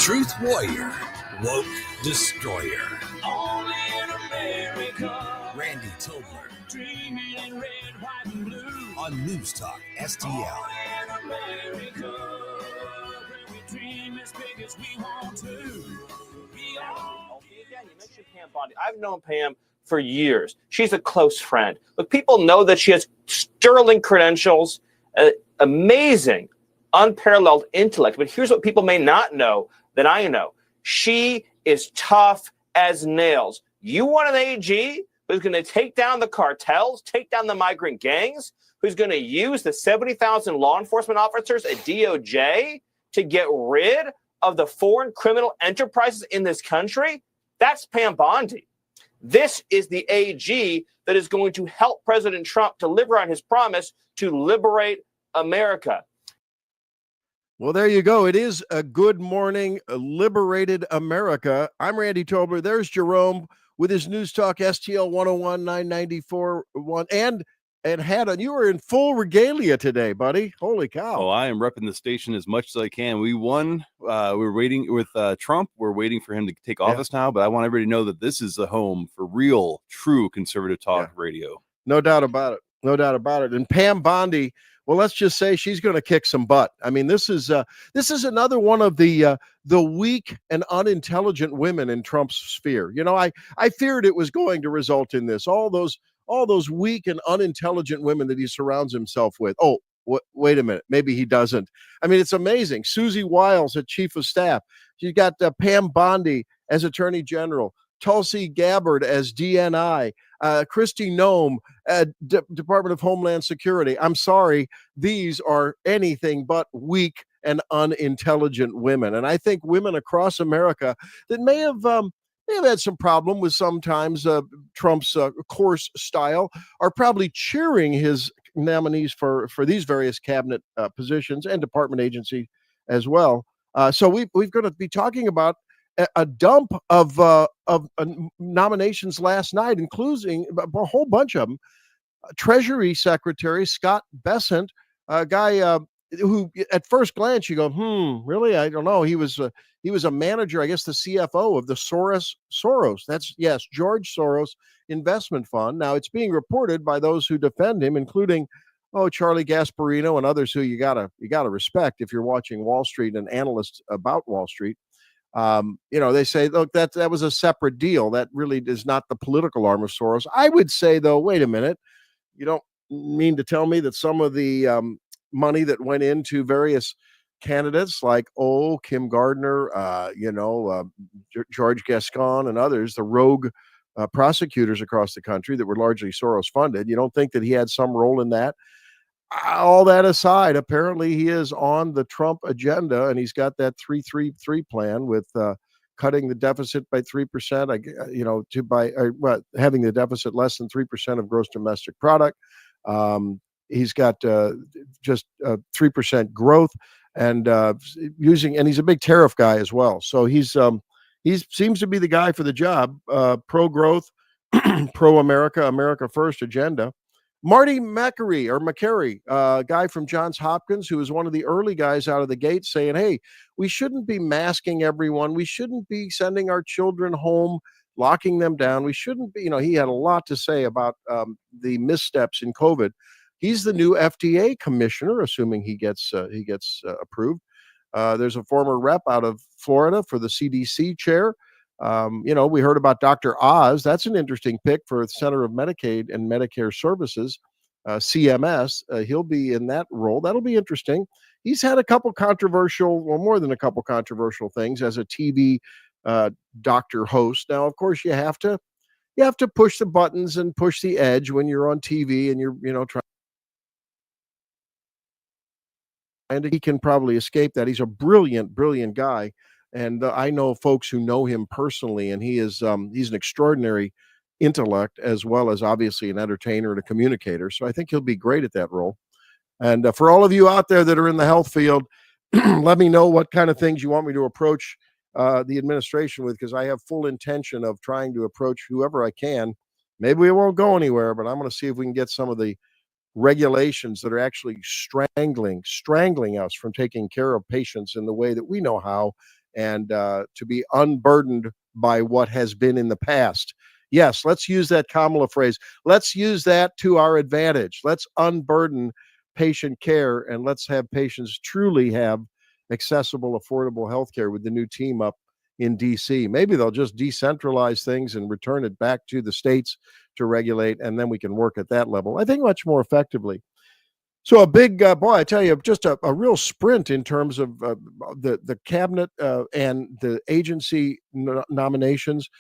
Truth warrior, woke destroyer. Only in America. Randy Tobler. Dreaming in red, white, and blue. On News Talk STL. Only in America. Where we dream as big as we want to. We all. Again, you mentioned Pam Bondi. I've known Pam for years. She's a close friend. Look, people know that she has sterling credentials, amazing, unparalleled intellect. But here's what people may not know that I know. She is tough as nails. You want an AG who's going to take down the cartels, take down the migrant gangs, who's going to use the 70,000 law enforcement officers at DOJ to get rid of the foreign criminal enterprises in this country? That's Pam Bondi. This is the AG that is going to help President Trump deliver on his promise to liberate America. Well, there you go. It is a good morning, liberated America. I'm Randy Tobler. There's Jerome with his News Talk STL 101 994 1 and you were in full regalia today, buddy. Holy cow. Oh, I am repping the station as much as I can. We won. We're waiting with Trump. We're waiting for him to take office now, but I want everybody to know that this is the home for real, true conservative talk radio. No doubt about it. No doubt about it. And Pam Bondi, well, let's just say she's going to kick some butt. I mean, this is another one of the weak and unintelligent women in Trump's sphere. You know, I feared it was going to result in this. All those weak and unintelligent women that he surrounds himself with. Oh, wait a minute. Maybe he doesn't. I mean, it's amazing. Susie Wiles as chief of staff. She's got Pam Bondi as attorney general. Tulsi Gabbard as DNI. Kristi Noem, Department of Homeland Security. I'm sorry. These are anything but weak and unintelligent women. And I think women across America that may have had some problem with sometimes Trump's course style are probably cheering his nominees for these various cabinet positions and department agency as well. So we're going to be talking about a dump of nominations last night, including a whole bunch of them. Treasury Secretary Scott Bessent, a guy who at first glance you go, really? I don't know. He was a manager, I guess the CFO of the Soros. That's, yes, George Soros Investment Fund. Now, it's being reported by those who defend him, including, Charlie Gasparino and others who you gotta respect if you're watching Wall Street and analysts about Wall Street. They say, look, that was a separate deal. That really is not the political arm of Soros. I would say, though, wait a minute. You don't mean to tell me that some of the money that went into various candidates like Kim Gardner, George Gascon and others, the rogue prosecutors across the country that were largely Soros funded. You don't think that he had some role in that? All that aside, apparently he is on the Trump agenda, and he's got that 3-3-3 plan with cutting the deficit by 3%, having the deficit less than 3% of gross domestic product. He's got just 3% growth and he's a big tariff guy as well. So he seems to be the guy for the job. Pro-growth, pro-America, America first agenda. Marty McCary, guy from Johns Hopkins, who was one of the early guys out of the gate saying, hey, we shouldn't be masking everyone. We shouldn't be sending our children home, locking them down. We shouldn't be, he had a lot to say about the missteps in COVID. He's the new FDA commissioner, assuming he gets approved. There's a former rep out of Florida for the CDC chair. We heard about Dr. Oz. That's an interesting pick for the Center of Medicaid and Medicare Services, CMS. He'll be in that role. That'll be interesting. He's had more than a couple controversial things as a TV doctor host. Now, of course, you have to push the buttons and push the edge when you're on TV and you're trying. And he can probably escape that. He's a brilliant guy. And I know folks who know him personally, and he's an extraordinary intellect as well as obviously an entertainer and a communicator. So I think he'll be great at that role. And for all of you out there that are in the health field, let me know what kind of things you want me to approach the administration with, because I have full intention of trying to approach whoever I can. Maybe we won't go anywhere, but I'm going to see if we can get some of the regulations that are actually strangling us from taking care of patients in the way that we know how and to be unburdened by what has been in the past. Yes, let's use that Kamala phrase. Let's use that to our advantage. Let's unburden patient care, and let's have patients truly have accessible, affordable health care with the new team up in D.C. Maybe they'll just decentralize things and return it back to the states to regulate, and then we can work at that level, I think, much more effectively. So a big, boy, I tell you, just a real sprint in terms of the cabinet and the agency nominations.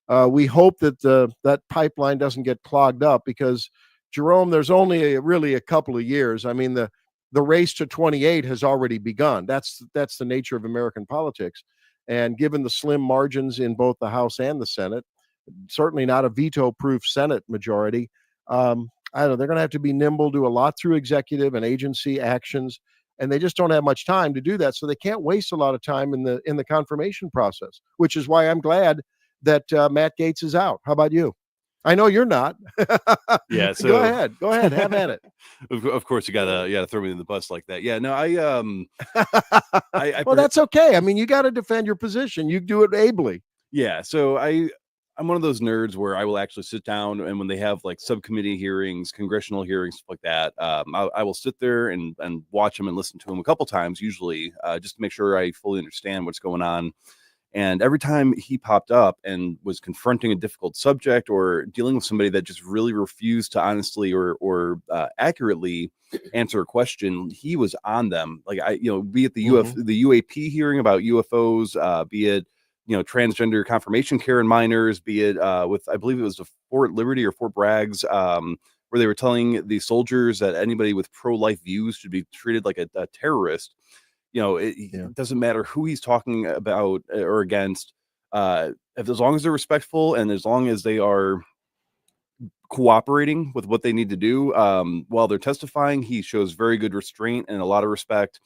We hope that that pipeline doesn't get clogged up because, Jerome, there's only really a couple of years. I mean, the race to 28 has already begun. That's the nature of American politics. And given the slim margins in both the House and the Senate, certainly not a veto-proof Senate majority, I don't know, they're going to have to be nimble, do a lot through executive and agency actions, and they just don't have much time to do that. So they can't waste a lot of time in the confirmation process, which is why I'm glad that Matt Gaetz is out. How about you? I know you're not. Yeah, so go ahead, have at it. Of course, you gotta throw me in the bus like that. Yeah, no, well, that's okay. I mean, you got to defend your position. You do it ably. Yeah, so I'm one of those nerds where I will actually sit down, and when they have like subcommittee hearings, congressional hearings, stuff like that, I will sit there and watch them and listen to them a couple times, usually, just to make sure I fully understand what's going on. And every time he popped up and was confronting a difficult subject or dealing with somebody that just really refused to honestly or accurately answer a question, he was on them. Like be it the the UAP hearing about UFOs, be it transgender confirmation care in minors, be it with, I believe it was the Fort Liberty or Fort Bragg's, where they were telling the soldiers that anybody with pro-life views should be treated like a terrorist. It doesn't matter who he's talking about or against, as long as they're respectful and as long as they are cooperating with what they need to do while they're testifying, he shows very good restraint and a lot of respect.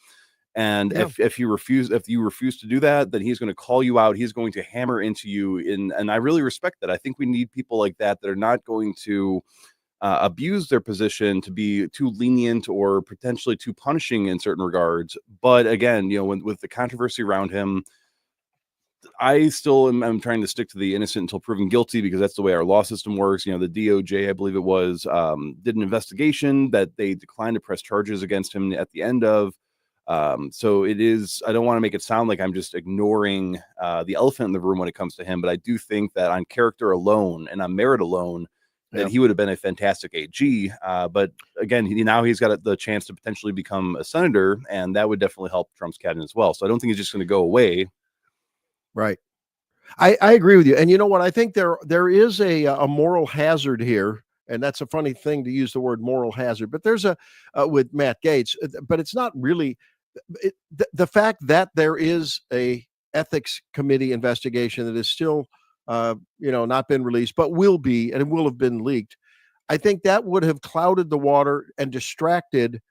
And if you refuse to do that, then he's going to call you out. He's going to hammer into you. And I really respect that. I think we need people like that are not going to abuse their position to be too lenient or potentially too punishing in certain regards. But again, with the controversy around him, I still am trying to stick to the innocent until proven guilty, because that's the way our law system works. The DOJ, I believe it was, did an investigation that they declined to press charges against him at the end of. So it is, I don't want to make it sound like I'm just ignoring the elephant in the room when it comes to him, but I do think that on character alone and on merit alone, that he would have been a fantastic AG. But again, now he's got the chance to potentially become a senator, and that would definitely help Trump's cabinet as well. So I don't think he's just going to go away. Right. I agree with you. And you know what? I think there is a moral hazard here. And that's a funny thing to use the word moral hazard, but there's with Matt Gaetz, but it's not really the fact that there is a ethics committee investigation that is still not been released, but will be, and it will have been leaked. I think that would have clouded the water and distracted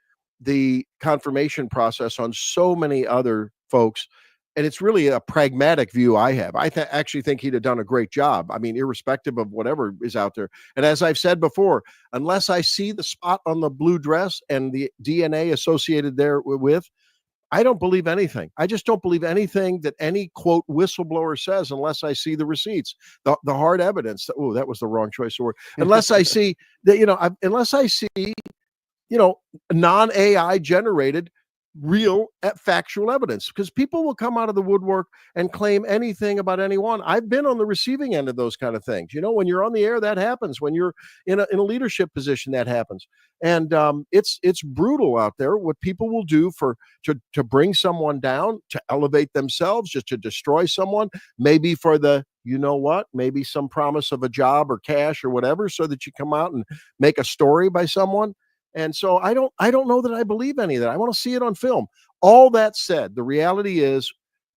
the confirmation process on so many other folks. And it's really a pragmatic view I have. I actually think he'd have done a great job. I mean, irrespective of whatever is out there. And as I've said before, unless I see the spot on the blue dress and the DNA associated there with, I don't believe anything. I just don't believe anything that any quote whistleblower says unless I see the receipts, the hard evidence. Oh, that was the wrong choice of word. Unless I see that, unless I see, non-AI generated real factual evidence, because people will come out of the woodwork and claim anything about anyone. I've been on the receiving end of those kind of things. When you're on the air, that happens. When you're in a leadership position, that happens. And it's brutal out there what people will do to bring someone down, to elevate themselves, just to destroy someone, maybe for the maybe some promise of a job or cash or whatever, so that you come out and make a story by someone. And so I don't know that I believe any of that. I want to see it on film. All that said, the reality is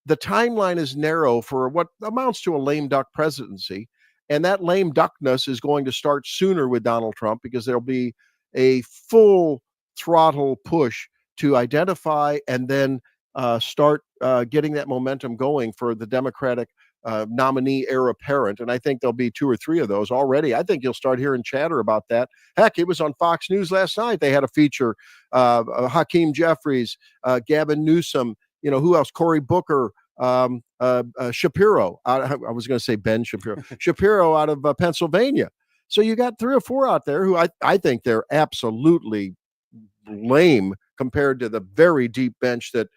the timeline is narrow for what amounts to a lame duck presidency. And that lame duckness is going to start sooner with Donald Trump, because there'll be a full throttle push to identify and then start getting that momentum going for the Democratic nominee heir apparent. And I think there'll be 2 or 3 of those already. I think you'll start hearing chatter about that. Heck, it was on Fox News last night. They had a feature, Hakeem Jeffries, Gavin Newsom, who else? Cory Booker, Shapiro. I was going to say Ben Shapiro. Shapiro out of Pennsylvania. So you got 3 or 4 out there who I think they're absolutely lame compared to the very deep bench that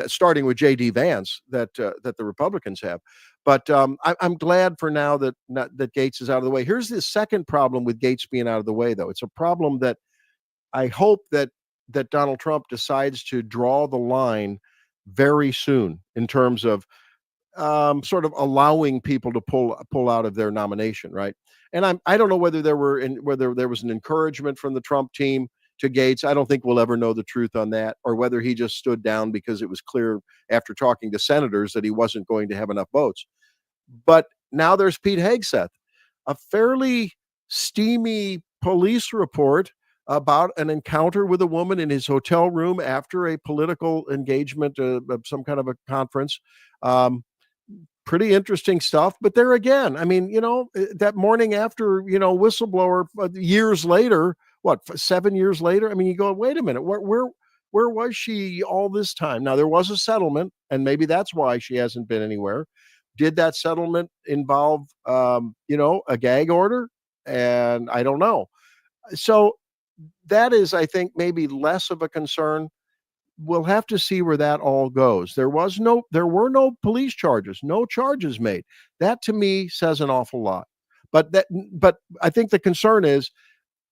starting with J.D. Vance that the Republicans have. But I'm glad for now that Gates is out of the way. Here's the second problem with Gates being out of the way, though. It's a problem that I hope that Donald Trump decides to draw the line very soon in terms of sort of allowing people to pull out of their nomination, right? And I don't know whether there was an encouragement from the Trump team to Gates. I don't think we'll ever know the truth on that, or whether he just stood down because it was clear after talking to senators that he wasn't going to have enough votes. But now there's Pete Hegseth, a fairly steamy police report about an encounter with a woman in his hotel room after a political engagement of some kind of a conference. Pretty interesting stuff. But there again, I mean, that morning after, whistleblower years later, 7 years later? I mean, you go, wait a minute, where was she all this time? Now, there was a settlement, and maybe that's why she hasn't been anywhere. Did that settlement involve, a gag order? And I don't know. So that is, I think, maybe less of a concern. We'll have to see where that all goes. There were no police charges, no charges made. That to me says an awful lot. But I think the concern is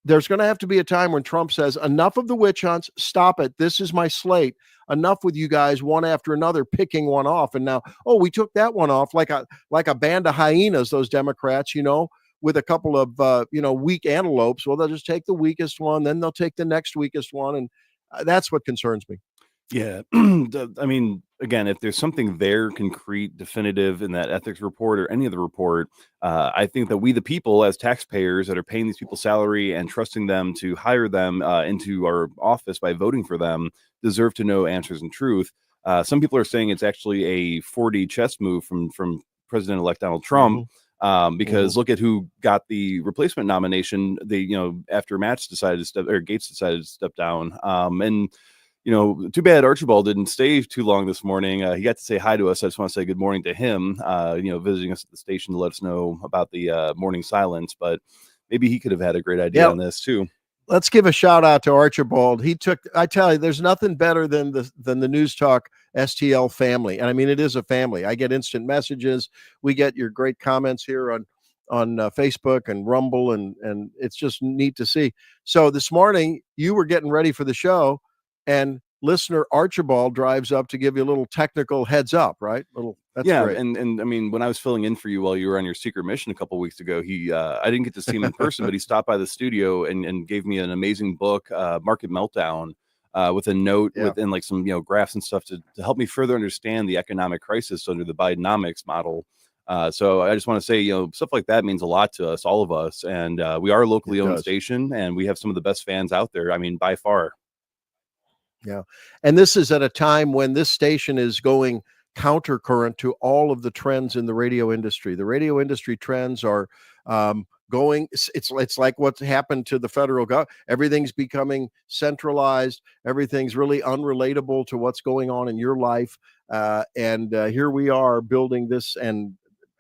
there's going to have to be a time when Trump says, enough of the witch hunts, stop it. This is my slate. Enough with you guys one after another picking one off. And now, we took that one off like a band of hyenas, those Democrats, with a couple of, weak antelopes. Well, they'll just take the weakest one, then they'll take the next weakest one. And that's what concerns me. Yeah. I mean, again, if there's something there concrete, definitive in that ethics report or any other report, I think that we, the people, as taxpayers that are paying these people salary and trusting them to hire them into our office by voting for them, deserve to know answers and truth. Some people are saying it's actually a 4D chess move from President-elect Donald Trump. Because look at who got the replacement nomination. After Gates decided to step down. And too bad Archibald didn't stay too long this morning. He got to say hi to us. I just want to say good morning to him, visiting us at the station to let us know about the morning silence. But maybe he could have had a great idea on this too. Let's give a shout out to Archibald. I tell you, there's nothing better than the News Talk STL family. And I mean, it is a family. I get instant messages. We get your great comments here on Facebook and Rumble, and it's just neat to see. So this morning you were getting ready for the show, and listener Archibald drives up to give you a little technical heads up, right? That's great. And I mean, when I was filling in for you while you were on your secret mission a couple of weeks ago, I didn't get to see him in person, but he stopped by the studio and gave me an amazing book, Market Meltdown, with a note and like some graphs and stuff to help me further understand the economic crisis under the Bidenomics model. So I just want to say, stuff like that means a lot to us, all of us, and we are a locally owned station, and we have some of the best fans out there. I mean, by far. Yeah. And this is at a time when this station is going countercurrent to all of the trends in the radio industry. The radio industry trends are going, it's like what's happened to the federal government. Everything's becoming centralized. Everything's really unrelatable to what's going on in your life. And here we are building this and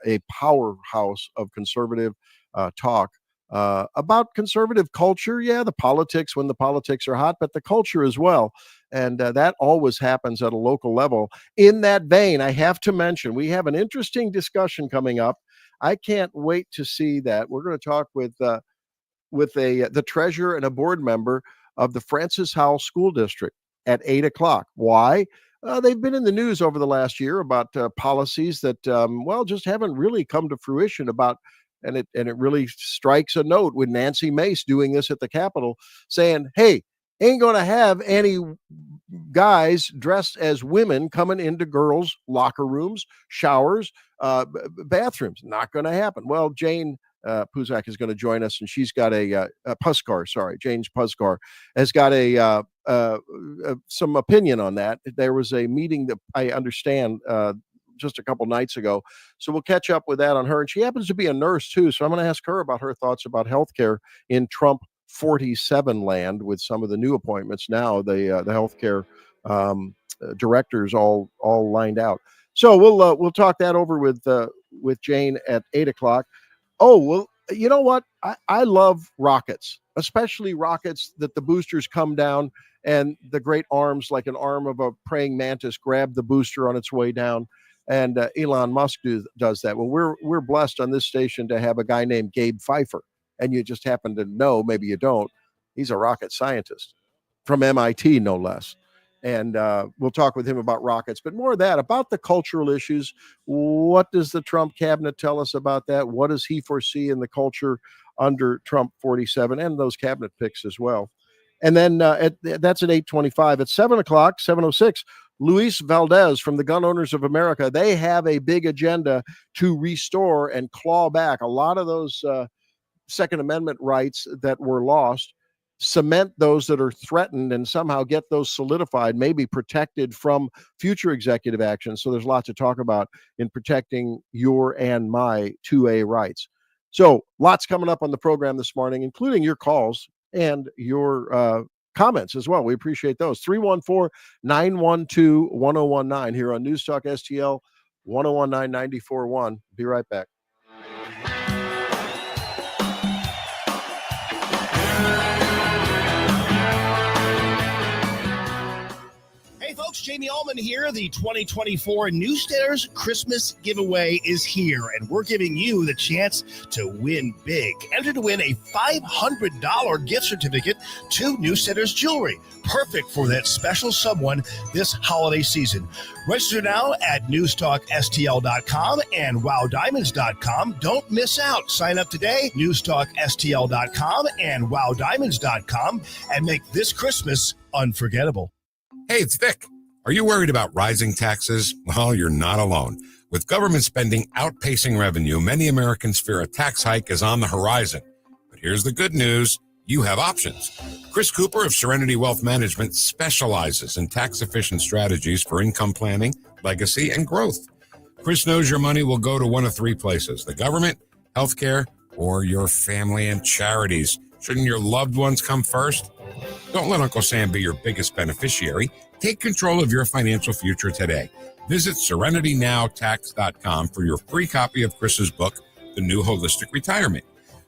a powerhouse of conservative talk. About conservative culture, the politics when the politics are hot, but the culture as well. And that always happens at a local level. In that vein, I have to mention, we have an interesting discussion coming up. I can't wait to see that. We're going to talk with the treasurer and a board member of the Francis Howell School District at 8:00. Why? They've been in the news over the last year about policies that, just haven't really come to fruition about. And it really strikes a note with Nancy Mace doing this at the Capitol, saying, hey, ain't going to have any guys dressed as women coming into girls' locker rooms, showers, bathrooms. Not going to happen. Well, Jane Puzak is going to join us, and she's got a Puskar. Sorry, Jane's Puskar has got some opinion on that. There was a meeting that I understand just a couple nights ago. So we'll catch up with that on her. And she happens to be a nurse too. So I'm going to ask her about her thoughts about healthcare in Trump 47 land with some of the new appointments now, the healthcare directors all lined out. So we'll talk that over with Jane at 8:00. Oh, well, you know what? I love rockets, especially rockets that the boosters come down and the great arms, like an arm of a praying mantis, grab the booster on its way down. And Elon Musk does that. Well, we're blessed on this station to have a guy named Gabe Pfifer, and you just happen to know, maybe you don't, he's a rocket scientist from MIT, no less. And we'll talk with him about rockets, but more of that, about the cultural issues. What does the Trump cabinet tell us about that? What does he foresee in the culture under Trump 47 and those cabinet picks as well? And then that's at 8:25. At 7:00, 7:06, Luis Valdez from the Gun Owners of America. They have a big agenda to restore and claw back a lot of those Second Amendment rights that were lost, cement those that are threatened, and somehow get those solidified, maybe protected from future executive action. So there's lots to talk about in protecting your and my 2A rights. So lots coming up on the program this morning, including your calls and your comments as well. We appreciate those. 314-912-1019 here on News Talk STL 1019 94.1. Be right back. Hey folks, Jamie Allman here. The 2024 Newsstairs Christmas giveaway is here, and we're giving you the chance to win big. Enter to win a $500 gift certificate to Newsstairs Jewelry. Perfect for that special someone this holiday season. Register now at newstalkstl.com and wowdiamonds.com. Don't miss out. Sign up today, newstalkstl.com and wowdiamonds.com, and make this Christmas unforgettable. Hey, it's Vic. Are you worried about rising taxes? Well, you're not alone. With government spending outpacing revenue, many Americans fear a tax hike is on the horizon. But here's the good news. You have options. Chris Cooper of Serenity Wealth Management specializes in tax-efficient strategies for income planning, legacy, and growth. Chris knows your money will go to one of three places: the government, healthcare, or your family and charities. Shouldn't your loved ones come first? Don't let Uncle Sam be your biggest beneficiary. Take control of your financial future today. Visit serenitynowtax.com for your free copy of Chris's book, The New Holistic Retirement.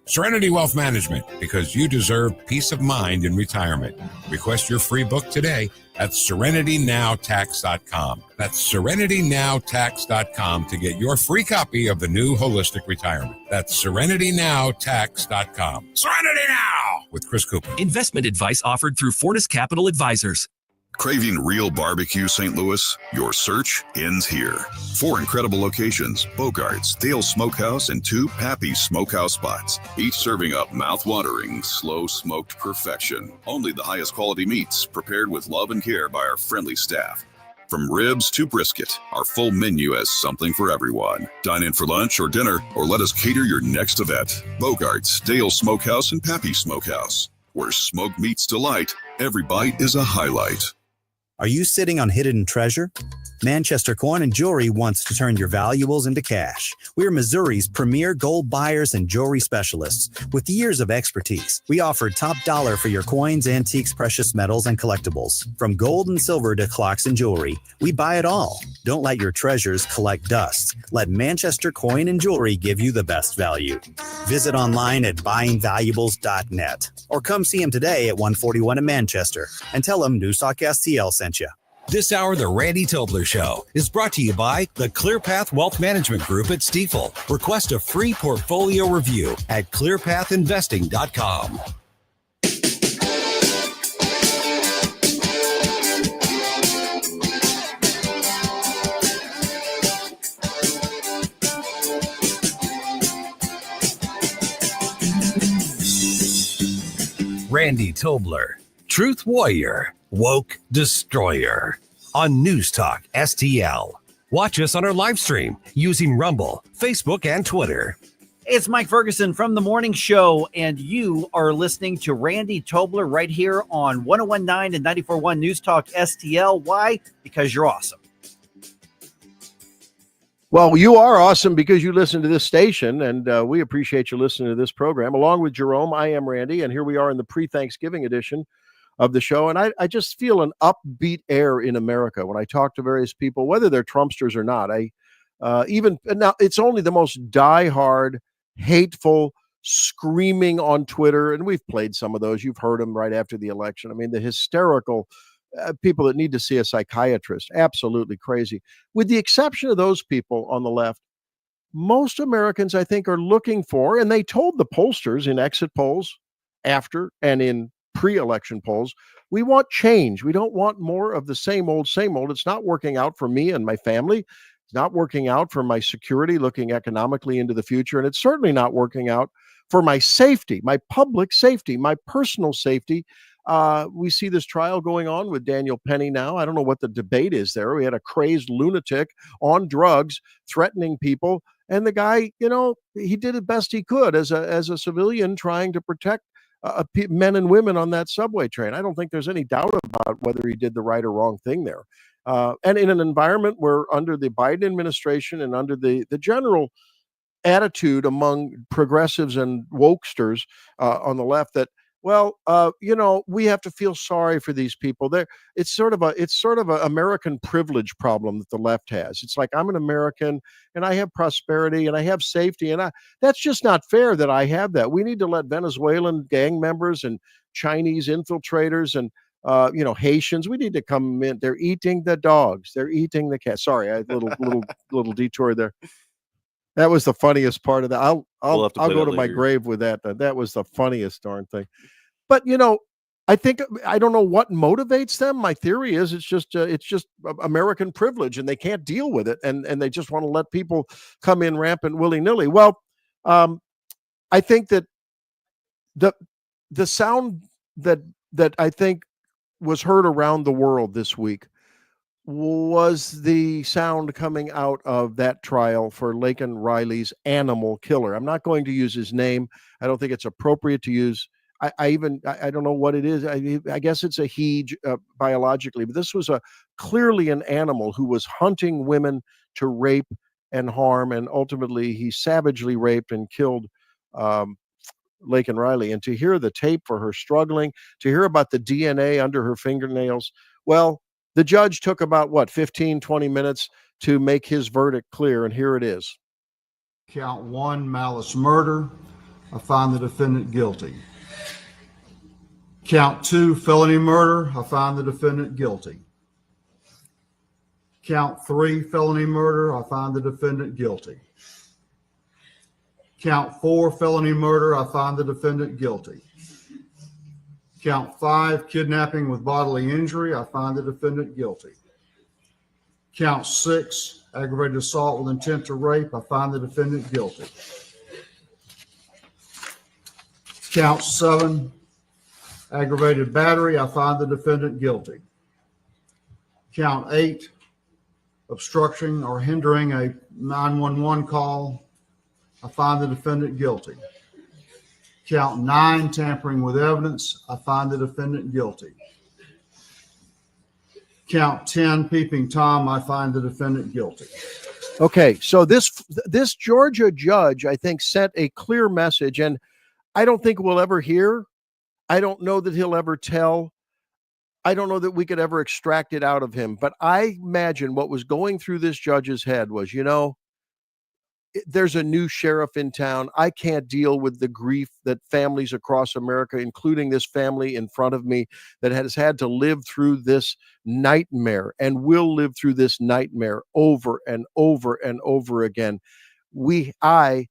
Serenity Wealth Management, because you deserve peace of mind in retirement. Request your free book today at serenitynowtax.com. That's serenitynowtax.com to get your free copy of The New Holistic Retirement. That's serenitynowtax.com. Serenity Now with Chris Cooper. Investment advice offered through Fortis Capital Advisors. Craving real barbecue, St. Louis? Your search ends here. 4 incredible locations: Bogart's, Dale Smokehouse, and 2 Pappy Smokehouse spots, each serving up mouth-watering, slow-smoked perfection. Only the highest quality meats, prepared with love and care by our friendly staff. From ribs to brisket, our full menu has something for everyone. Dine in for lunch or dinner, or let us cater your next event. Bogart's, Dale Smokehouse, and Pappy Smokehouse. Where smoked meats delight, every bite is a highlight. Are you sitting on hidden treasure? Manchester Coin and Jewelry wants to turn your valuables into cash. We're Missouri's premier gold buyers and jewelry specialists with years of expertise. We offer top dollar for your coins, antiques, precious metals, and collectibles. From gold and silver to clocks and jewelry, we buy it all. Don't let your treasures collect dust. Let Manchester Coin and Jewelry give you the best value. Visit online at buyingvaluables.net or come see him today at 141 in Manchester and tell him Newstalk STL sent you. This hour, The Randy Tobler Show, is brought to you by the ClearPath Wealth Management Group at Stifel. Request a free portfolio review at clearpathinvesting.com. Randy Tobler, Truth Warrior, Woke Destroyer, on News Talk STL. Watch us on our live stream using Rumble, Facebook, and Twitter. It's Mike Ferguson from The Morning Show, and you are listening to Randy Tobler right here on 1019 and 94.1 News Talk STL. Why? Because you're awesome. Well, you are awesome because you listen to this station, and we appreciate you listening to this program. Along with Jerome, I am Randy, and here we are in the pre-Thanksgiving edition of the show. And I just feel an upbeat air in America when I talk to various people, whether they're Trumpsters or not. Even now, it's only the most diehard, hateful, screaming on Twitter, and we've played some of those. You've heard them right after the election. I mean, the hysterical people that need to see a psychiatrist, absolutely crazy. With the exception of those people on the left, most Americans, I think, are looking for, and they told the pollsters in exit polls after and in pre-election polls, we want change. We don't want more of the same old, same old. It's not working out for me and my family. It's not working out for my security, looking economically into the future. And it's certainly not working out for my safety, my public safety, my personal safety. We see this trial going on with Daniel Penny now. I don't know what the debate is there. We had a crazed lunatic on drugs threatening people. And the guy, he did the best he could as a civilian trying to protect men and women on that subway train. I don't think there's any doubt about whether he did the right or wrong thing there. And in an environment where under the Biden administration and under the general attitude among progressives and wokesters on the left that, we have to feel sorry for these people. It's sort of a American privilege problem that the left has. It's like, I'm an American and I have prosperity and I have safety, and that's just not fair that I have that. We need to let Venezuelan gang members and Chinese infiltrators and Haitians. We need to come in. They're eating the dogs. They're eating the cats. Sorry, I had a little detour there. That was the funniest part of that. I'll go to my grave with that. That was the funniest darn thing. But I don't know what motivates them. My theory is it's just American privilege, and they can't deal with it, and they just want to let people come in rampant willy nilly. Well, I think that the sound that I think was heard around the world this week was the sound coming out of that trial for Laken Riley's animal killer. I'm not going to use his name. I don't think it's appropriate to use. I don't know what it is. I guess it's a he biologically, but this was clearly an animal who was hunting women to rape and harm, and ultimately he savagely raped and killed Laken Riley. And to hear the tape for her struggling, to hear about the DNA under her fingernails, well, the judge took about 15, 20 minutes to make his verdict clear, and here it is. Count 1, malice murder. I find the defendant guilty. Count 2, felony murder. I find the defendant guilty. Count 3, felony murder. I find the defendant guilty. Count 4, felony murder. I find the defendant guilty. Count 5, kidnapping with bodily injury. I find the defendant guilty. Count 6, aggravated assault with intent to rape. I find the defendant guilty. Count 7, aggravated battery. I find the defendant guilty. Count 8, obstructing or hindering a 911 call. I find the defendant guilty. Count 9, tampering with evidence. I find the defendant guilty. Count 10, peeping Tom. I find the defendant guilty. Okay, so this Georgia judge, I think, sent a clear message, and I don't think we'll ever hear. I don't know that he'll ever tell. I don't know that we could ever extract it out of him. But I imagine what was going through this judge's head was, there's a new sheriff in town. I can't deal with the grief that families across America, including this family in front of me, that has had to live through this nightmare and will live through this nightmare over and over and over again. I,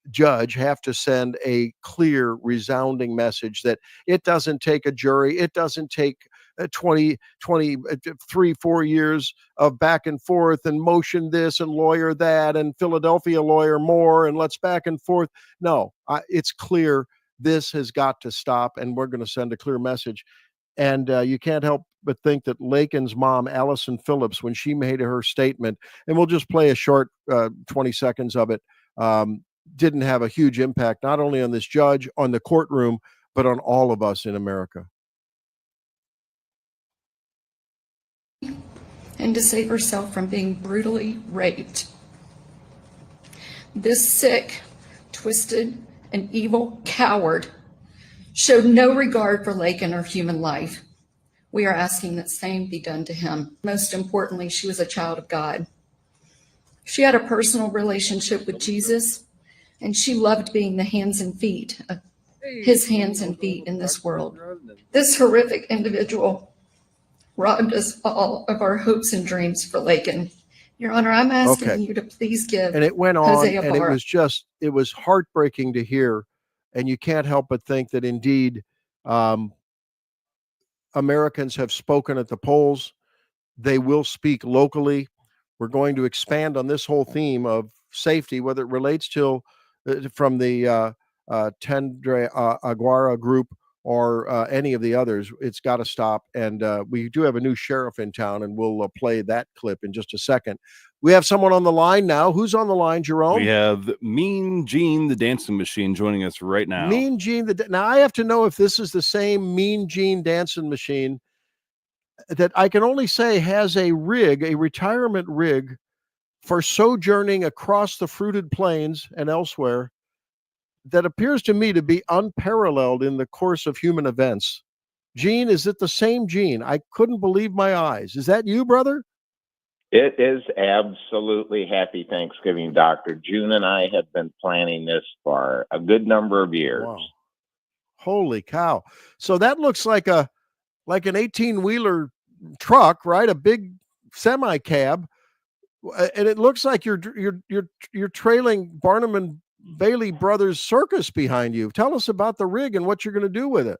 judge, have to send a clear, resounding message that it doesn't take a jury. It doesn't take 3-4 years of back and forth and motion this and lawyer that and Philadelphia lawyer more and let's back and forth. No, it's clear this has got to stop, and we're going to send a clear message. And you can't help but think that Laken's mom, Allison Phillips, when she made her statement, and we'll just play a short 20 seconds of it, didn't have a huge impact, not only on this judge, on the courtroom, but on all of us in America. And to save herself from being brutally raped. This sick, twisted, and evil coward showed no regard for Laken or human life. We are asking that same be done to him. Most importantly, she was a child of God. She had a personal relationship with Jesus, and she loved being the hands and feet, his hands and feet in this world. This horrific individual robbed us all of our hopes and dreams for Lakin. Your Honor, I'm asking you to please give And it went on, Hosea and Barr. it was heartbreaking to hear. And you can't help but think that indeed Americans have spoken at the polls. They will speak locally. We're going to expand on this whole theme of safety, whether it relates to from the Tendre Aguara group or any of the others. It's got to stop. And we do have a new sheriff in town, and we'll play that clip in just a second. We have someone on the line now. Who's on the line, Jerome? We have Mean Gene, the dancing machine, joining us right now. Mean Gene. Now, I have to know if this is the same Mean Gene dancing machine that I can only say has a rig, a retirement rig for sojourning across the fruited plains and elsewhere that appears to me to be unparalleled in the course of human events. Gene, is it the same Gene? I couldn't believe my eyes. Is that you, brother? It is absolutely. Happy Thanksgiving, Dr. June and I have been planning this for a good number of years. Wow. Holy cow. So that looks like an 18-wheeler truck, right? A big semi cab. And it looks like you're trailing Barnum and Bailey Brothers Circus behind you. Tell us about the rig and what you're going to do with it.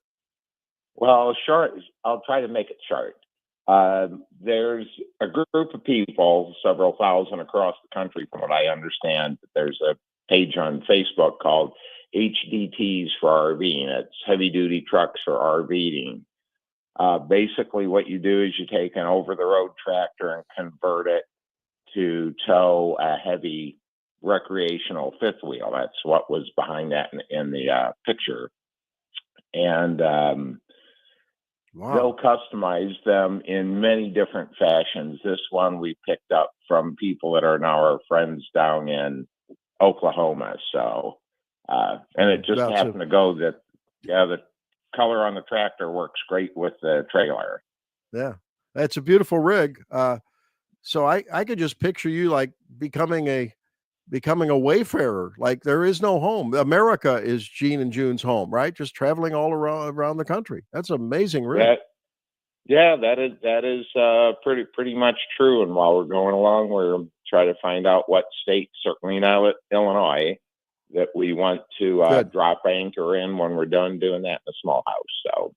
Well, short. I'll try to make it short. There's a group of people, several thousand across the country, from what I understand. There's a page on Facebook called HDTs for RVing. It's heavy duty trucks for RVing. Basically, what you do is you take an over-the-road tractor and convert it to tow a heavy recreational fifth wheel. That's what was behind that in the picture. And they'll customize them in many different fashions. This one we picked up from people that are now our friends down in Oklahoma. So, and it just happened to go that, the color on the tractor works great with the trailer. Yeah, it's a beautiful rig. So I could just picture you like becoming a wayfarer. Like there is no home. America is Gene and June's home, right? Just traveling all around the country. That's an amazing rig. That is pretty much true. And while we're going along, we're trying to find out what state, certainly now Illinois, that we want to drop anchor in when we're done doing that in a small house. So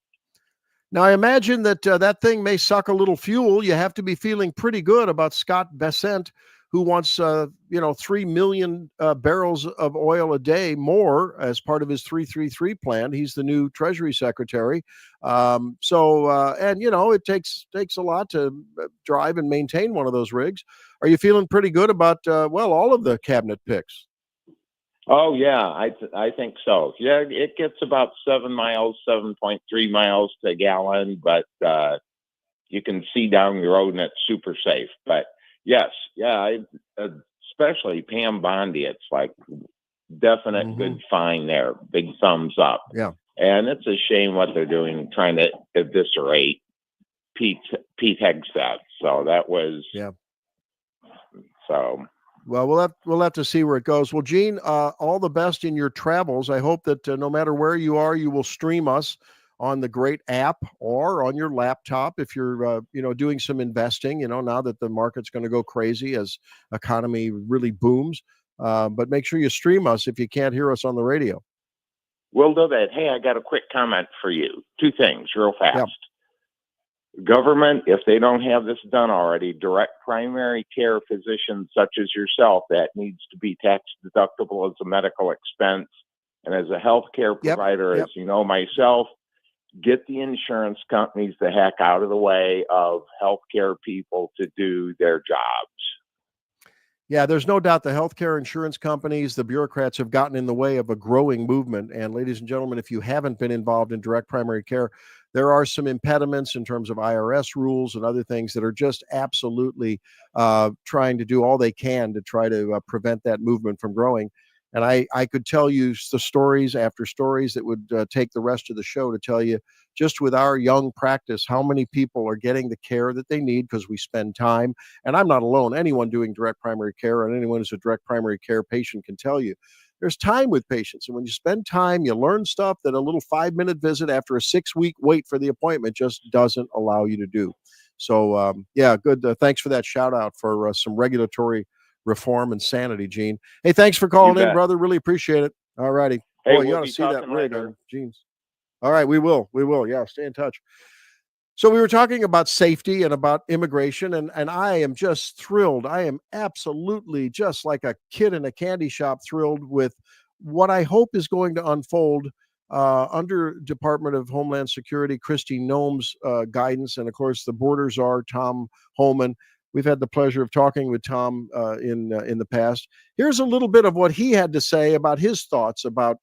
now I imagine that that thing may suck a little fuel. You have to be feeling pretty good about Scott Bessent, who wants 3 million barrels of oil a day more as part of his 333 plan. He's the new Treasury Secretary. And it takes a lot to drive and maintain one of those rigs. Are you feeling pretty good about all of the cabinet picks? Oh yeah, I think so. Yeah, it gets about 7.3 miles to a gallon, but you can see down the road and it's super safe. But yes, especially Pam Bondi, it's like definite good find there. Big thumbs up. Yeah. And it's a shame what they're doing, trying to eviscerate Pete Hegseth. So that was so. Well, we'll have to see where it goes. Well, Gene, all the best in your travels. I hope that no matter where you are, you will stream us on the great app or on your laptop if you're doing some investing. Now that the market's going to go crazy as economy really booms. But make sure you stream us if you can't hear us on the radio. We'll do that. Hey, I got a quick comment for you. 2 things, real fast. Yep. Government, if they don't have this done already, direct primary care physicians such as yourself, that needs to be tax deductible as a medical expense. And as a healthcare provider, as you know myself, get the insurance companies the heck out of the way of healthcare people to do their jobs. Yeah, there's no doubt the healthcare insurance companies, the bureaucrats have gotten in the way of a growing movement. And ladies and gentlemen, if you haven't been involved in direct primary care, there are some impediments in terms of IRS rules and other things that are just absolutely trying to do all they can to try to prevent that movement from growing. And I could tell you the stories after stories that would take the rest of the show to tell you, just with our young practice, how many people are getting the care that they need because we spend time. And I'm not alone. Anyone doing direct primary care and anyone who's a direct primary care patient can tell you there's time with patients. And when you spend time, you learn stuff that a little 5-minute visit after a 6-week wait for the appointment just doesn't allow you to do. So, yeah, good. Thanks for that shout out for some regulatory reform and sanity, Gene. Hey, thanks for calling in, brother. Really appreciate it. All righty. Hey, Boy, you we'll ought be to see that talking rig later. on Gene's. All right, we will. We will. Yeah, stay in touch. So we were talking about safety and about immigration, and I am just thrilled. I am absolutely just like a kid in a candy shop thrilled with what I hope is going to unfold under Department of Homeland Security, Kristi Noem's guidance, and of course the border czar, Tom Homan. We've had the pleasure of talking with Tom in the past. Here's a little bit of what he had to say about his thoughts about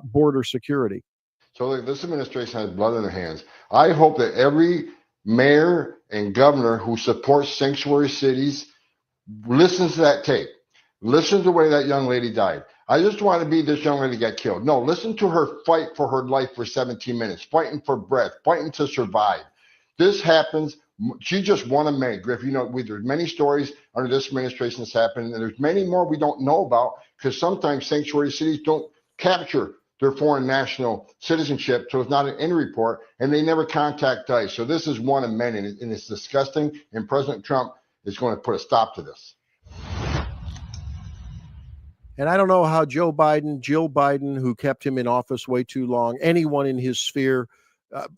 border security. So look, this administration has blood in their hands. I hope that every mayor and governor who supports sanctuary cities listens to that tape. Listen to the way that young lady died. I just want to be this young lady got killed. No, listen to her fight for her life for 17 minutes, fighting for breath, fighting to survive. This happens. She just won a May. Griff, you know, there's many stories under this administration that's happened, and there's many more we don't know about because sometimes sanctuary cities don't capture their foreign national citizenship, so it's not an end report, and they never contact ICE. So this is one of many, and it's disgusting, and President Trump is going to put a stop to this. And I don't know how Joe Biden, Jill Biden, who kept him in office way too long, anyone in his sphere,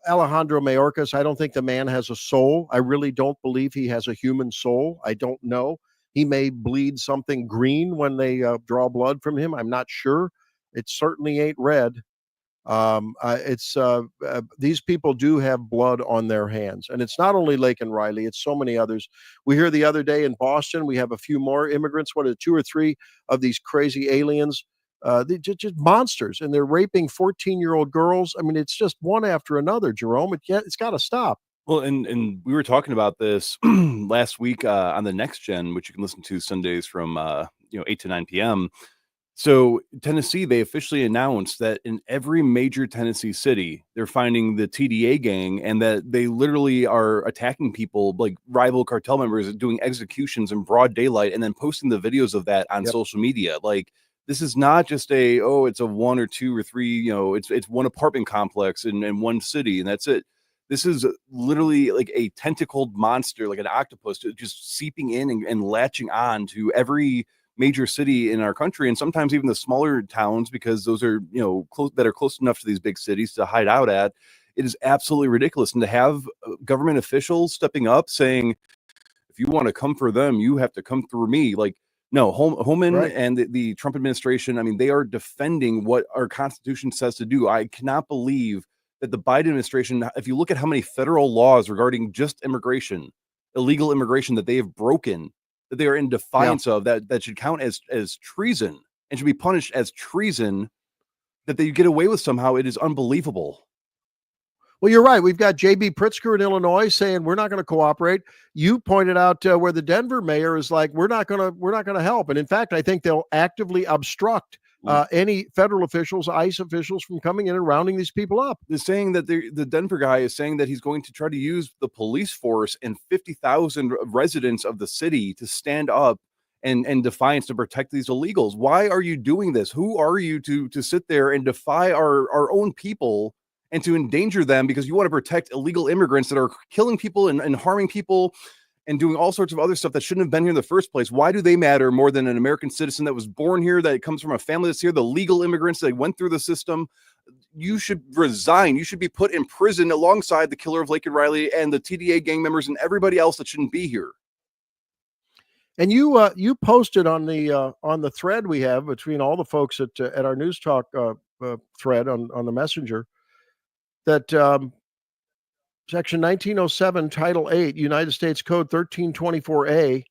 Alejandro Mayorkas, I don't think the man has a soul. I really don't believe he has a human soul. I don't know. He may bleed something green when they draw blood from him. I'm not sure. It certainly ain't red. These people do have blood on their hands, and it's not only Lake and Riley, it's so many others. We hear the other day in Boston, we have a few more immigrants. What are 2 or 3 of these crazy aliens? They just monsters, and they're raping 14-year-old girls. I mean, it's just one after another, Jerome. It's got to stop. Well, and we were talking about this last week on the Next Gen, which you can listen to Sundays from 8 to 9 p.m. So Tennessee, they officially announced that in every major Tennessee city, they're finding the TDA gang, and that they literally are attacking people like rival cartel members, doing executions in broad daylight, and then posting the videos of that on social media. Like, this is not just it's a 1 or 2 or 3, it's one apartment complex in one city, and that's it. This is literally like a tentacled monster, like an octopus, just seeping in and latching on to every major city in our country, and sometimes even the smaller towns, because those are close enough to these big cities to hide out at. It is absolutely ridiculous. And to have government officials stepping up saying, if you want to come for them, you have to come through me. Like, no, Homan right. And the Trump administration, I mean, they are defending what our Constitution says to do. I cannot believe that the Biden administration, if you look at how many federal laws regarding just immigration, illegal immigration that they have broken, that they are in defiance of, that should count as treason and should be punished as treason, that they get away with somehow. It is unbelievable. Well, you're right. We've got J.B. Pritzker in Illinois saying we're not going to cooperate. You pointed out where the Denver mayor is like, we're not going to help. And in fact, I think they'll actively obstruct any federal officials, ICE officials, from coming in and rounding these people up. They're saying that the Denver guy is saying that he's going to try to use the police force and 50,000 residents of the city to stand up and defiance to protect these illegals. Why are you doing this? Who are you to sit there and defy our own people and to endanger them because you want to protect illegal immigrants that are killing people and harming people and doing all sorts of other stuff that shouldn't have been here in the first place? Why do they matter more than an American citizen that was born here, that comes from a family that's here, the legal immigrants that went through the system? You should resign. You should be put in prison alongside the killer of Lake and Riley and the TDA gang members and everybody else that shouldn't be here. And you posted on the thread we have between all the folks at our News Talk thread on the Messenger that Section 1907, Title 8, United States Code 1324A,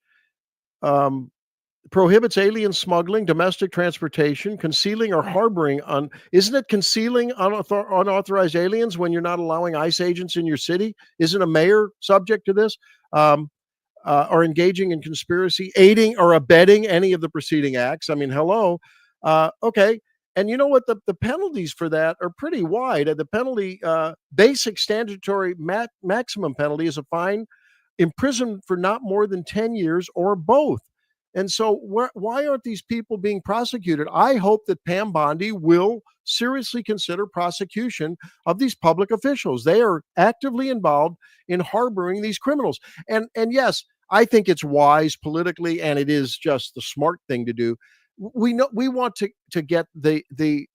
prohibits alien smuggling, domestic transportation, concealing or harboring on. Isn't it concealing unauthorized aliens when you're not allowing ICE agents in your city? Isn't a mayor subject to this? Or engaging in conspiracy, aiding or abetting any of the preceding acts? I mean, hello. Okay. And you know what? The penalties for that are pretty wide. The penalty, basic statutory maximum penalty is a fine, imprisoned for not more than 10 years or both. And so why aren't these people being prosecuted? I hope that Pam Bondi will seriously consider prosecution of these public officials. They are actively involved in harboring these criminals. And yes, I think it's wise politically, and it is just the smart thing to do. We want to get the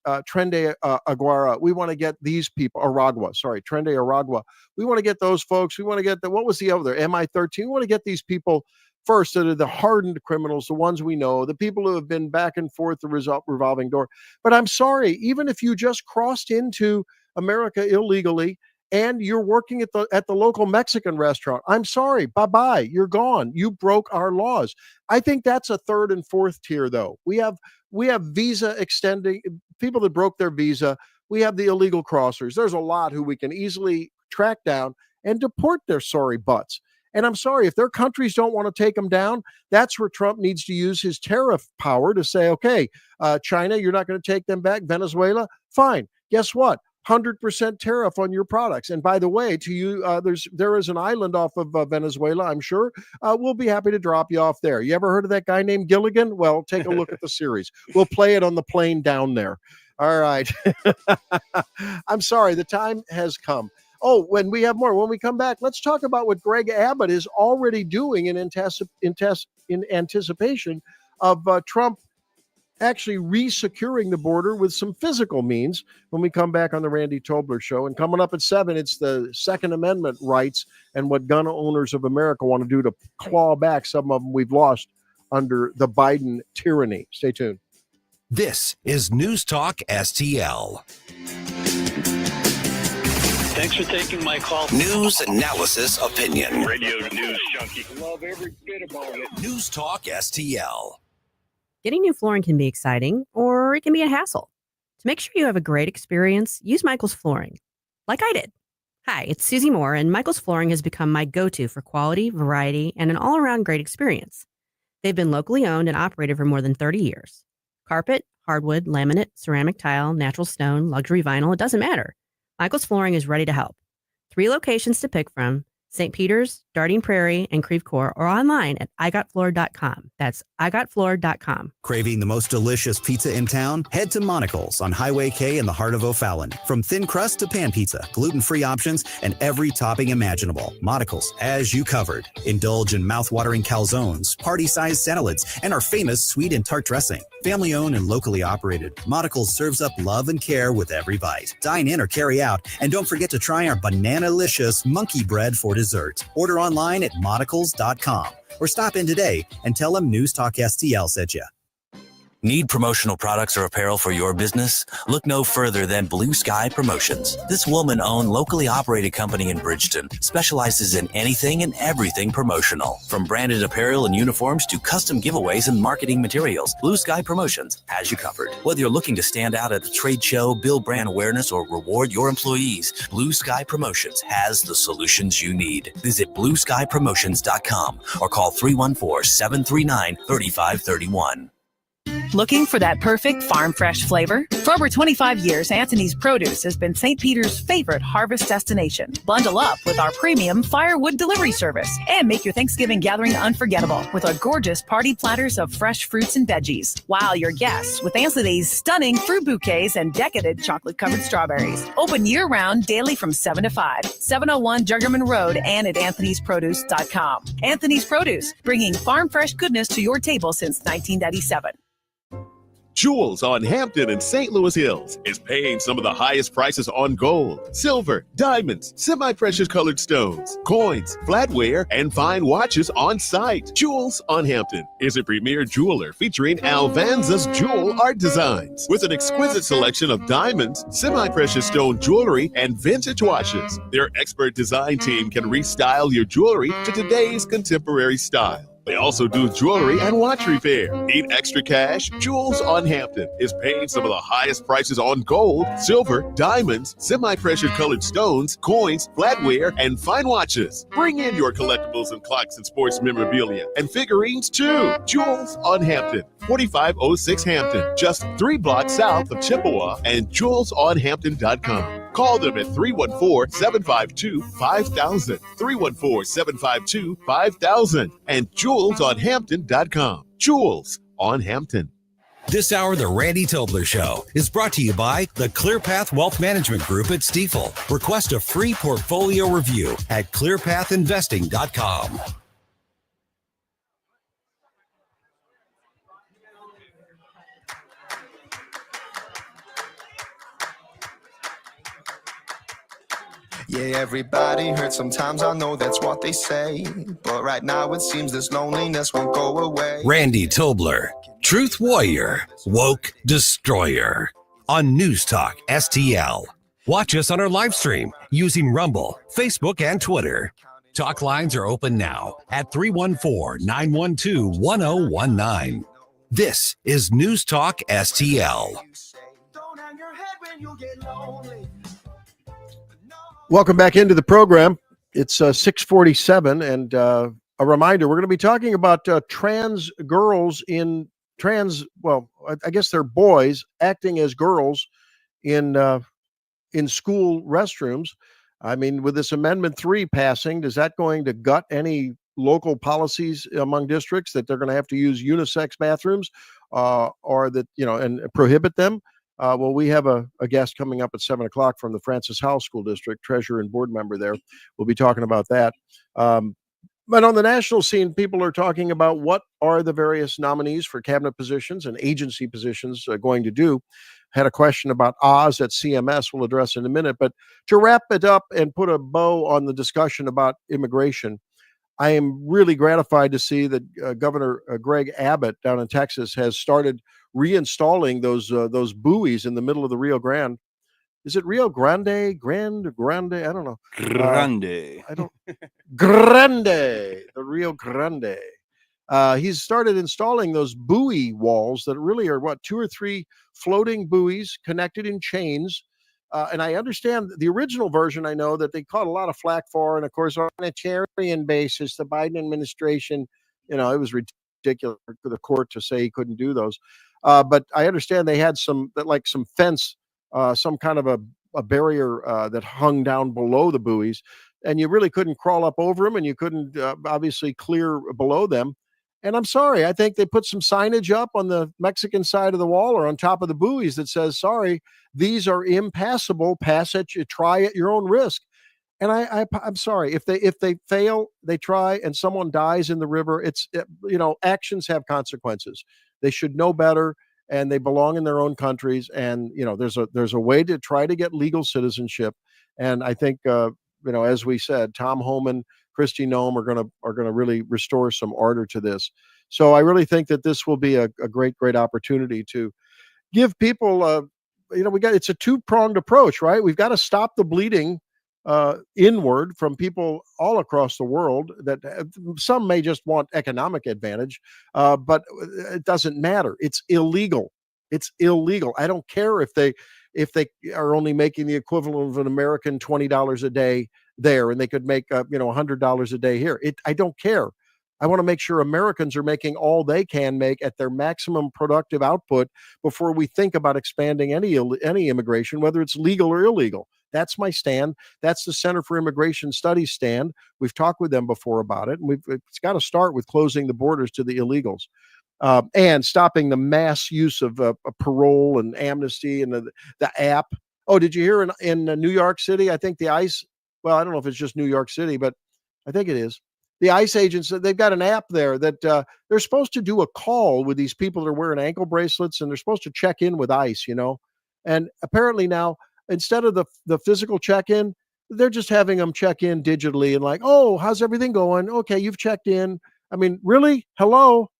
Trende Aguara. We want to get these people, Trende Aragua. We want to get those folks. We want to get what was the other, MI-13. We want to get these people first that are the hardened criminals, the ones we know, the people who have been back and forth the revolving door. But I'm sorry, even if you just crossed into America illegally and you're working at the local Mexican restaurant, I'm sorry, bye-bye, you're gone. You broke our laws. I think that's a third and fourth tier, though. We have visa extending, people that broke their visa. We have the illegal crossers. There's a lot who we can easily track down and deport their sorry butts. And I'm sorry, if their countries don't want to take them down, that's where Trump needs to use his tariff power to say, okay, China, you're not going to take them back. Venezuela, fine. Guess what? 100% tariff on your products. And by the way, to you, there is an island off of Venezuela, I'm sure. We'll be happy to drop you off there. You ever heard of that guy named Gilligan? Well, take a look at the series. We'll play it on the plane down there. All right. I'm sorry, the time has come. Oh, when we have more, when we come back, let's talk about what Greg Abbott is already doing in anticipation of Trump actually re-securing the border with some physical means when we come back on the Randy Tobler Show. And coming up at 7, it's the Second Amendment rights and what gun owners of America want to do to claw back some of them we've lost under the Biden tyranny. Stay tuned. This is News Talk STL. Thanks for taking my call. News, analysis, opinion. Radio news junkie. Love every bit about it. News Talk STL. Getting new flooring can be exciting, or it can be a hassle. To make sure you have a great experience, use Michael's Flooring, like I did. Hi, it's Susie Moore, and Michael's Flooring has become my go-to for quality, variety, and an all-around great experience. They've been locally owned and operated for more than 30 years. Carpet, hardwood, laminate, ceramic tile, natural stone, luxury vinyl, it doesn't matter. Michael's Flooring is ready to help. 3 locations to pick from: St. Peter's, Darting Prairie, and Creve Coeur, or online at igotfloor.com. That's igotfloor.com. Craving the most delicious pizza in town? Head to Monocle's on Highway K in the heart of O'Fallon. From thin crust to pan pizza, gluten-free options, and every topping imaginable. Monocle's has you covered. Indulge in mouth-watering calzones, party-sized salads, and our famous sweet and tart dressing. Family-owned and locally operated, Monocle's serves up love and care with every bite. Dine in or carry out, and don't forget to try our banana-licious monkey bread for dessert. Order online at monocles.com or stop in today and tell them News Talk STL sent you. Need promotional products or apparel for your business? Look no further than Blue Sky Promotions. This woman-owned, locally operated company in Bridgeton specializes in anything and everything promotional. From branded apparel and uniforms to custom giveaways and marketing materials, Blue Sky Promotions has you covered. Whether you're looking to stand out at a trade show, build brand awareness, or reward your employees, Blue Sky Promotions has the solutions you need. Visit blueskypromotions.com or call 314-739-3531. Looking for that perfect farm fresh flavor? For over 25 years, Anthony's Produce has been St. Peter's favorite harvest destination. Bundle up with our premium firewood delivery service and make your Thanksgiving gathering unforgettable with our gorgeous party platters of fresh fruits and veggies. Wow your guests with Anthony's stunning fruit bouquets and decadent chocolate-covered strawberries. Open year-round daily from 7 to 5, 701 Juggerman Road and at anthonysproduce.com. Anthony's Produce, bringing farm fresh goodness to your table since 1997. Jewels on Hampton and St. Louis Hills is paying some of the highest prices on gold, silver, diamonds, semi-precious colored stones, coins, flatware, and fine watches on site. Jewels on Hampton is a premier jeweler featuring Alvanza's jewel art designs with an exquisite selection of diamonds, semi-precious stone jewelry, and vintage watches. Their expert design team can restyle your jewelry to today's contemporary style. They also do jewelry and watch repair. Need extra cash? Jewels on Hampton is paying some of the highest prices on gold, silver, diamonds, semi-precious colored stones, coins, flatware, and fine watches. Bring in your collectibles and clocks and sports memorabilia and figurines too. Jewels on Hampton, 4506 Hampton, just 3 blocks south of Chippewa, and jewelsonhampton.com. Call them at 314-752-5000, 314-752-5000, and jewelsonhampton.com. Jewels on Hampton. This hour, The Randy Tobler Show is brought to you by the ClearPath Wealth Management Group at Stifel. Request a free portfolio review at clearpathinvesting.com. Yeah, everybody hurts sometimes, I know that's what they say. But right now it seems this loneliness won't go away. Randy Tobler, Truth Warrior, Woke Destroyer on News Talk STL. Watch us on our live stream using Rumble, Facebook, and Twitter. Talk lines are open now at 314-912-1019. This is News Talk STL. Welcome back into the program. It's 6:47, and a reminder, we're going to be talking about trans girls I guess they're boys acting as girls in school restrooms. I mean, with this Amendment 3 passing, is that going to gut any local policies among districts that they're going to have to use unisex bathrooms or that, and prohibit them? Well, we have a guest coming up at 7 o'clock from the Francis Howell School District, treasurer and board member there. We'll be talking about that. But on the national scene, people are talking about what are the various nominees for cabinet positions and agency positions going to do. Had a question about Oz at CMS we'll address in a minute. But to wrap it up and put a bow on the discussion about immigration, I am really gratified to see that Governor Greg Abbott down in Texas has started reinstalling those buoys in the middle of the Rio Grande. Is it Rio Grande? Grande? I don't know. Grande. Grande. The Rio Grande. He's started installing those buoy walls that really are 2 or 3 floating buoys connected in chains. And I understand the original version, I know that they caught a lot of flack for, and of course, on a humanitarian basis, the Biden administration, it was ridiculous for the court to say he couldn't do those. But I understand they had some fence, some kind of a barrier that hung down below the buoys, and you really couldn't crawl up over them, and you couldn't obviously clear below them. And I'm sorry, I think they put some signage up on the Mexican side of the wall or on top of the buoys that says, sorry, these are impassable, pass it, you try at your own risk. And I'm sorry, if they fail, they try, and someone dies in the river, actions have consequences. They should know better, and they belong in their own countries. And, there's a way to try to get legal citizenship. And I think, as we said, Tom Homan, Kristi Noem are going to really restore some order to this. So I really think that this will be a great opportunity to give people, it's a 2-pronged approach, right? We've got to stop the bleeding inward from people all across the world that some may just want economic advantage, but it doesn't matter. It's illegal. It's illegal. I don't care if they are only making the equivalent of an American $20 a day there, and they could make $100 a day here. I don't care. I want to make sure Americans are making all they can make at their maximum productive output before we think about expanding any immigration, whether it's legal or illegal. That's my stand. That's the Center for Immigration Studies stand. We've talked with them before about it, and it's got to start with closing the borders to the illegals. And stopping the mass use of parole and amnesty and the app. Oh, did you hear in New York City? I think the ICE, well, I don't know if it's just New York City, but I think it is. The ICE agents, they've got an app there that they're supposed to do a call with these people that are wearing ankle bracelets, and they're supposed to check in with ICE, And apparently now, instead of the physical check-in, they're just having them check in digitally and like, oh, how's everything going? Okay, you've checked in. I mean, really? Hello?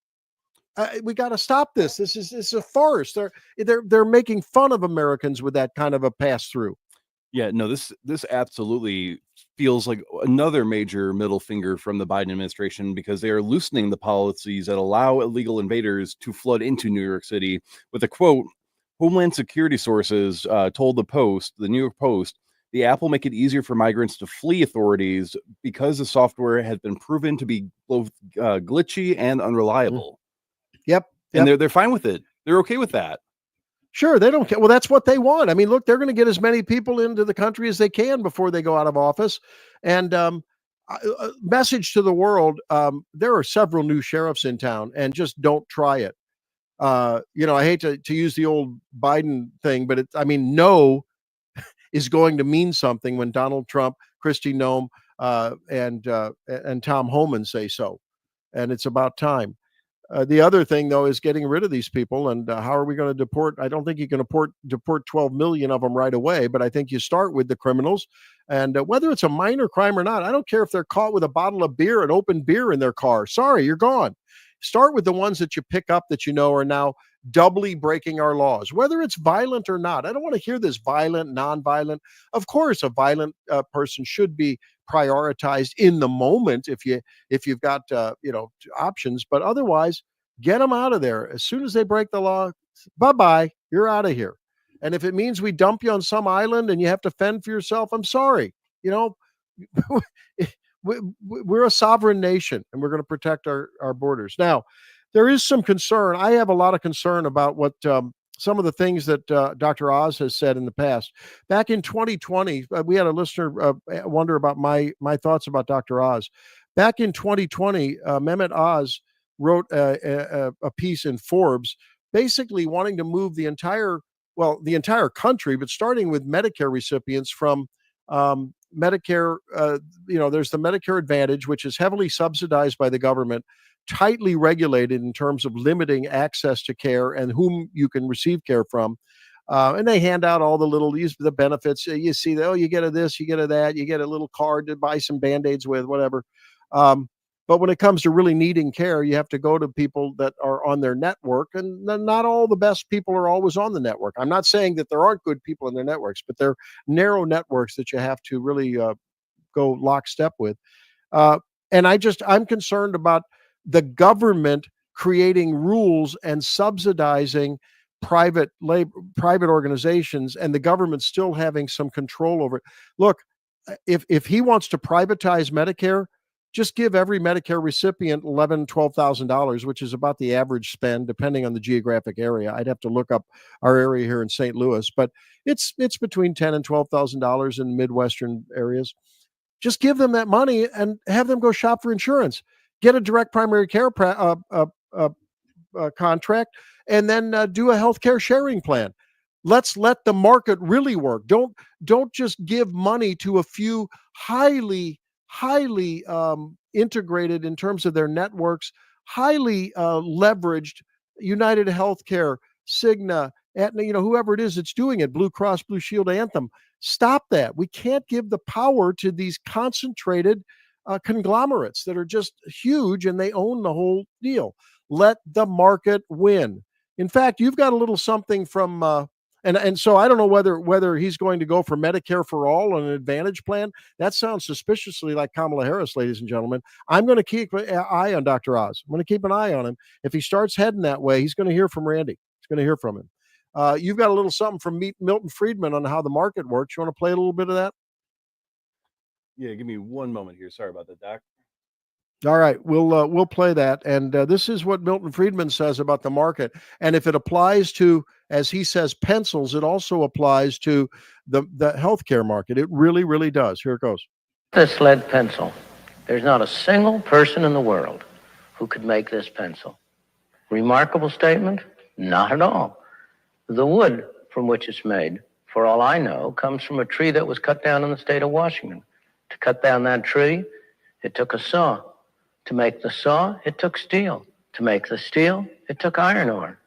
We got to stop this. This is a farce. They're making fun of Americans with that kind of a pass through. Yeah, no, this absolutely feels like another major middle finger from the Biden administration, because they are loosening the policies that allow illegal invaders to flood into New York City. With a quote, Homeland Security sources told the New York Post, the app will make it easier for migrants to flee authorities because the software has been proven to be both glitchy and unreliable. Yep. And they're fine with it. They're okay with that. Sure, they don't care. Well, that's what they want. I mean, look, they're going to get as many people into the country as they can before they go out of office. And message to the world, there are several new sheriffs in town, and just don't try it. I hate to use the old Biden thing, but no is going to mean something when Donald Trump, Kristi Noem, and Tom Homan say so. And it's about time. The other thing, though, is getting rid of these people. And how are we going to deport? I don't think you can deport 12 million of them right away, but I think you start with the criminals. And whether it's a minor crime or not, I don't care if they're caught with a bottle of beer, an open beer in their car. Sorry, you're gone. Start with the ones that you pick up that are now doubly breaking our laws, whether it's violent or not. I don't want to hear this violent, non-violent. Of course, a violent person should be prioritized in the moment if you've got options, but otherwise get them out of there as soon as they break the law. Bye-bye, you're out of here. And if it means we dump you on some island and you have to fend for yourself, I'm sorry. We're a sovereign nation, and we're going to protect our borders. Now, there is some concern. I have a lot of concern about what some of the things that Dr. Oz has said in the past. Back in 2020, we had a listener wonder about my thoughts about Dr. Oz. Back in 2020, Mehmet Oz wrote a piece in Forbes, basically wanting to move the entire country, but starting with Medicare recipients from Medicare. There's the Medicare Advantage, which is heavily subsidized by the government, tightly regulated in terms of limiting access to care and whom you can receive care from. And they hand out all the benefits. You see, you get a this, you get a that, you get a little card to buy some Band-Aids with, whatever. But when it comes to really needing care, you have to go to people that are on their network, and not all the best people are always on the network. I'm not saying that there aren't good people in their networks, but they're narrow networks that you have to really go lockstep with. And I'm concerned about the government creating rules and subsidizing private organizations, and the government still having some control over it. Look, if he wants to privatize Medicare, just give every Medicare recipient $11,000, $12,000, which is about the average spend, depending on the geographic area. I'd have to look up our area here in St. Louis, but it's between $10,000 and $12,000 in Midwestern areas. Just give them that money and have them go shop for insurance. Get a direct primary care contract, and then do a healthcare sharing plan. Let's let the market really work. Don't just give money to a few highly integrated in terms of their networks, highly leveraged United Healthcare, Cigna, Aetna, whoever it is that's doing it, Blue Cross Blue Shield, Anthem. Stop that. We can't give the power to these concentrated conglomerates that are just huge, and they own the whole deal. Let the market win. In fact, you've got a little something from and so I don't know whether he's going to go for Medicare for all on an Advantage plan. That sounds suspiciously like Kamala Harris, ladies and gentlemen. I'm going to keep an eye on Dr. Oz. I'm going to keep an eye on him. If he starts heading that way, he's going to hear from Randy. He's going to hear from him. You've got a little something from Milton Friedman on how the market works. You want to play a little bit of that? Yeah, give me one moment here. Sorry about that, Doc. All right, we'll play that. And this is what Milton Friedman says about the market. And if it applies to, as he says, pencils, it also applies to the healthcare market. It really, really does. Here it goes. This lead pencil. There's not a single person in the world who could make this pencil. Remarkable statement? Not at all. The wood from which it's made, for all I know, comes from a tree that was cut down in the state of Washington. To cut down that tree, it took a saw. To make the saw, it took steel. To make the steel, it took iron ore.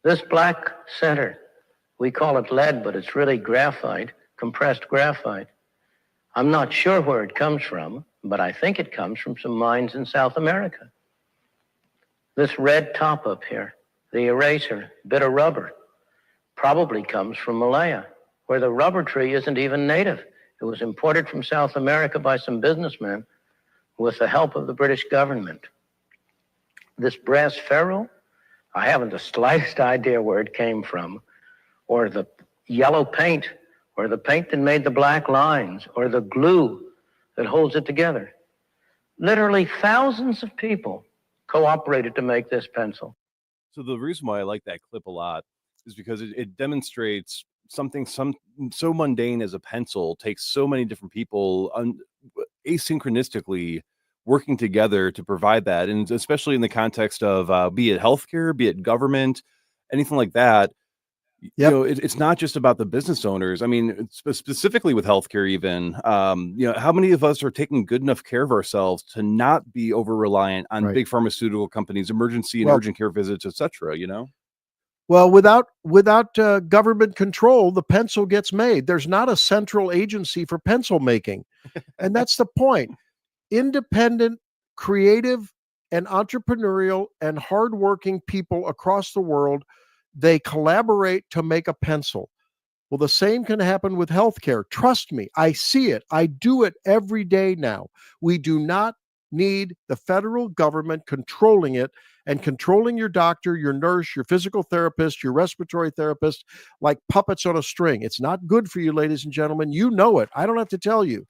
This black center, we call it lead, but it's really graphite, compressed graphite. I'm not sure where it comes from, but I think it comes from some mines in South America. This red top up here, the eraser, bit of rubber, probably comes from Malaya, where the rubber tree isn't even native. It was imported from South America by some businessmen with the help of the British government. This brass ferrule, I haven't the slightest idea where it came from, or the yellow paint, or the paint that made the black lines, or the glue that holds it together. Literally thousands of people cooperated to make this pencil. So the reason why I like that clip a lot is because it demonstrates something so mundane as a pencil takes so many different people asynchronistically working together to provide that. And especially in the context of be it healthcare, be it government, anything like that. You know, it's not just about the business owners. I mean, specifically with healthcare, even, you know, how many of us are taking good enough care of ourselves to not be over reliant on big pharmaceutical companies, emergency and urgent care visits, etc. You know? Well, without government control, the pencil gets made. There's not a central agency for pencil making. And that's the point. Independent, creative, and entrepreneurial and hardworking people across the world, they collaborate to make a pencil. Well, the same can happen with healthcare. Trust me, I see it. I do it every day now. We do not need the federal government controlling it and controlling your doctor, your nurse, your physical therapist, your respiratory therapist like puppets on a string. It's not good for you, ladies and gentlemen. You know it. I don't have to tell you.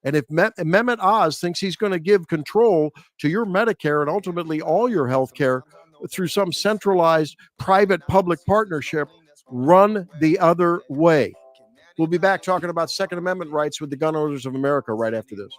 And if Mehmet Oz thinks he's going to give control to your Medicare and ultimately all your health care through some centralized private-public partnership, run the other way. We'll be back talking about Second Amendment rights with the Gun Owners of America right after this.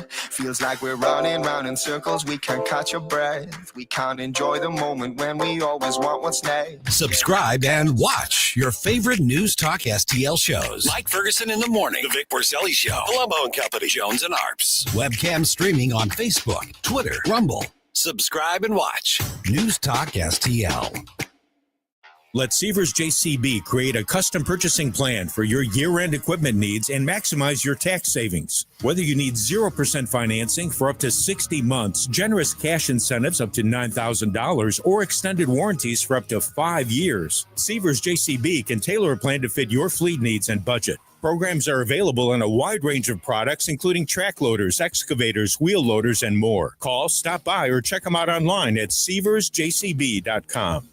Feels like we're running round in circles. We can't catch a breath. We can't enjoy the moment when we always want what's next. Subscribe and watch your favorite News Talk STL shows. Like Ferguson in the Morning, The Vic Porcelli Show, Columbo and Company, Jones and Arps. Webcam streaming on Facebook, Twitter, Rumble. Subscribe and watch News Talk STL. Let Sievers JCB create a custom purchasing plan for your year-end equipment needs and maximize your tax savings. Whether you need 0% financing for up to 60 months, generous cash incentives up to $9,000, or extended warranties for up to 5 years, Sievers JCB can tailor a plan to fit your fleet needs and budget. Programs are available on a wide range of products, including track loaders, excavators, wheel loaders, and more. Call, stop by, or check them out online at SieversJCB.com.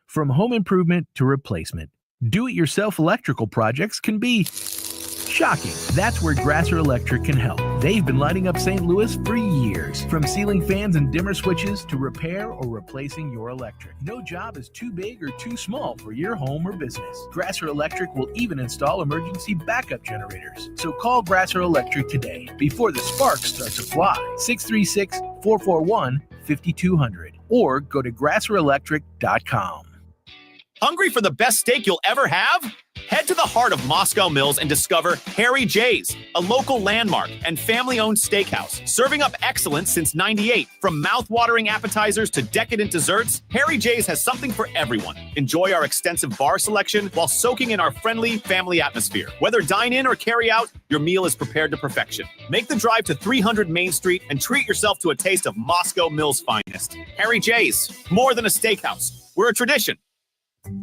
From home improvement to replacement, do-it-yourself electrical projects can be shocking. That's where Grasser Electric can help. They've been lighting up St. Louis for years. From ceiling fans and dimmer switches to repair or replacing your electric. No job is too big or too small for your home or business. Grasser Electric will even install emergency backup generators. So call Grasser Electric today before the sparks start to fly. 636-441-5200 or go to grasserelectric.com. Hungry for the best steak you'll ever have? Head to the heart of Moscow Mills and discover Harry J's, a local landmark and family-owned steakhouse, serving up excellence since '98. From mouth-watering appetizers to decadent desserts, Harry J's has something for everyone. Enjoy our extensive bar selection while soaking in our friendly family atmosphere. Whether dine-in or carry-out, your meal is prepared to perfection. Make the drive to 300 Main Street and treat yourself to a taste of Moscow Mills' finest. Harry J's, more than a steakhouse. We're a tradition.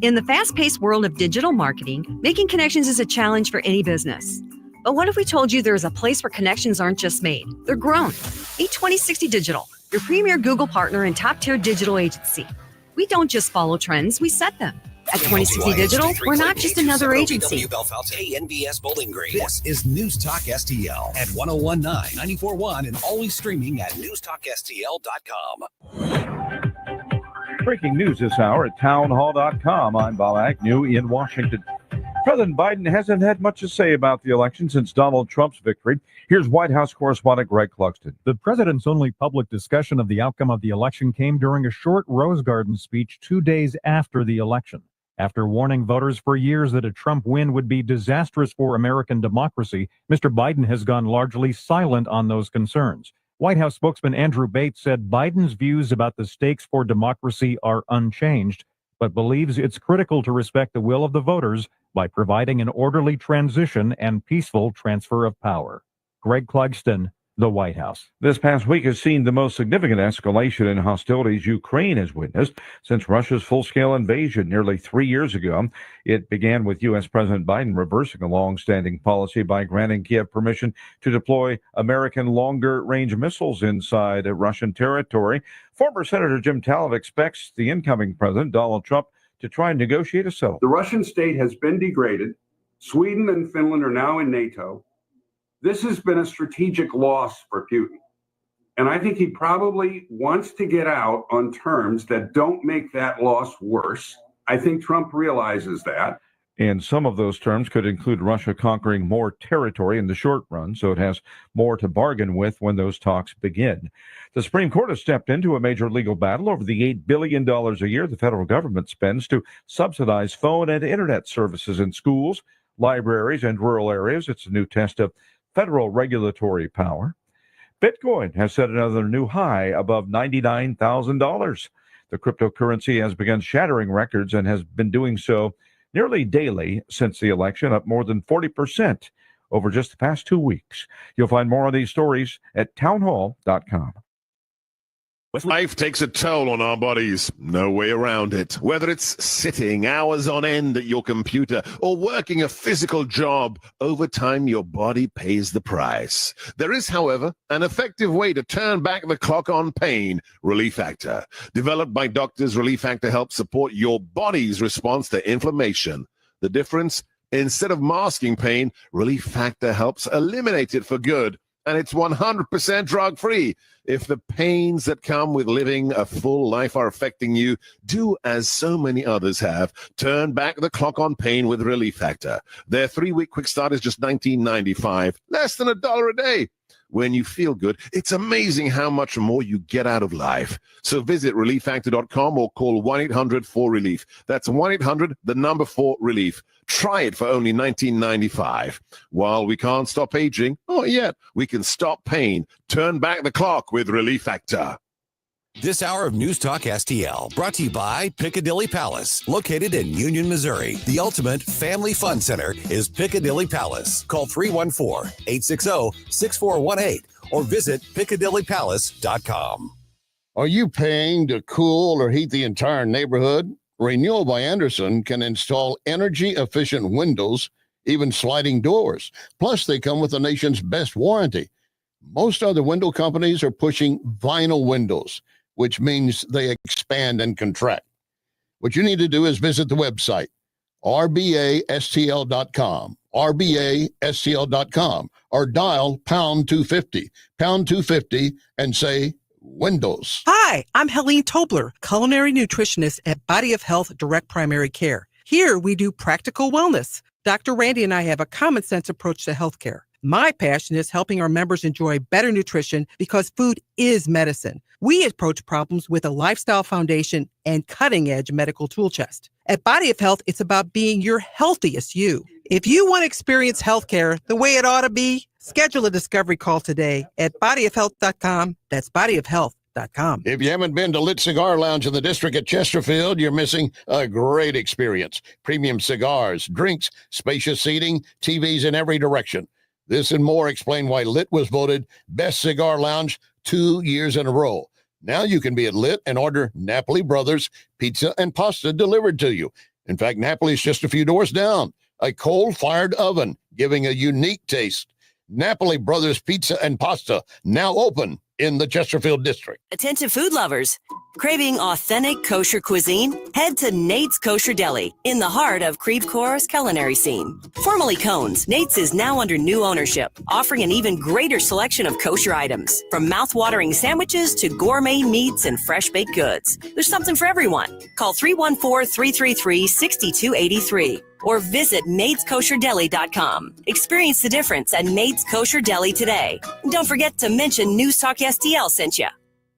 In the fast-paced world of digital marketing, making connections is a challenge for any business. But what if we told you there is a place where connections aren't just made, they're grown? Meet 2060 Digital, your premier Google partner and top-tier digital agency. We don't just follow trends, we set them. At 2060 Digital, we're not just another agency. NBS Bowling Green. This is News Talk STL at 1019, 94.1, and always streaming at newstalkstl.com. Breaking news this hour at townhall.com. I'm Bob Agnew in Washington. President Biden hasn't had much to say about the election since Donald Trump's victory. Here's White House correspondent Greg Clugston. The president's only public discussion of the outcome of the election came during a short Rose Garden speech 2 days after the election. After warning voters for years that a Trump win would be disastrous for American democracy, Mr. Biden has gone largely silent on those concerns. White House spokesman Andrew Bates said Biden's views about the stakes for democracy are unchanged, but believes it's critical to respect the will of the voters by providing an orderly transition and peaceful transfer of power. Greg Clugston, the White House. This past week has seen the most significant escalation in hostilities Ukraine has witnessed since Russia's full-scale invasion nearly 3 years ago. It began with U.S. President Biden reversing a long-standing policy by granting Kiev permission to deploy American longer-range missiles inside Russian territory. Former Senator Jim Taleb expects the incoming president, Donald Trump, to try and negotiate a settlement. The Russian state has been degraded. Sweden and Finland are now in NATO. This has been a strategic loss for Putin. And I think he probably wants to get out on terms that don't make that loss worse. I think Trump realizes that. And some of those terms could include Russia conquering more territory in the short run, so it has more to bargain with when those talks begin. The Supreme Court has stepped into a major legal battle over the $8 billion a year the federal government spends to subsidize phone and internet services in schools, libraries, and rural areas. It's a new test of federal regulatory power. Bitcoin has set another new high above $99,000. The cryptocurrency has begun shattering records and has been doing so nearly daily since the election, up more than 40% over just the past 2 weeks. You'll find more on these stories at townhall.com. Life takes a toll on our bodies. No way around it. Whether it's sitting hours on end at your computer or working a physical job, over time your body pays the price. There is, however, an effective way to turn back the clock on pain, Relief Factor. Developed by doctors, Relief Factor helps support your body's response to inflammation. The difference? Instead of masking pain, Relief Factor helps eliminate it for good. And it's 100% drug-free. If the pains that come with living a full life are affecting you, do as so many others have. Turn back the clock on pain with Relief Factor. Their 3-week quick start is just $19.95, less than $1 a day. When you feel good, it's amazing how much more you get out of life. So visit relieffactor.com or call 1-800-4RELIEF. That's 1-800-4RELIEF. Try it for only $19.95. While we can't stop aging, not yet, we can stop pain. Turn back the clock with Relief Factor. This hour of News Talk STL brought to you by Piccadilly Palace, located in Union, Missouri. The ultimate family fun center is Piccadilly Palace. Call 314-860-6418 or visit piccadillypalace.com. Are you paying to cool or heat the entire neighborhood? Renewal by Anderson can install energy-efficient windows, even sliding doors. Plus, they come with the nation's best warranty. Most other window companies are pushing vinyl windows, which means they expand and contract. What you need to do is visit the website, rbastl.com, rbastl.com, or dial pound 250, and say windows. Hi, I'm Helene Tobler, culinary nutritionist at Body of Health Direct Primary Care. Here we do practical wellness. Dr. Randy and I have a common sense approach to healthcare. My passion is helping our members enjoy better nutrition because food is medicine. We approach problems with a lifestyle foundation and cutting-edge medical tool chest. At Body of Health, it's about being your healthiest you. If you want to experience healthcare the way it ought to be, schedule a discovery call today at bodyofhealth.com. That's bodyofhealth.com. If you haven't been to Lit Cigar Lounge in the district at Chesterfield, you're missing a great experience. Premium cigars, drinks, spacious seating, TVs in every direction. This and more explain why Lit was voted Best Cigar Lounge 2 years in a row. Now you can be at Lit and order Napoli Brothers pizza and pasta delivered to you. In fact, Napoli's just a few doors down. A coal-fired oven giving a unique taste. Napoli Brothers Pizza and Pasta, now open in the Chesterfield district. Attention food lovers. Craving authentic kosher cuisine? Head to Nate's Kosher Deli in the heart of Creve Coeur's culinary scene. Formerly Cone's, Nate's is now under new ownership, offering an even greater selection of kosher items, from mouth-watering sandwiches to gourmet meats and fresh-baked goods. There's something for everyone. Call 314-333-6283 or visit NatesKosherDeli.com. Experience the difference at Nate's Kosher Deli today. And don't forget to mention News Talk STL sent you.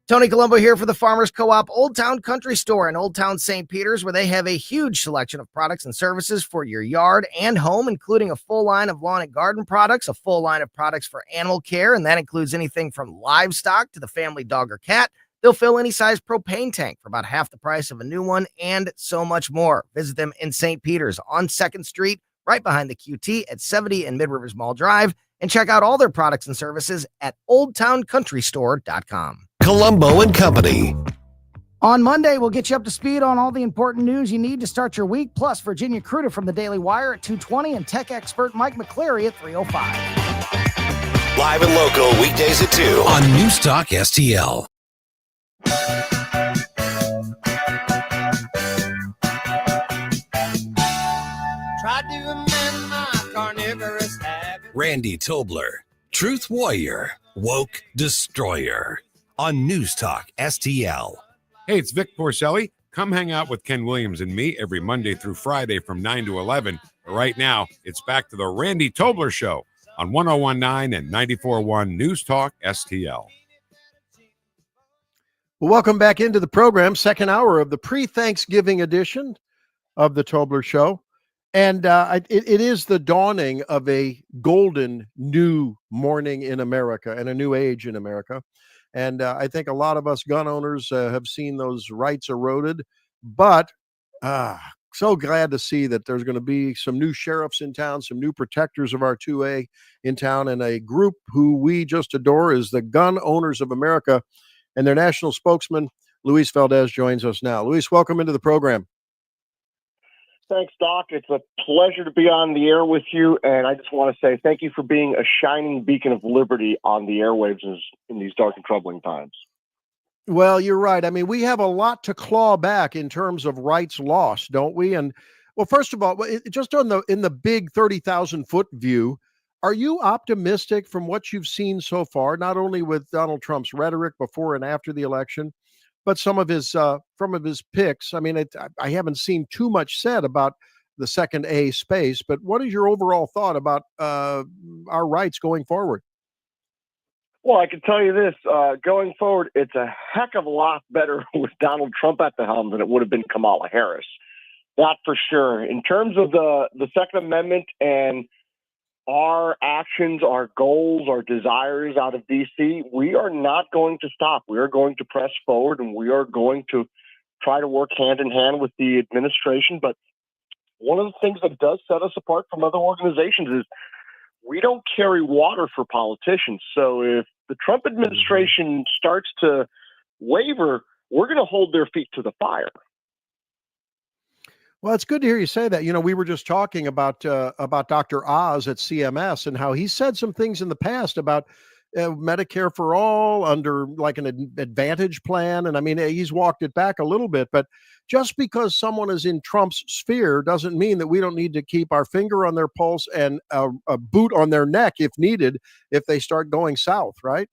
Tony Colombo here for the Farmers Co-op Old Town Country Store in Old Town St. Peters, where they have a huge selection of products and services for your yard and home, including a full line of lawn and garden products, a full line of products for animal care, and that includes anything from livestock to the family dog or cat. They'll fill any size propane tank for about half the price of a new one, and so much more. Visit them in St. Peters on 2nd Street, right behind the QT at 70 and Mid Rivers Mall Drive, and check out all their products and services at oldtowncountrystore.com. Columbo and Company. On Monday, we'll get you up to speed on all the important news you need to start your week, plus Virginia Kruta from the Daily Wire at 2:20 and tech expert Mike McCleary at 3:05. Live and local weekdays at 2 on News Talk STL. Tried to amend my carnivorous habit. Randy Tobler, Truth Warrior, Woke Destroyer on News Talk STL. Hey, it's Vic Porcelli. Come hang out with Ken Williams and me every Monday through Friday from 9 to 11. But right now, it's back to the Randy Tobler Show on 101.9 and 94.1 News Talk STL. Well, welcome back into the program, second hour of the pre-Thanksgiving edition of the Tobler Show. And it is the dawning of a golden new morning in America and a new age in America. And I think a lot of us gun owners have seen those rights eroded. But so glad to see that there's going to be some new sheriffs in town, some new protectors of our 2A in town, and a group who we just adore is the Gun Owners of America. And their national spokesman, Luis Valdez, joins us now. Luis, welcome into the program. Thanks, Doc. It's a pleasure to be on the air with you, and I just want to say thank you for being a shining beacon of liberty on the airwaves in these dark and troubling times. Well, you're right. I mean, we have a lot to claw back in terms of rights lost, don't we? And well, first of all, just in the big 30,000 foot view, are you optimistic from what you've seen so far, not only with Donald Trump's rhetoric before and after the election, but some of his picks? I mean, I haven't seen too much said about the second A space, but what is your overall thought about our rights going forward? Well, I can tell you this, going forward, it's a heck of a lot better with Donald Trump at the helm than it would have been Kamala Harris. That for sure. In terms of the Second Amendment and our actions, our goals, our desires out of D.C., we are not going to stop. We are going to press forward, and we are going to try to work hand in hand with the administration. But one of the things that does set us apart from other organizations is we don't carry water for politicians. So if the Trump administration starts to waver, we're going to hold their feet to the fire. Well, it's good to hear you say that. You know, we were just talking about Dr. Oz at CMS and how he said some things in the past about Medicare for all under like an advantage plan. And I mean, he's walked it back a little bit, but just because someone is in Trump's sphere doesn't mean that we don't need to keep our finger on their pulse and a boot on their neck if needed, if they start going south, right?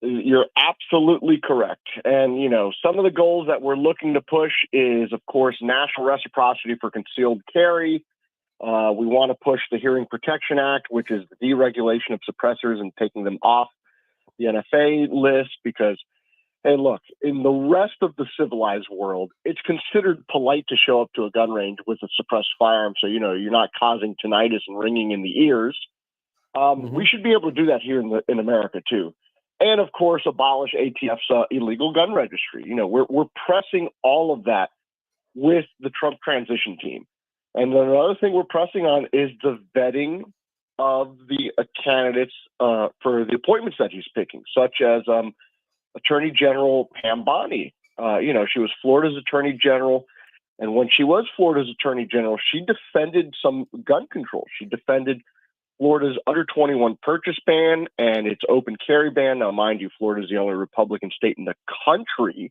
You're absolutely correct. And, you know, some of the goals that we're looking to push is, of course, national reciprocity for concealed carry. We want to push the Hearing Protection Act, which is the deregulation of suppressors and taking them off the NFA list because, hey, look, in the rest of the civilized world, it's considered polite to show up to a gun range with a suppressed firearm so, you know, you're not causing tinnitus and ringing in the ears. We should be able to do that here in America, too. And, of course, abolish ATF's illegal gun registry. You know, we're pressing all of that with the Trump transition team. And then another thing we're pressing on is the vetting of the candidates for the appointments that he's picking, such as Attorney General Pam Bondi. You know, she was Florida's Attorney General. And when she was Florida's Attorney General, she defended some gun control. She defended Florida's under 21 purchase ban and its open carry ban. Now, mind you, Florida is the only Republican state in the country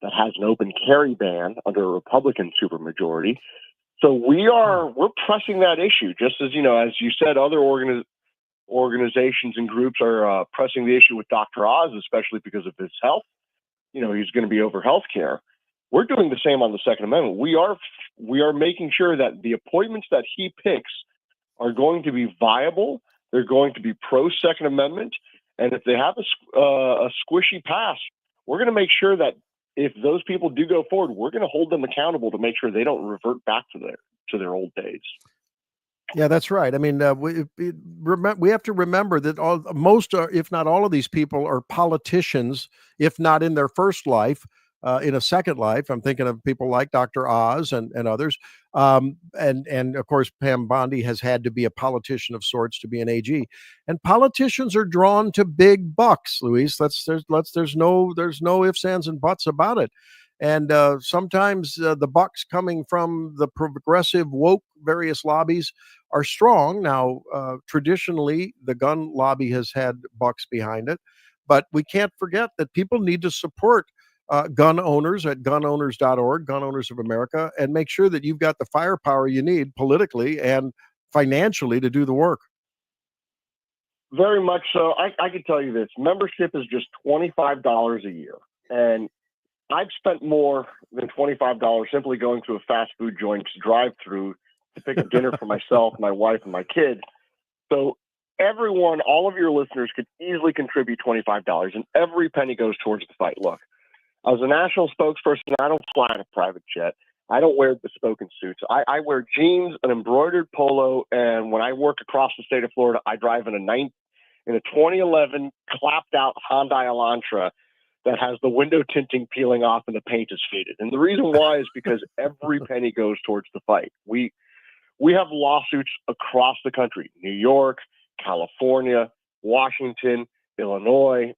that has an open carry ban under a Republican supermajority. So we're pressing that issue, just as, you know, as you said, other organizations and groups are pressing the issue with Dr. Oz, especially because of his health. You know, he's going to be over health care. We're doing the same on the Second Amendment. We are making sure that the appointments that he picks are going to be viable. They're going to be pro-Second Amendment. And if they have a squishy pass, we're going to make sure that if those people do go forward, we're going to hold them accountable to make sure they don't revert back to their old days. Yeah, that's right. I mean, we have to remember that most, if not all of these people are politicians, if not in their first life. in a second life. I'm thinking of people like Dr. Oz and others. And of course, Pam Bondi has had to be a politician of sorts to be an AG. And politicians are drawn to big bucks, Luis. There's no ifs, ands, and buts about it. And sometimes the bucks coming from the progressive, woke various lobbies are strong. Now, traditionally, the gun lobby has had bucks behind it. But we can't forget that people need to support gun owners at gunowners.org, Gun Owners of America, and make sure that you've got the firepower you need politically and financially to do the work. Very much so. I can tell you this. Membership is just $25 a year. And I've spent more than $25 simply going to a fast food joint's drive-through to pick up dinner for myself, my wife, and my kid. So everyone, all of your listeners could easily contribute $25, and every penny goes towards the fight. Look, as a national spokesperson, I don't fly in a private jet. I don't wear bespoken suits. I wear jeans, an embroidered polo, and when I work across the state of Florida, I drive in a 2011 clapped-out Hyundai Elantra that has the window tinting peeling off and the paint is faded. And the reason why is because every penny goes towards the fight. We have lawsuits across the country: New York, California, Washington, Illinois.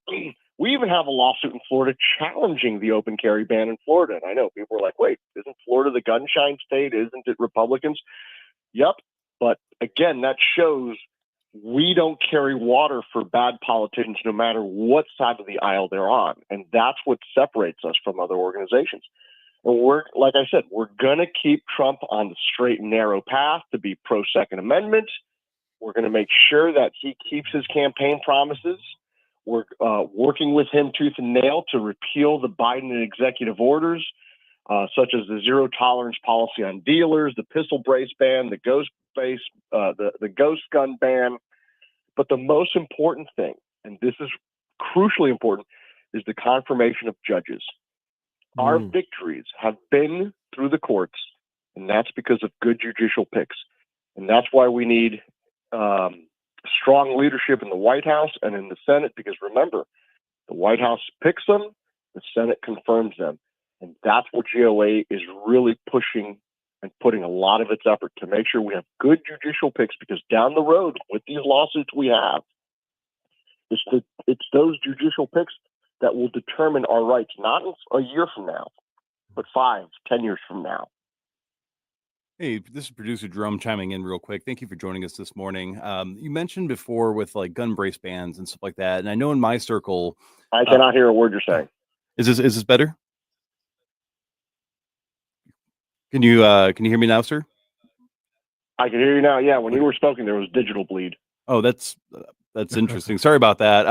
We even have a lawsuit in Florida challenging the open carry ban in Florida. And I know people are like, wait, isn't Florida the gunshine state? Isn't it Republicans? Yep. But again, that shows we don't carry water for bad politicians, no matter what side of the aisle they're on. And that's what separates us from other organizations. And like I said, we're going to keep Trump on the straight and narrow path to be pro-Second Amendment. We're going to make sure that he keeps his campaign promises. We're working with him tooth and nail to repeal the Biden executive orders, such as the zero tolerance policy on dealers, the pistol brace ban, the ghost gun ban. But the most important thing, and this is crucially important, is the confirmation of judges. Our victories have been through the courts, and that's because of good judicial picks. And that's why we need strong leadership in the White House and in the Senate, because remember, the White House picks them, the Senate confirms them. And that's what GOA is really pushing and putting a lot of its effort to make sure we have good judicial picks, because down the road with these lawsuits we have, it's those judicial picks that will determine our rights, not a year from now, but 5, 10 years from now. Hey, this is producer Jerome chiming in real quick. Thank you for joining us this morning. You mentioned before with like gun brace bans and stuff like that, and I know in my circle, I cannot hear a word you're saying. Is this better? Can you hear me now, sir? I can hear you now. Yeah, when you were speaking, there was digital bleed. Oh, that's interesting. Sorry about that.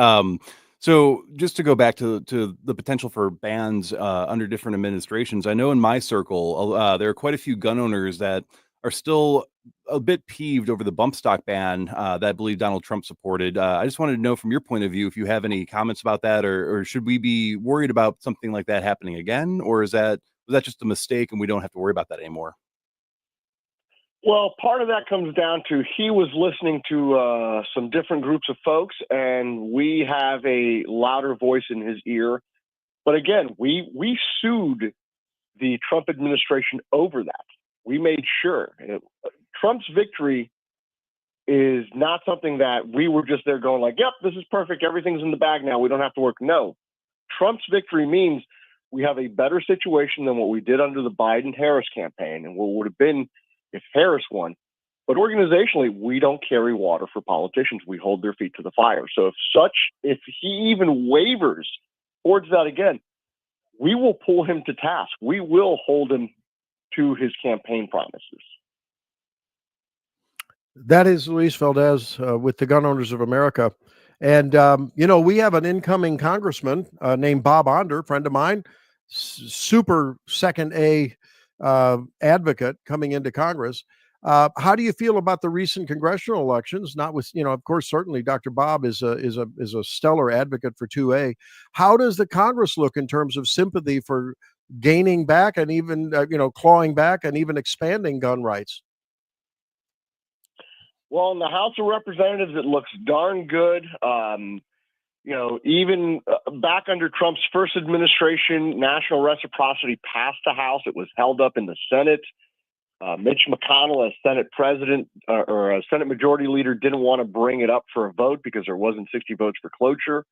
So just to go back to the potential for bans under different administrations, I know in my circle, there are quite a few gun owners that are still a bit peeved over the bump stock ban that I believe Donald Trump supported. I just wanted to know from your point of view if you have any comments about that, or should we be worried about something like that happening again, or was that just a mistake and we don't have to worry about that anymore? Well, part of that comes down to he was listening to some different groups of folks, and we have a louder voice in his ear. But again, we sued the Trump administration over that. We made sure. Trump's victory is not something that we were just there going like, yep, this is perfect. Everything's in the bag now. We don't have to work. No. Trump's victory means we have a better situation than what we did under the Biden-Harris campaign and what would have been if Harris won. But organizationally, we don't carry water for politicians. We hold their feet to the fire. So if he even wavers towards that again, we will pull him to task. We will hold him to his campaign promises. That is Luis Valdez with the Gun Owners of America. And, we have an incoming congressman named Bob Onder, friend of mine, super second A advocate coming into Congress. How do you feel about the recent congressional elections? Not with, of course, certainly Dr. Bob is a stellar advocate for 2A. How does the Congress look in terms of sympathy for gaining back and even, clawing back and even expanding gun rights? Well, in the House of Representatives, it looks darn good. Even back under Trump's first administration, national reciprocity passed the House. It was held up in the Senate. Mitch McConnell, as Senate president or a Senate majority leader, didn't want to bring it up for a vote because there wasn't 60 votes for cloture.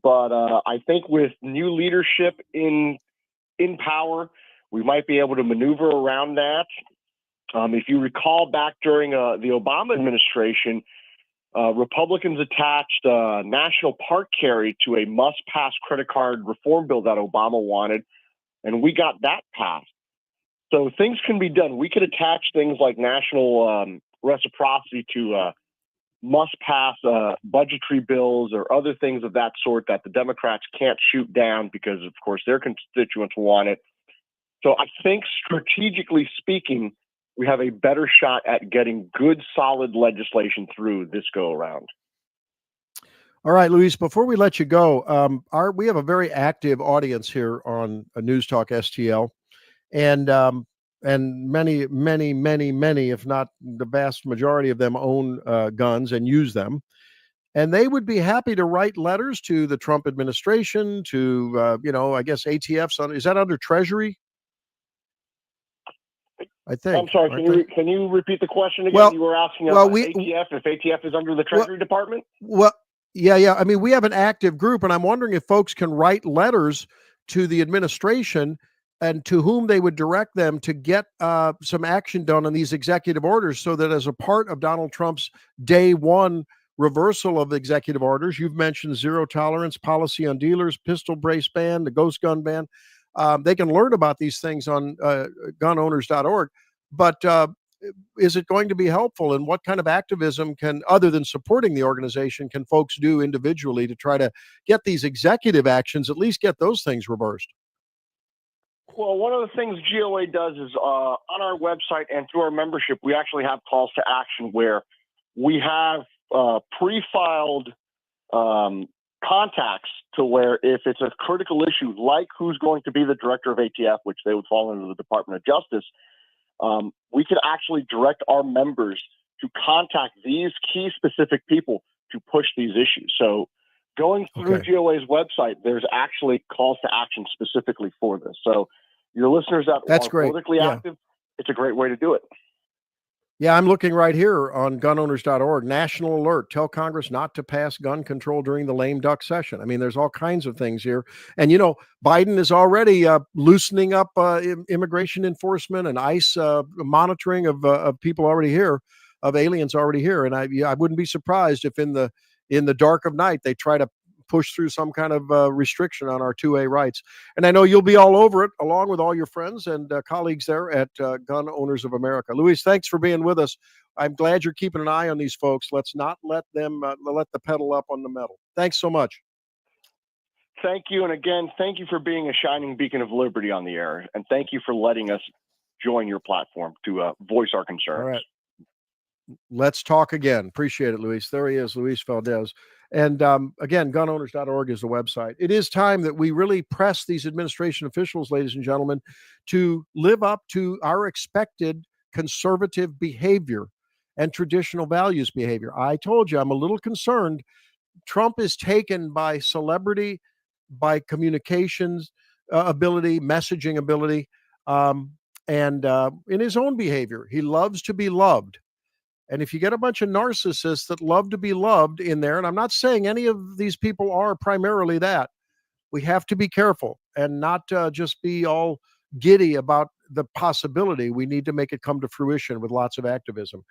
But I think with new leadership in power, we might be able to maneuver around that. If you recall back during the Obama administration, Republicans attached national park carry to a must-pass credit card reform bill that Obama wanted, and we got that passed. So things can be done. We could attach things like national reciprocity to must-pass budgetary bills or other things of that sort that the Democrats can't shoot down because, of course, their constituents want it. So I think strategically speaking, we have a better shot at getting good, solid legislation through this go-around. All right, Luis, before we let you go, we have a very active audience here on News Talk STL. And many, if not the vast majority of them, own guns and use them. And they would be happy to write letters to the Trump administration, to, I guess ATF's is that under Treasury? I think. I'm sorry, can you repeat the question again? Well, you were asking ATF, if ATF is under the Treasury Department? Well, yeah. I mean, we have an active group, and I'm wondering if folks can write letters to the administration and to whom they would direct them to get some action done on these executive orders, so that as a part of Donald Trump's day one reversal of executive orders, you've mentioned zero tolerance policy on dealers, pistol brace ban, the ghost gun ban. They can learn about these things on gunowners.org. But is it going to be helpful? And what kind of activism can, other than supporting the organization, can folks do individually to try to get these executive actions, at least get those things reversed? Well, one of the things GOA does is on our website and through our membership, we actually have calls to action where we have pre-filed contacts to where if it's a critical issue, like who's going to be the director of ATF, which they would fall under the Department of Justice, we could actually direct our members to contact these key specific people to push these issues. So going through GOA's website, there's actually calls to action specifically for this. So your listeners that are politically active, it's a great way to do it. Yeah, I'm looking right here on gunowners.org. National alert. Tell Congress not to pass gun control during the lame duck session. I mean, there's all kinds of things here. And, Biden is already loosening up immigration enforcement and ICE monitoring of people already here, of aliens already here. And I wouldn't be surprised if in the dark of night they try to push through some kind of restriction on our 2A rights. And I know you'll be all over it, along with all your friends and colleagues there at Gun Owners of America. Luis, thanks for being with us. I'm glad you're keeping an eye on these folks. Let's not let them let the pedal up on the metal. Thanks so much. Thank you. And again, thank you for being a shining beacon of liberty on the air. And thank you for letting us join your platform to voice our concerns. All right. Let's talk again. Appreciate it, Luis. There he is, Luis Valdez. And again, gunowners.org is the website. It is time that we really press these administration officials, ladies and gentlemen, to live up to our expected conservative behavior and traditional values behavior. I told you I'm a little concerned. Trump is taken by celebrity, by communications ability, messaging ability, and in his own behavior. He loves to be loved. And if you get a bunch of narcissists that love to be loved in there, and I'm not saying any of these people are primarily that, we have to be careful and not just be all giddy about the possibility. We need to make it come to fruition with lots of activism.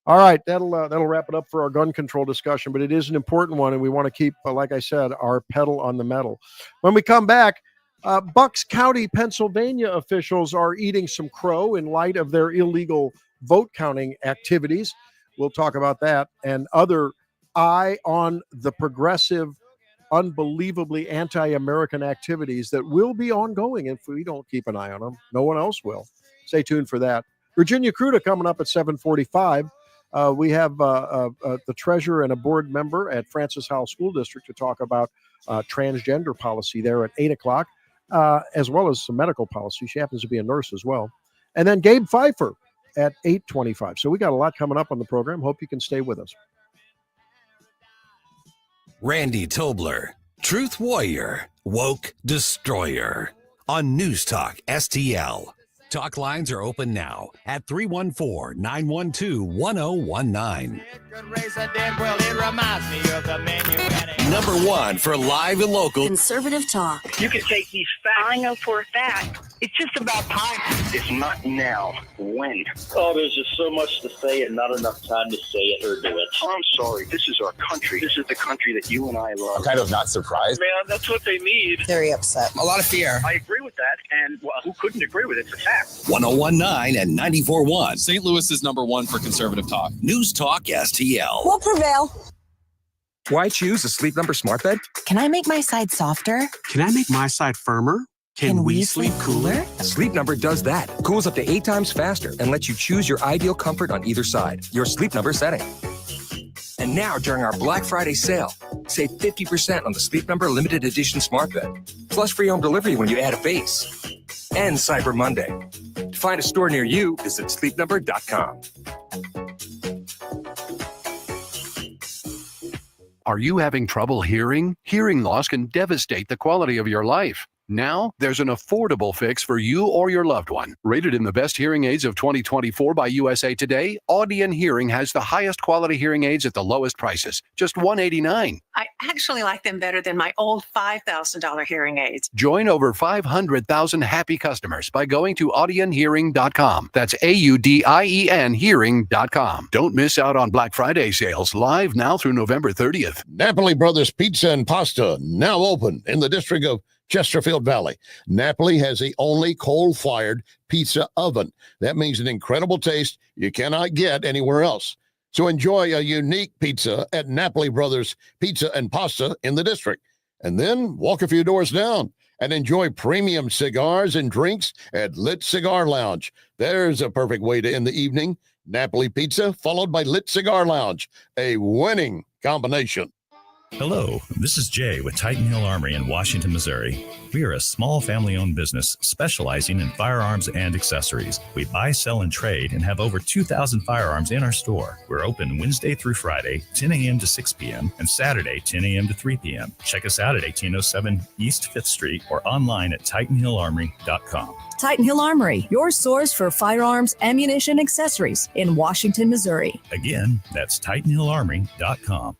All right, that'll wrap it up for our gun control discussion, but it is an important one, and we want to keep, like I said, our pedal on the metal. When we come back, Bucks County, Pennsylvania officials are eating some crow in light of their illegal vote counting activities. We'll talk about that and other eye on the progressive, unbelievably anti-American activities that will be ongoing if we don't keep an eye on them. No one else will. Stay tuned for that. Virginia Kruta coming up at 7:45. We have the treasurer and a board member at Francis Howell School District to talk about transgender policy there at 8 o'clock, as well as some medical policy. She happens to be a nurse as well. And then Gabe Pfifer at 8:25. So we got a lot coming up on the program. Hope you can stay with us. Randy Tobler, Truth Warrior, Woke Destroyer on News Talk STL. Talk lines are open now at 314-912-1019. Number one for live and local conservative talk. You can say he's fat. I know for a fact. It's just about time. It's not now. When? Oh, there's just so much to say and not enough time to say it or do it. I'm sorry. This is our country. This is the country that you and I love. I'm kind of not surprised. Man, that's what they need. Very upset. A lot of fear. I agree with that, and well, who couldn't agree with it? It's a fact. 1019 and 94.1. St. Louis is number one for conservative talk. News Talk STL. We'll prevail. Why choose a Sleep Number smart bed? Can I make my side softer? Can I make my side firmer? Can we sleep cooler? Sleep Number does that. Cools up to 8 times faster and lets you choose your ideal comfort on either side. Your Sleep Number setting. And now, during our Black Friday sale, save 50% on the Sleep Number limited edition smart bed. Plus free home delivery when you add a base. And Cyber Monday. To find a store near you, visit sleepnumber.com. Are you having trouble hearing? Hearing loss can devastate the quality of your life. Now, there's an affordable fix for you or your loved one. Rated in the best hearing aids of 2024 by USA Today, Audion Hearing has the highest quality hearing aids at the lowest prices, just $189. I actually like them better than my old $5,000 hearing aids. Join over 500,000 happy customers by going to audionhearing.com. That's AUDIEN hearing.com. Don't miss out on Black Friday sales live now through November 30th. Napoli Brothers Pizza and Pasta, now open in the district of Chesterfield Valley. Napoli has the only coal-fired pizza oven. That means an incredible taste you cannot get anywhere else. So enjoy a unique pizza at Napoli Brothers Pizza and Pasta in the district. And then walk a few doors down and enjoy premium cigars and drinks at Lit Cigar Lounge. There's a perfect way to end the evening. Napoli Pizza followed by Lit Cigar Lounge, a winning combination. Hello, this is Jay with Titan Hill Armory in Washington, Missouri. We are a small family-owned business specializing in firearms and accessories. We buy, sell, and trade and have over 2,000 firearms in our store. We're open Wednesday through Friday, 10 a.m. to 6 p.m., and Saturday, 10 a.m. to 3 p.m. Check us out at 1807 East 5th Street or online at TitanHillArmory.com. Titan Hill Armory, your source for firearms, ammunition, accessories in Washington, Missouri. Again, that's TitanHillArmory.com.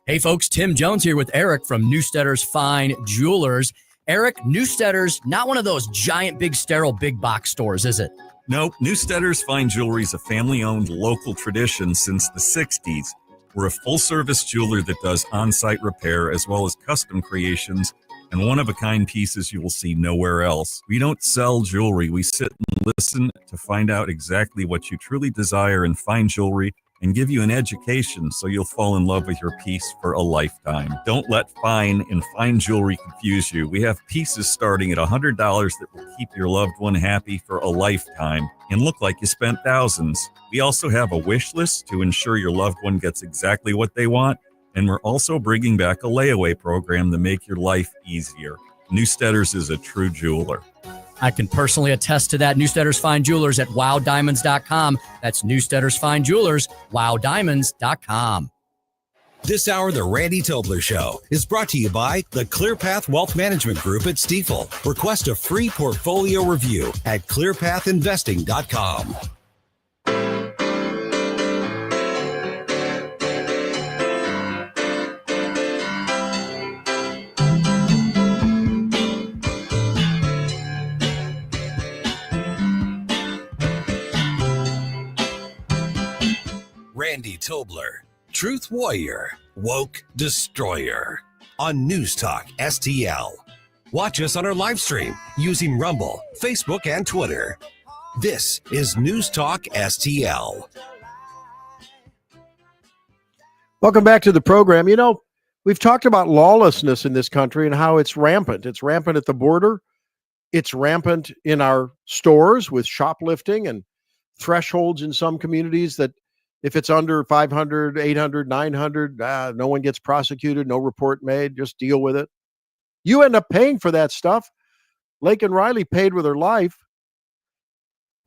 Hey folks, Tim Jones here with Eric from Newstetter's Fine Jewelers. Eric, Newstetter's not one of those giant, big, sterile, big box stores, is it? Nope. Newstetter's Fine Jewelry is a family-owned local tradition since the 60s. We're a full-service jeweler that does on-site repair as well as custom creations and one-of-a-kind pieces you will see nowhere else. We don't sell jewelry. We sit and listen to find out exactly what you truly desire in fine jewelry and give you an education so you'll fall in love with your piece for a lifetime. Don't let fine and fine jewelry confuse you. We have pieces starting at $100 that will keep your loved one happy for a lifetime and look like you spent thousands. We also have a wish list to ensure your loved one gets exactly what they want, and we're also bringing back a layaway program to make your life easier. Newstetter's is a true jeweler. I can personally attest to that. Newstetter's Fine Jewelers at wowdiamonds.com. That's Newstetter's Fine Jewelers, wowdiamonds.com. This hour, The Randy Tobler Show, is brought to you by the ClearPath Wealth Management Group at Stifel. Request a free portfolio review at clearpathinvesting.com. Randy Tobler, Truth Warrior, Woke Destroyer on News Talk STL. Watch us on our live stream using Rumble, Facebook, and Twitter. This is News Talk STL. Welcome back to the program. You know, we've talked about lawlessness in this country and how it's rampant. It's rampant at the border. It's rampant in our stores with shoplifting and thresholds in some communities that if it's under 500, 800, 900, no one gets prosecuted, no report made, just deal with it. You end up paying for that stuff. Lake and Riley paid with her life.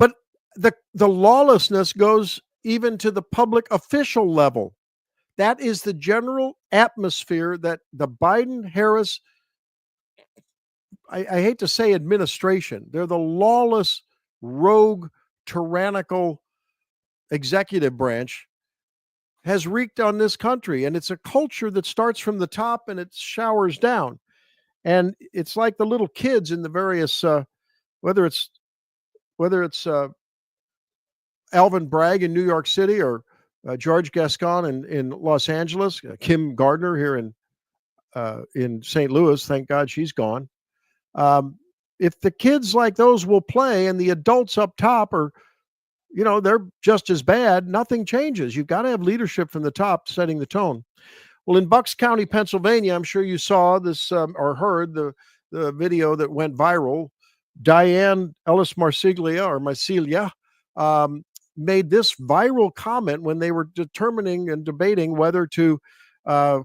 But the lawlessness goes even to the public official level. That is the general atmosphere that the Biden-Harris, I hate to say administration, they're the lawless, rogue, tyrannical executive branch, has wreaked on this country. And it's a culture that starts from the top and it showers down. And it's like the little kids in the various, whether it's Alvin Bragg in New York City or George Gascon in Los Angeles, Kim Gardner here in St. Louis. Thank God she's gone. If the kids like those will play and the adults up top are, they're just as bad, nothing changes. You've got to have leadership from the top setting the tone. Well, in Bucks County, Pennsylvania, I'm sure you saw this or heard the video that went viral. Diane Ellis Marsiglia made this viral comment when they were determining and debating whether to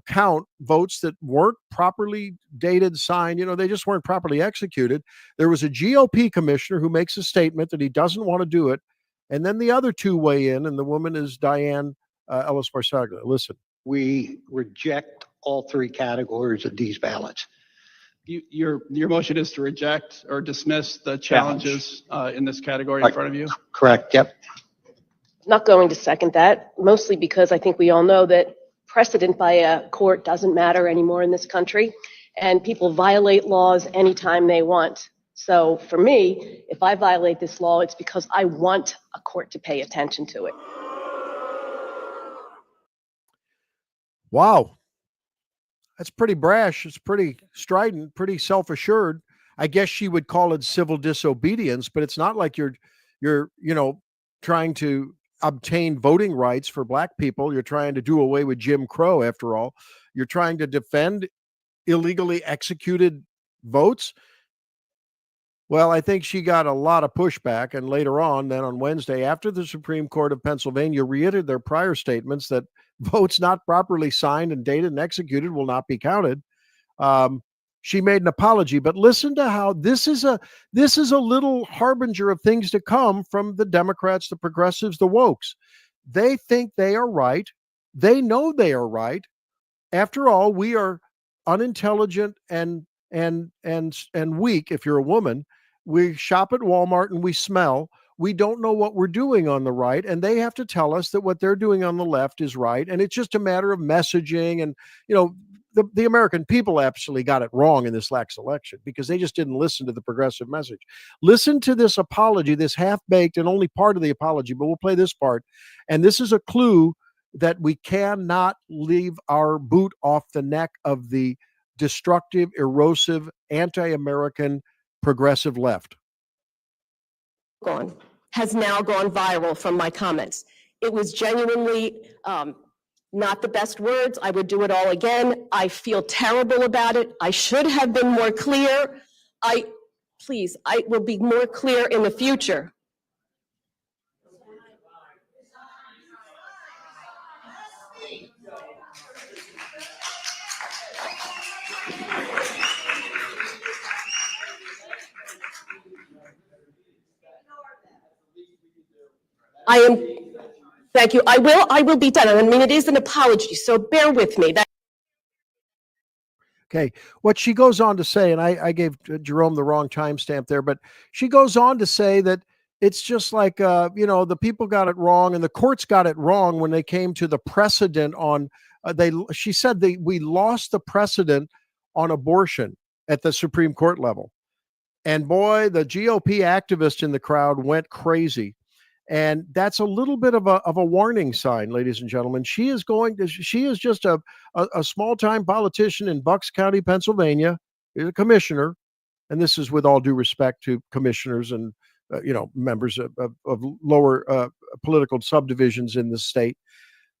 count votes that weren't properly dated, signed. They just weren't properly executed. There was a GOP commissioner who makes a statement that he doesn't want to do it. And then the other two weigh in, and the woman is Diane Ellis Marsiglia. Listen. We reject all three categories of these ballots. Your motion is to reject or dismiss the challenges in this category in front of you? Correct, yep. I'm not going to second that, mostly because I think we all know that precedent by a court doesn't matter anymore in this country, and people violate laws anytime they want. So for me, if I violate this law, it's because I want a court to pay attention to it. Wow. That's pretty brash. It's pretty strident, pretty self-assured. I guess she would call it civil disobedience, but it's not like you're trying to obtain voting rights for black people. You're trying to do away with Jim Crow, after all. You're trying to defend illegally executed votes. Well, I think she got a lot of pushback, and later on, then on Wednesday, after the Supreme Court of Pennsylvania reiterated their prior statements that votes not properly signed and dated and executed will not be counted, she made an apology. But listen to how this is a little harbinger of things to come from the Democrats, the progressives, the wokes. They think they are right. They know they are right. After all, we are unintelligent and weak. If you're a woman, we shop at Walmart and we smell. We don't know what we're doing on the right, and they have to tell us that what they're doing on the left is right. And it's just a matter of messaging. And the American people absolutely got it wrong in this last election because they just didn't listen to the progressive message. Listen to this apology, this half-baked and only part of the apology, but we'll play this part. And this is a clue that we cannot leave our boot off the neck of the destructive, erosive, anti-American progressive left. Has now gone viral from my comments. It was genuinely not the best words. I would do it all again. I feel terrible about it. I should have been more clear. I will be more clear in the future. Thank you. I will be done. I mean, it is an apology, so bear with me. Okay. What she goes on to say, and I gave Jerome the wrong timestamp there, but she goes on to say that it's just like, the people got it wrong and the courts got it wrong when they came to the precedent on, she said we lost the precedent on abortion at the Supreme Court level. And boy, the GOP activist in the crowd went crazy. And that's a little bit of a warning sign, ladies and gentlemen. She is just a small-time politician in Bucks County, Pennsylvania. She's a commissioner. And this is with all due respect to commissioners and, members of lower political subdivisions in the state.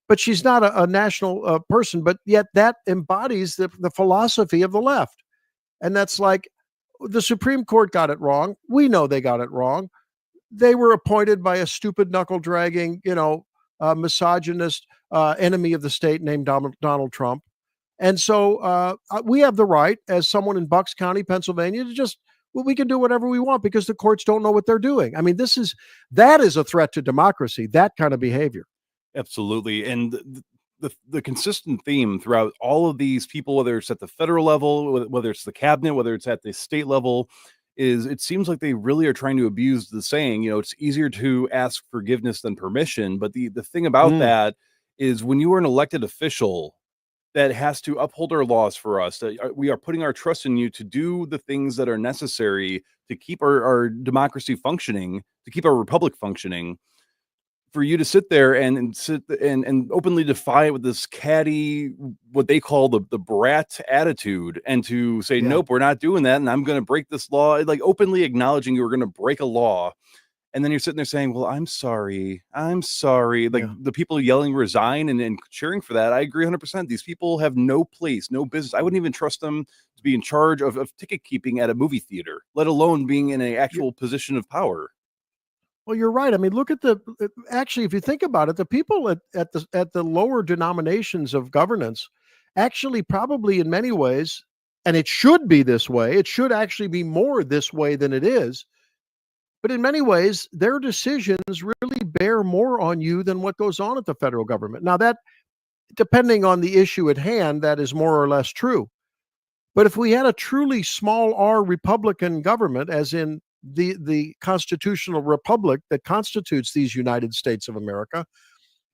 But she's not a national person, but yet that embodies the philosophy of the left. And that's like, the Supreme Court got it wrong. We know they got it wrong. They were appointed by a stupid knuckle-dragging, misogynist enemy of the state named Donald Trump. And so we have the right, as someone in Bucks County, Pennsylvania, to we can do whatever we want because the courts don't know what they're doing. I mean, that is a threat to democracy, that kind of behavior. Absolutely. And the consistent theme throughout all of these people, whether it's at the federal level, whether it's the cabinet, whether it's at the state level, is it seems like they really are trying to abuse the saying, it's easier to ask forgiveness than permission. But the thing about that is when you are an elected official that has to uphold our laws for us, that we are putting our trust in you to do the things that are necessary to keep our democracy functioning, to keep our republic functioning. For you to sit there and sit and openly defy it with this catty, what they call the brat attitude, and to say, nope, we're not doing that, and I'm going to break this law, like openly acknowledging you were going to break a law. And then you're sitting there saying, well, I'm sorry. Like the people yelling resign and cheering for that. I agree 100%. These people have no place, no business. I wouldn't even trust them to be in charge of ticket keeping at a movie theater, let alone being in an actual position of power. Well, you're right. I mean, look at actually, if you think about it, the people at the lower denominations of governance actually probably in many ways, and it should be this way, it should actually be more this way than it is. But in many ways, their decisions really bear more on you than what goes on at the federal government. Now, that, depending on the issue at hand, that is more or less true. But if we had a truly small r Republican government, as in the constitutional republic that constitutes these United States of America,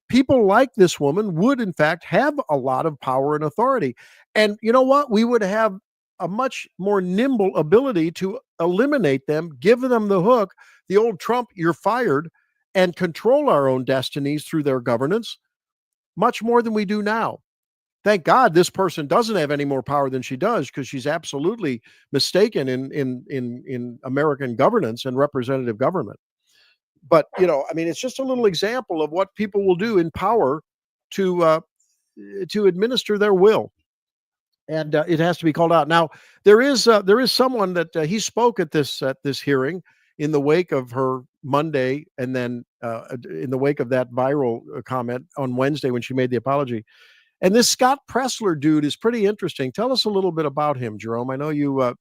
people like this woman would, in fact, have a lot of power and authority. And you know what? We would have a much more nimble ability to eliminate them, give them the hook, the old Trump, you're fired, and control our own destinies through their governance much more than we do now. Thank God this person doesn't have any more power than she does, because she's absolutely mistaken in American governance and representative government. But, I mean, it's just a little example of what people will do in power to administer their will. And it has to be called out. Now, there is someone that he spoke at this hearing in the wake of her Monday, and then in the wake of that viral comment on Wednesday when she made the apology. And this Scott Pressler dude is pretty interesting. Tell us a little bit about him, Jerome. I know you've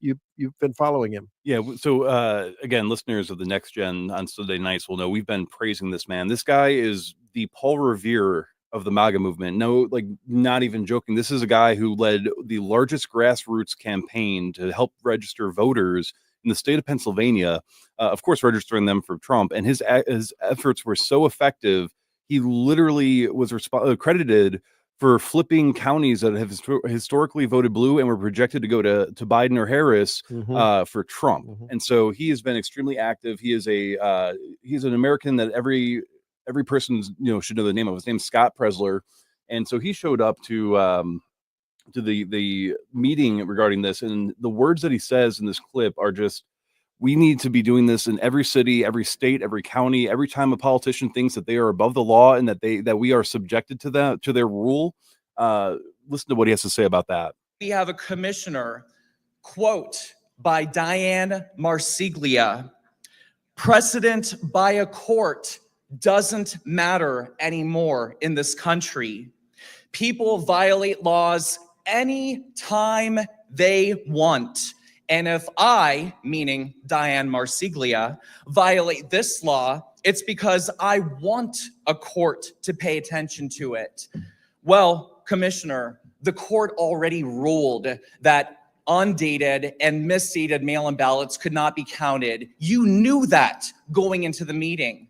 been following him. Yeah. So again, listeners of the Next Gen on Sunday nights will know we've been praising this man. This guy is the Paul Revere of the MAGA movement. No, like, not even joking. This is a guy who led the largest grassroots campaign to help register voters in the state of Pennsylvania. Of course, registering them for Trump. And his efforts were so effective. He literally was credited for flipping counties that have historically voted blue and were projected to go to Biden or Harris for Trump. And so he has been extremely active. He is he's an American that every person should know the name of. His name's Scott Pressler. And so he showed up to the meeting regarding this, and the words that he says in this clip are just, we need to be doing this in every city, every state, every county. Every time a politician thinks that they are above the law and that we are subjected to their rule, listen to what he has to say about that. We have a commissioner, quote by Diane Marsiglia, precedent by a court doesn't matter anymore in this country. People violate laws anytime they want. And if I, meaning Diane Marsiglia, violate this law, it's because I want a court to pay attention to it. Well, Commissioner, the court already ruled that undated and misdated mail-in ballots could not be counted. You knew that going into the meeting.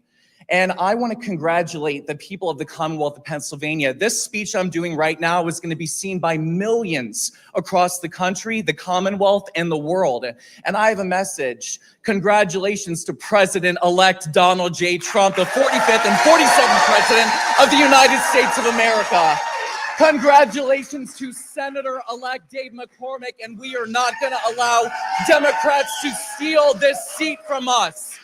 And I want to congratulate the people of the Commonwealth of Pennsylvania. This speech I'm doing right now is going to be seen by millions across the country, the Commonwealth, and the world. And I have a message. Congratulations to President-elect Donald J. Trump, the 45th and 47th President of the United States of America. Congratulations to Senator-elect Dave McCormick, and we are not going to allow Democrats to steal this seat from us.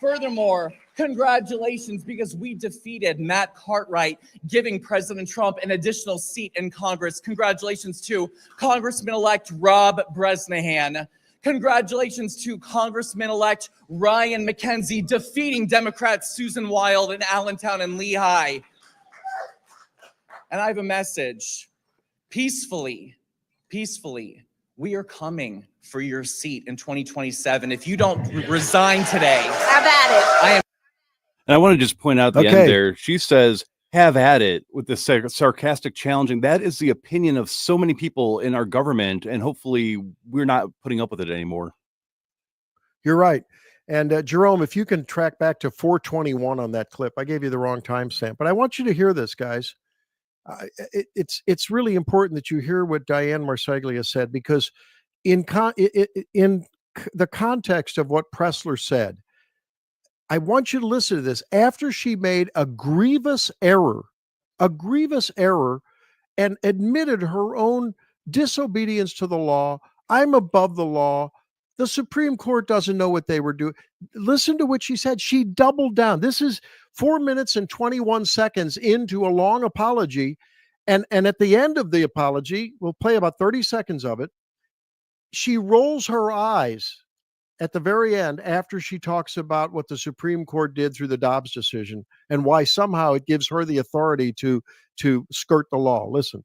Furthermore, congratulations, because we defeated Matt Cartwright, giving President Trump an additional seat in Congress. Congratulations to Congressman-elect Rob Bresnahan. Congratulations to Congressman-elect Ryan McKenzie, defeating Democrats Susan Wild in Allentown and Lehigh. And I have a message. Peacefully, we are coming for your seat in 2027. If you don't resign today, Have at it. And I want to just point out the end there. She says, Have at it with the sarcastic challenging. That is the opinion of so many people in our government, and hopefully we're not putting up with it anymore. You're right. And Jerome, if you can track back to 421 on that clip, I gave you the wrong timestamp, but I want you to hear this, guys. It's really important that you hear what Diane Marseglia said, because in the context of what Pressler said, I want you to listen to this. After she made a grievous error, and admitted her own disobedience to the law. I'm above the law. The Supreme Court doesn't know what they were doing. Listen to what she said. She doubled down. This is 4 minutes and 21 seconds into a long apology. And at the end of the apology, we'll play about 30 seconds of it. She rolls her eyes at the very end after she talks about what the Supreme Court did through the Dobbs decision and why somehow it gives her the authority to skirt the law. Listen.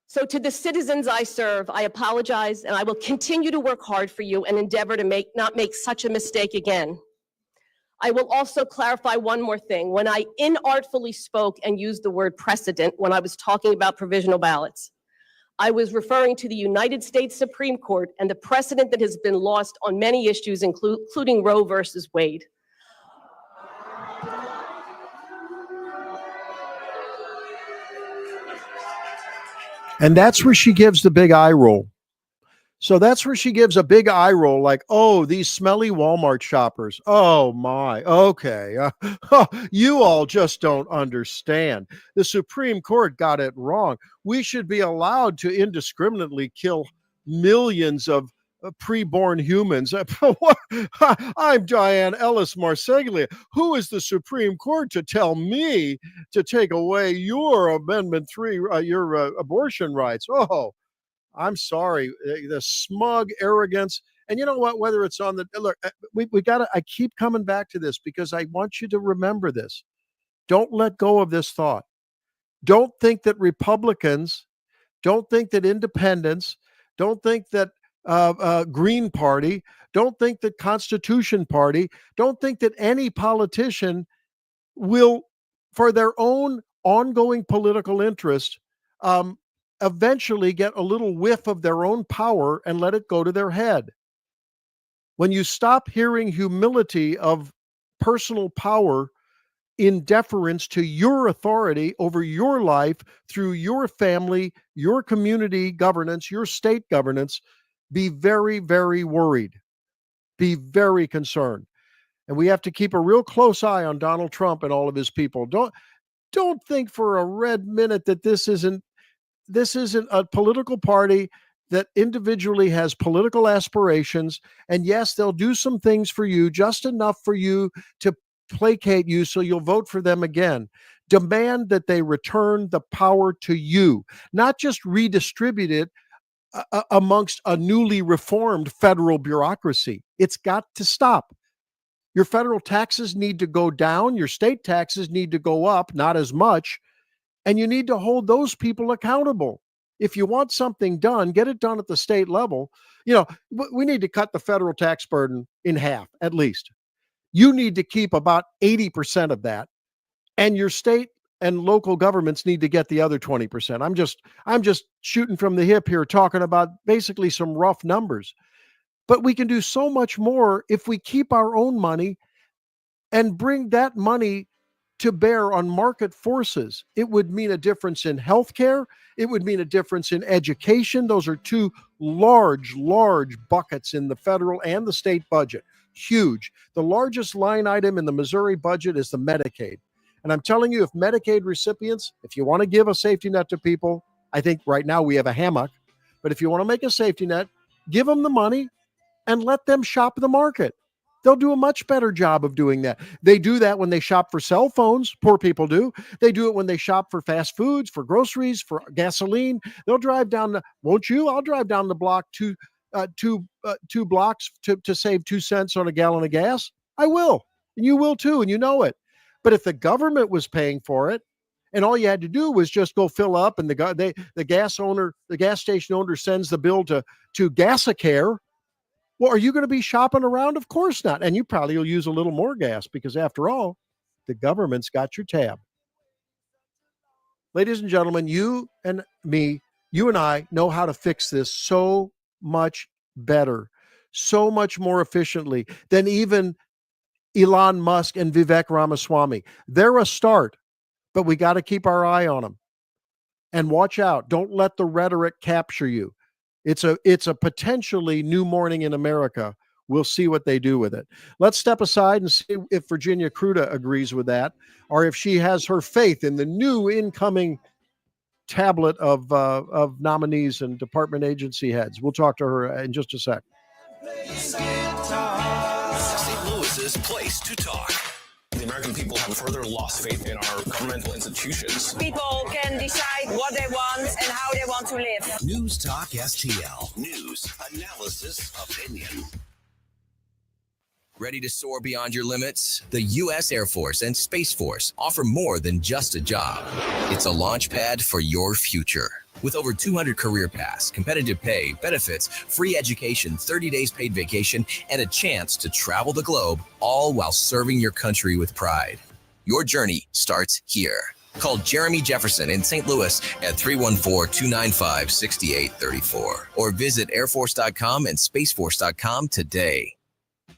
So to the citizens I serve, I apologize, and I will continue to work hard for you and endeavor to not make such a mistake again. I will also clarify one more thing. When I inartfully spoke and used the word precedent when I was talking about provisional ballots, I was referring to the United States Supreme Court and the precedent that has been lost on many issues, including Roe versus Wade. And that's where she gives the big eye roll. So that's where she gives a big eye roll, like, oh, these smelly Walmart shoppers. Oh, my. Okay. You all just don't understand. The Supreme Court got it wrong. We should be allowed to indiscriminately kill millions of preborn humans. I'm Diane Ellis Marseglia. Who is the Supreme Court to tell me to take away your Amendment 3, your abortion rights? Oh, I'm sorry, the smug arrogance. And you know what, whether it's on the, look, we got to, I keep coming back to this because I want you to remember this. Don't let go of this thought. Don't think that Republicans, don't think that independents, don't think that Green Party, don't think that Constitution Party, don't think that any politician will, for their own ongoing political interest, eventually get a little whiff of their own power and let it go to their head. When you stop hearing humility of personal power in deference to your authority over your life through your family, your community governance, your state governance, be very, very worried. Be very concerned. And we have to keep a real close eye on Donald Trump and all of his people. Don't think for a red minute that this isn't a political party that individually has political aspirations. And yes, they'll do some things for you, just enough for you to placate you so you'll vote for them again. Demand that they return the power to you, not just redistribute it amongst a newly reformed federal bureaucracy. It's got to stop. Your federal taxes need to go down. Your state taxes need to go up, not as much. And you need to hold those people accountable. If you want something done, get it done at the state level. You know, we need to cut the federal tax burden in half, at least. You need to keep about 80% of that. And your state and local governments need to get the other 20%. I'm just shooting from the hip here, talking about basically some rough numbers. But we can do so much more if we keep our own money and bring that money to bear on market forces. It would mean a difference in healthcare. It would mean a difference in education. Those are two large buckets in the federal and the state budget. Huge. The largest line item in the Missouri budget is the Medicaid. And I'm telling you, if Medicaid recipients, if you want to give a safety net to people, I think right now we have a hammock, but if you want to make a safety net, give them the money and let them shop the market. They'll do a much better job of doing that. They do that when they shop for cell phones. Poor people do. They do it when they shop for fast foods, for groceries, for gasoline. They'll drive down won't you? I'll drive down the block two blocks to save 2 cents on a gallon of gas. I will. And you will too. And you know it. But if the government was paying for it and all you had to do was just go fill up and the gas station owner sends the bill to Gasacare, well, are you going to be shopping around? Of course not. And you probably will use a little more gas because after all, the government's got your tab. ladies and gentlemen, you and me, you and I know how to fix this so much better, so much more efficiently than even Elon Musk and Vivek Ramaswamy. They're a start, but we got to keep our eye on them. And watch out. Don't let the rhetoric capture you. It's a potentially new morning in America. We'll see what they do with it. Let's step aside and see if Virginia Kruta agrees with that, or if she has her faith in the new incoming tablet of nominees and department agency heads. We'll talk to her in just a sec. St. Louis's place to talk. The American people have further lost faith in our governmental institutions. People can decide what they want and how they want to live. News Talk STL. News, analysis, opinion. Ready to soar beyond your limits? The U.S. Air Force and Space Force offer more than just a job. It's a launch pad for your future. With over 200 career paths, competitive pay, benefits, free education, 30 days paid vacation, and a chance to travel the globe, all while serving your country with pride. Your journey starts here. Call Jeremy Jefferson in St. Louis at 314-295-6834 or visit airforce.com and spaceforce.com today.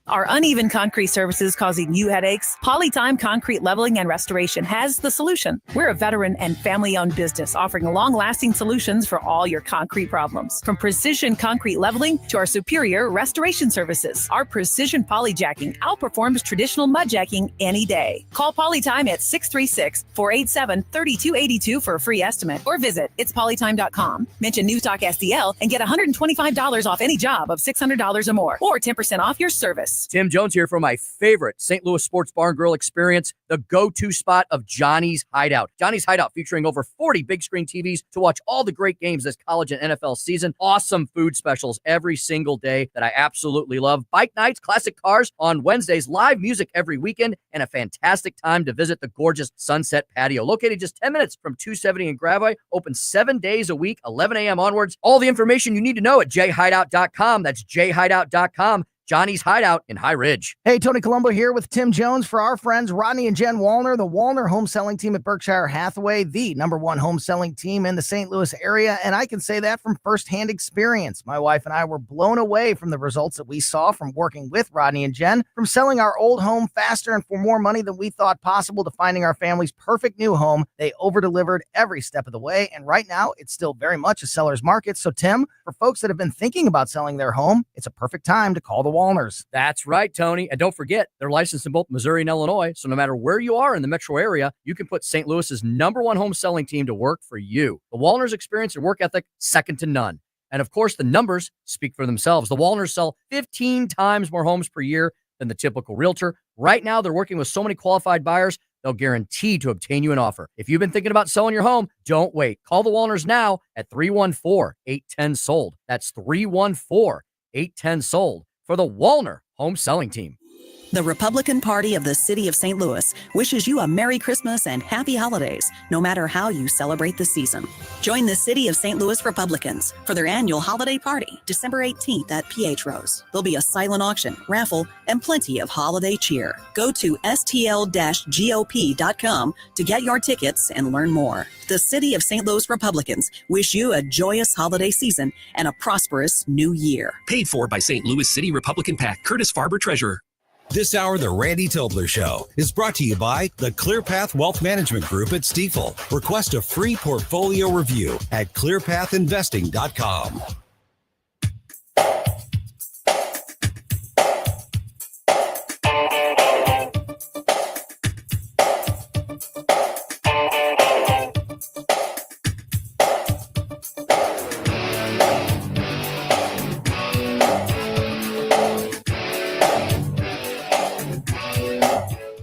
Are uneven concrete surfaces causing you headaches? Polytime Concrete Leveling and Restoration has the solution. We're a veteran and family-owned business offering long-lasting solutions for all your concrete problems. From precision concrete leveling to our superior restoration services, our precision polyjacking outperforms traditional mudjacking any day. Call Polytime at 636-487-3282 for a free estimate or visit itspolytime.com. Mention News Talk STL and get $125 off any job of $600 or more, or 10% off your service. Tim Jones here for my favorite St. Louis Sports Bar and Grill experience, the go-to spot of Johnny's Hideout. Johnny's Hideout featuring over 40 big screen TVs to watch all the great games this college and NFL season. Awesome food specials every single day that I absolutely love. Bike nights, classic cars on Wednesdays, live music every weekend, and a fantastic time to visit the gorgeous Sunset Patio. Located just 10 minutes from 270 in Gravois, open 7 days a week, 11 a.m. onwards. All the information you need to know at jhideout.com. That's jhideout.com. Johnny's Hideout in High Ridge. Hey, Tony Colombo here with Tim Jones for our friends Rodney and Jen Wallner, the Wallner home selling team at Berkshire Hathaway, the #1 home selling team in the St. Louis area. And I can say that from firsthand experience. My wife and I were blown away from the results that we saw from working with Rodney and Jen, from selling our old home faster and for more money than we thought possible to finding our family's perfect new home. They over-delivered every step of the way. And right now, it's still very much a seller's market. So, Tim, for folks that have been thinking about selling their home, it's a perfect time to call the Wallners. That's right, Tony. And don't forget, they're licensed in both Missouri and Illinois. So no matter where you are in the metro area, you can put St. Louis's #1 home selling team to work for you. The Wallners' experience and work ethic, second to none. And of course, the numbers speak for themselves. The Wallners sell 15 times more homes per year than the typical realtor. Right now, they're working with so many qualified buyers, they'll guarantee to obtain you an offer. If you've been thinking about selling your home, don't wait. Call the Wallners now at 314-810-SOLD. That's 314-810-SOLD. For the Wallner Home Selling Team. The Republican Party of the City of St. Louis wishes you a Merry Christmas and Happy Holidays, no matter how you celebrate the season. Join the City of St. Louis Republicans for their annual holiday party, December 18th at PH Rose. There'll be a silent auction, raffle, and plenty of holiday cheer. Go to stl-gop.com to get your tickets and learn more. The City of St. Louis Republicans wish you a joyous holiday season and a prosperous new year. Paid for by St. Louis City Republican PAC, Curtis Farber, Treasurer. This hour, The Randy Tobler Show is brought to you by the ClearPath Wealth Management Group at Stifel. Request a free portfolio review at clearpathinvesting.com.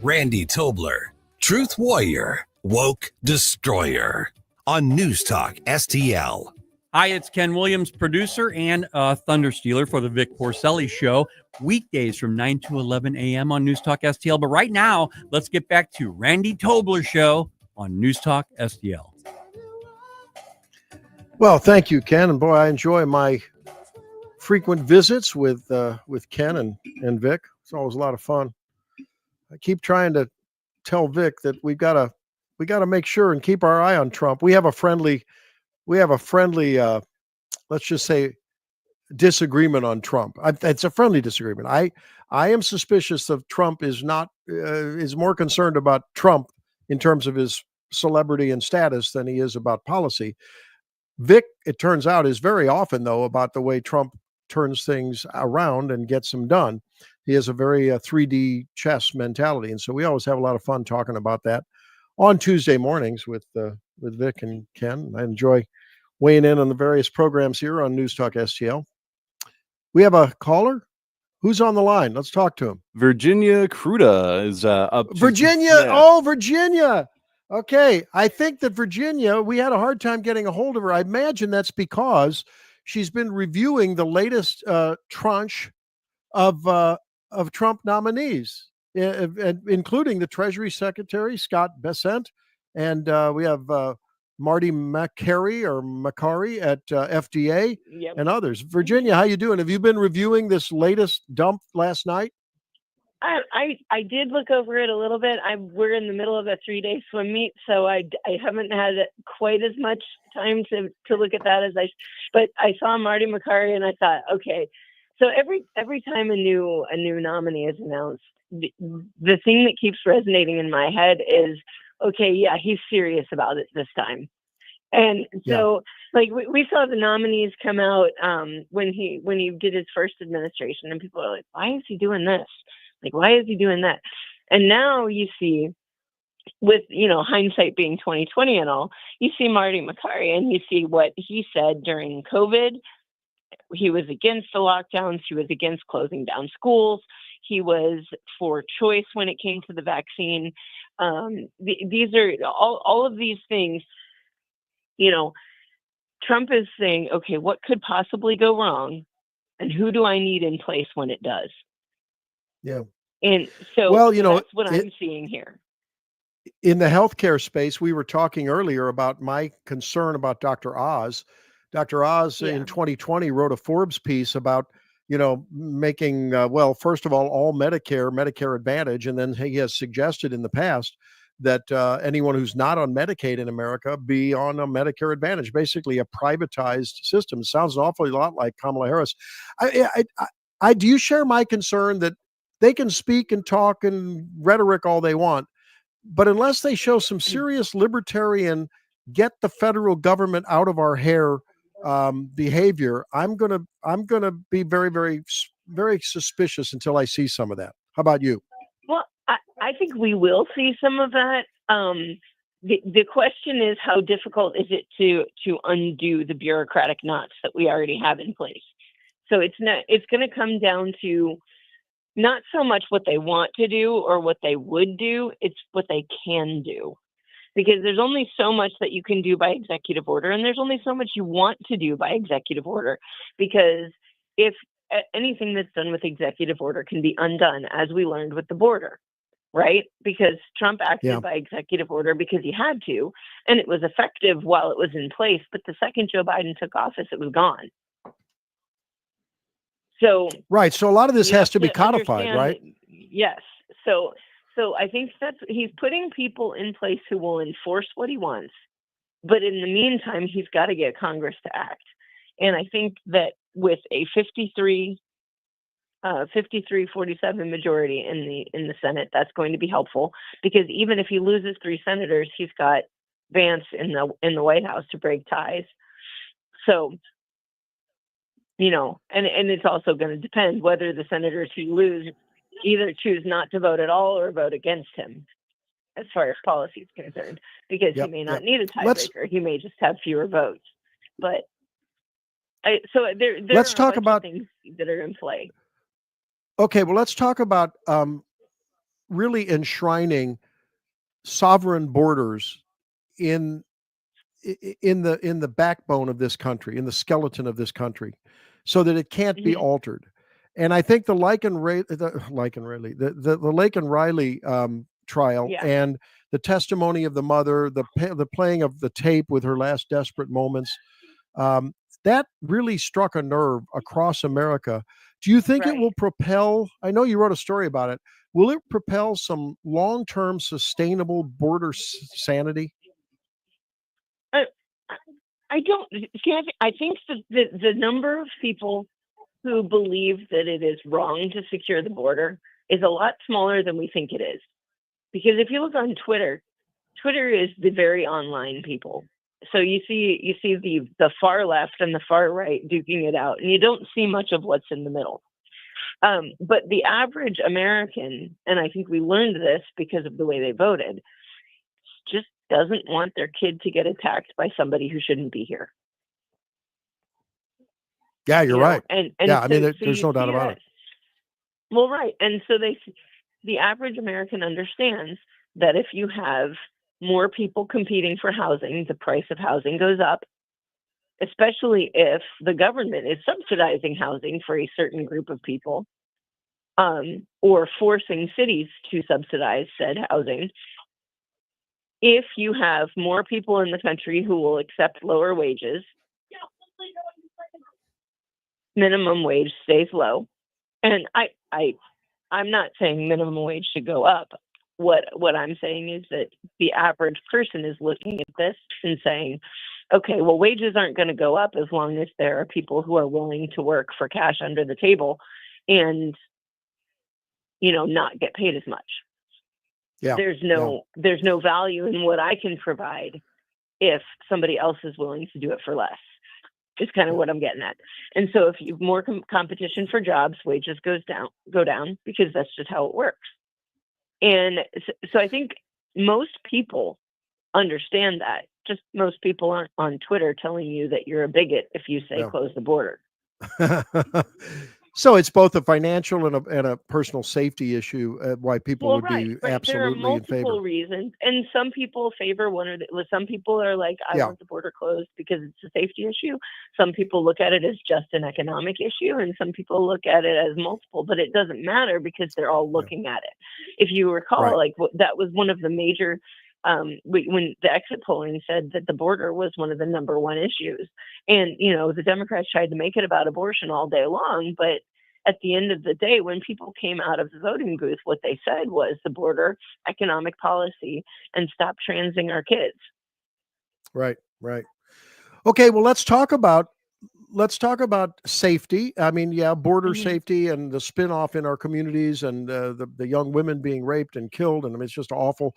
Randy Tobler, Truth Warrior, Woke Destroyer on News Talk STL. Hi, it's Ken Williams, producer and Thunder Stealer for the Vic Porcelli Show, weekdays from 9 to 11 a.m. on News Talk STL. But right now, let's get back to Randy Tobler Show on News Talk STL. Well, thank you, Ken. And boy, I enjoy my frequent visits with Ken and Vic. It's always a lot of fun. I keep trying to tell Vic that we've got to we got to make sure and keep our eye on Trump. We have a friendly, let's just say, disagreement on Trump. It's a friendly disagreement. I am suspicious of Trump is more concerned about Trump in terms of his celebrity and status than he is about policy. Vic, it turns out, is very often, though, about the way Trump turns things around and gets them done. He has a very 3D chess mentality. And so we always have a lot of fun talking about that on Tuesday mornings with Vic and Ken. I enjoy weighing in on the various programs here on News Talk STL. We have a caller. Who's on the line? Let's talk to him. Virginia Kruta is up. Virginia. Yeah. Oh, Virginia. Okay. I think that Virginia, we had a hard time getting a hold of her. I imagine that's because she's been reviewing the latest tranche of Trump nominees, including the Treasury Secretary, Scott Bessent. And we have Marty Makary at FDA and others. Virginia, how you doing? Have you been reviewing this latest dump last night? I did look over it a little bit. We're in the middle of a 3-day swim meet, so I haven't had quite as much time to look at that but I saw Marty Makary and I thought, okay. So every time a new nominee is announced, the thing that keeps resonating in my head is, okay, yeah, he's serious about it this time. And so, like, we saw the nominees come out when he did his first administration, and people are like, why is he doing this? Like, why is he doing that? And now you see, with, hindsight being 2020 and all, you see Marty Makary and you see what he said during COVID. He was against the lockdowns. He was against closing down schools. He was for choice when it came to the vaccine. These are all of these things. Trump is saying, okay, what could possibly go wrong, and who do I need in place when it does? Yeah. And so, that's what I'm seeing here. In the healthcare space, we were talking earlier about my concern about Dr. Oz. Dr. Oz in 2020 wrote a Forbes piece about, making, first of all Medicare Advantage. And then he has suggested in the past that anyone who's not on Medicaid in America be on a Medicare Advantage, basically a privatized system. It sounds an awfully lot like Kamala Harris. Do you share my concern that they can speak and talk and rhetoric all they want, but unless they show some serious libertarian, get the federal government out of our hair behavior, I'm gonna be very, very, very suspicious until I see some of that. How about you? Well, I think we will see some of that. The question is, how difficult is it to undo the bureaucratic knots that we already have in place? So it's going to come down to not so much what they want to do or what they would do, it's what they can do. Because there's only so much that you can do by executive order, and there's only so much you want to do by executive order. Because if anything that's done with executive order can be undone, as we learned with the border, right? Because Trump acted by executive order because he had to, and it was effective while it was in place. But the second Joe Biden took office, it was gone. So right. So a lot of this has to be codified, right? Yes. So I think he's putting people in place who will enforce what he wants. But in the meantime, he's got to get Congress to act. And I think that with a 53-47 majority in the Senate, that's going to be helpful, because even if he loses 3 senators, he's got Vance in the White House to break ties. So, and it's also going to depend whether the senators who lose either choose not to vote at all or vote against him, as far as policy is concerned, because he may not need a tiebreaker. He may just have fewer votes. But let's talk about things that are in play. Okay, well, let's talk about really enshrining sovereign borders in the backbone of this country, in the skeleton of this country, so that it can't be altered. And I think the Lake and Riley trial and the testimony of the mother, the playing of the tape with her last desperate moments, that really struck a nerve across America. Do you think it will propel? I know you wrote a story about it, will it propel some long-term sustainable border sanity? I don't see. I think that the number of people who believe that it is wrong to secure the border is a lot smaller than we think it is. Because if you look on Twitter, Twitter is the very online people. So you see the far left and the far right duking it out, and you don't see much of what's in the middle. But the average American, and I think we learned this because of the way they voted, just doesn't want their kid to get attacked by somebody who shouldn't be here. Yeah, you're right. And yeah, I mean, so there's you no doubt see about it. Well, right. And so the average American understands that if you have more people competing for housing, the price of housing goes up, especially if the government is subsidizing housing for a certain group of people, or forcing cities to subsidize said housing. If you have more people in the country who will accept lower wages, minimum wage stays low. And I'm not saying minimum wage should go up. What I'm saying is that the average person is looking at this and saying, okay, well, wages aren't going to go up as long as there are people who are willing to work for cash under the table and, not get paid as much. Yeah. There's no value in what I can provide if somebody else is willing to do it for less. Is kind of what I'm getting at. And so if you have more competition for jobs, wages go down because that's just how it works. And so I think most people understand that. Just most people aren't on Twitter telling you that you're a bigot if you say close the border. So it's both a financial and a personal safety issue. Why people would be There are absolutely in favor. multiple reasons, and some people favor one or some people are like, I want the border closed because it's a safety issue. Some people look at it as just an economic issue, and some people look at it as multiple. But it doesn't matter because they're all looking at it. If you recall, that was one of the major. When the exit polling said that the border was one of the number one issues, and the Democrats tried to make it about abortion all day long, but at the end of the day, when people came out of the voting booth, what they said was the border, economic policy, and stop transing our kids. Right. Okay, well, let's talk about safety. I mean, border safety and the spinoff in our communities and the young women being raped and killed, and I mean, it's just awful.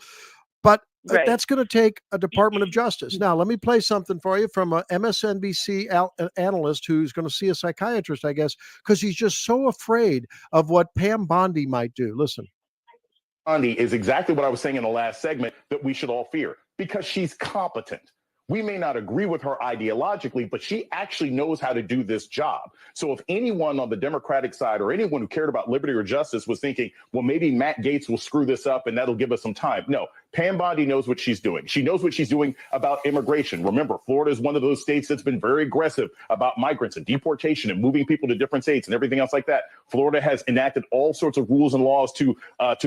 But that's going to take a Department of Justice. Now, let me play something for you from a MSNBC analyst who's going to see a psychiatrist, I guess, because he's just so afraid of what Pam Bondi might do. Listen. Bondi is exactly what I was saying in the last segment that we should all fear because she's competent. We may not agree with her ideologically, but she actually knows how to do this job. So if anyone on the Democratic side or anyone who cared about liberty or justice was thinking, well, maybe Matt Gaetz will screw this up and that'll give us some time. No, Pam Bondi knows what she's doing. She knows what she's doing about immigration. Remember, Florida is one of those states that's been very aggressive about migrants and deportation and moving people to different states and everything else like that. Florida has enacted all sorts of rules and laws to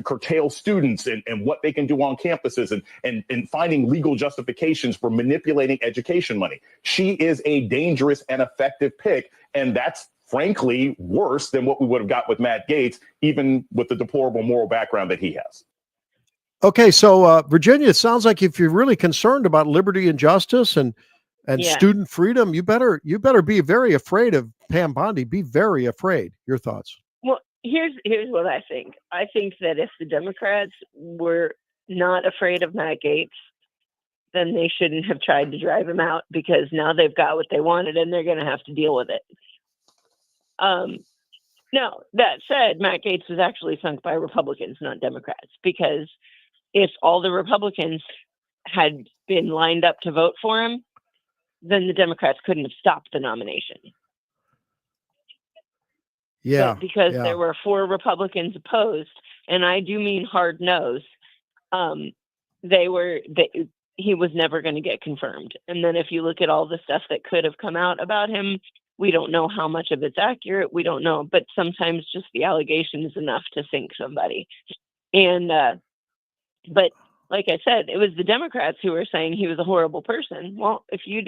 curtail students and what they can do on campuses and finding legal justifications for manipulating education money. She is a dangerous and effective pick, and that's frankly worse than what we would have got with Matt Gaetz, even with the deplorable moral background that he has. Okay, so Virginia, it sounds like if you're really concerned about liberty and justice and student freedom, you better be very afraid of Pam Bondi. Be very afraid. Your thoughts? Well, here's what I think. I think that if the Democrats were not afraid of Matt Gaetz, then they shouldn't have tried to drive him out because now they've got what they wanted and they're going to have to deal with it. Now, that said, Matt Gaetz was actually sunk by Republicans, not Democrats, because if all the Republicans had been lined up to vote for him, then the Democrats couldn't have stopped the nomination. Yeah. But because there were 4 Republicans opposed, and I do mean hard nose, he was never going to get confirmed. And then if you look at all the stuff that could have come out about him, we don't know how much of it's accurate. We don't know, but sometimes just the allegation is enough to sink somebody. And, but like I said, it was the Democrats who were saying he was a horrible person. Well, if you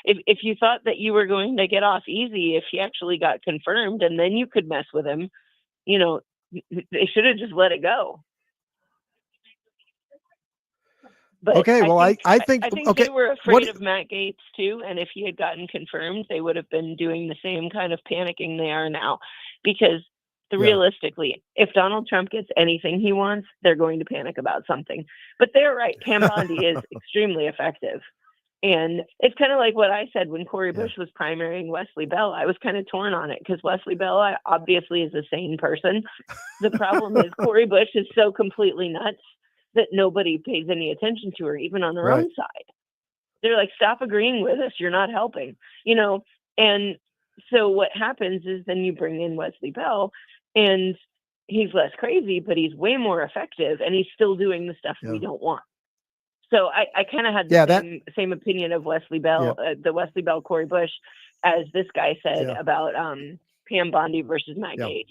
if you thought that you were going to get off easy, if he actually got confirmed and then you could mess with him, They should have just let it go. But Okay, well, I think okay, they were afraid what- of Matt Gaetz too, and if he had gotten confirmed, they would have been doing the same kind of panicking they are now. Because realistically, if Donald Trump gets anything he wants, they're going to panic about something. But they're right. Pam Bondi is extremely effective. And it's kind of like what I said when Cori Bush was primarying Wesley Bell. I was kind of torn on it because Wesley Bell obviously is a sane person. The problem is Cori Bush is so completely nuts that nobody pays any attention to her, even on their own side. They're like, stop agreeing with us. You're not helping, you know? And so what happens is then you bring in Wesley Bell and he's less crazy, but he's way more effective and he's still doing the stuff we don't want. So I kind of had the same opinion of Wesley Bell, the Wesley Bell, Cori Bush, as this guy said about Pam Bondi versus Matt Gaetz.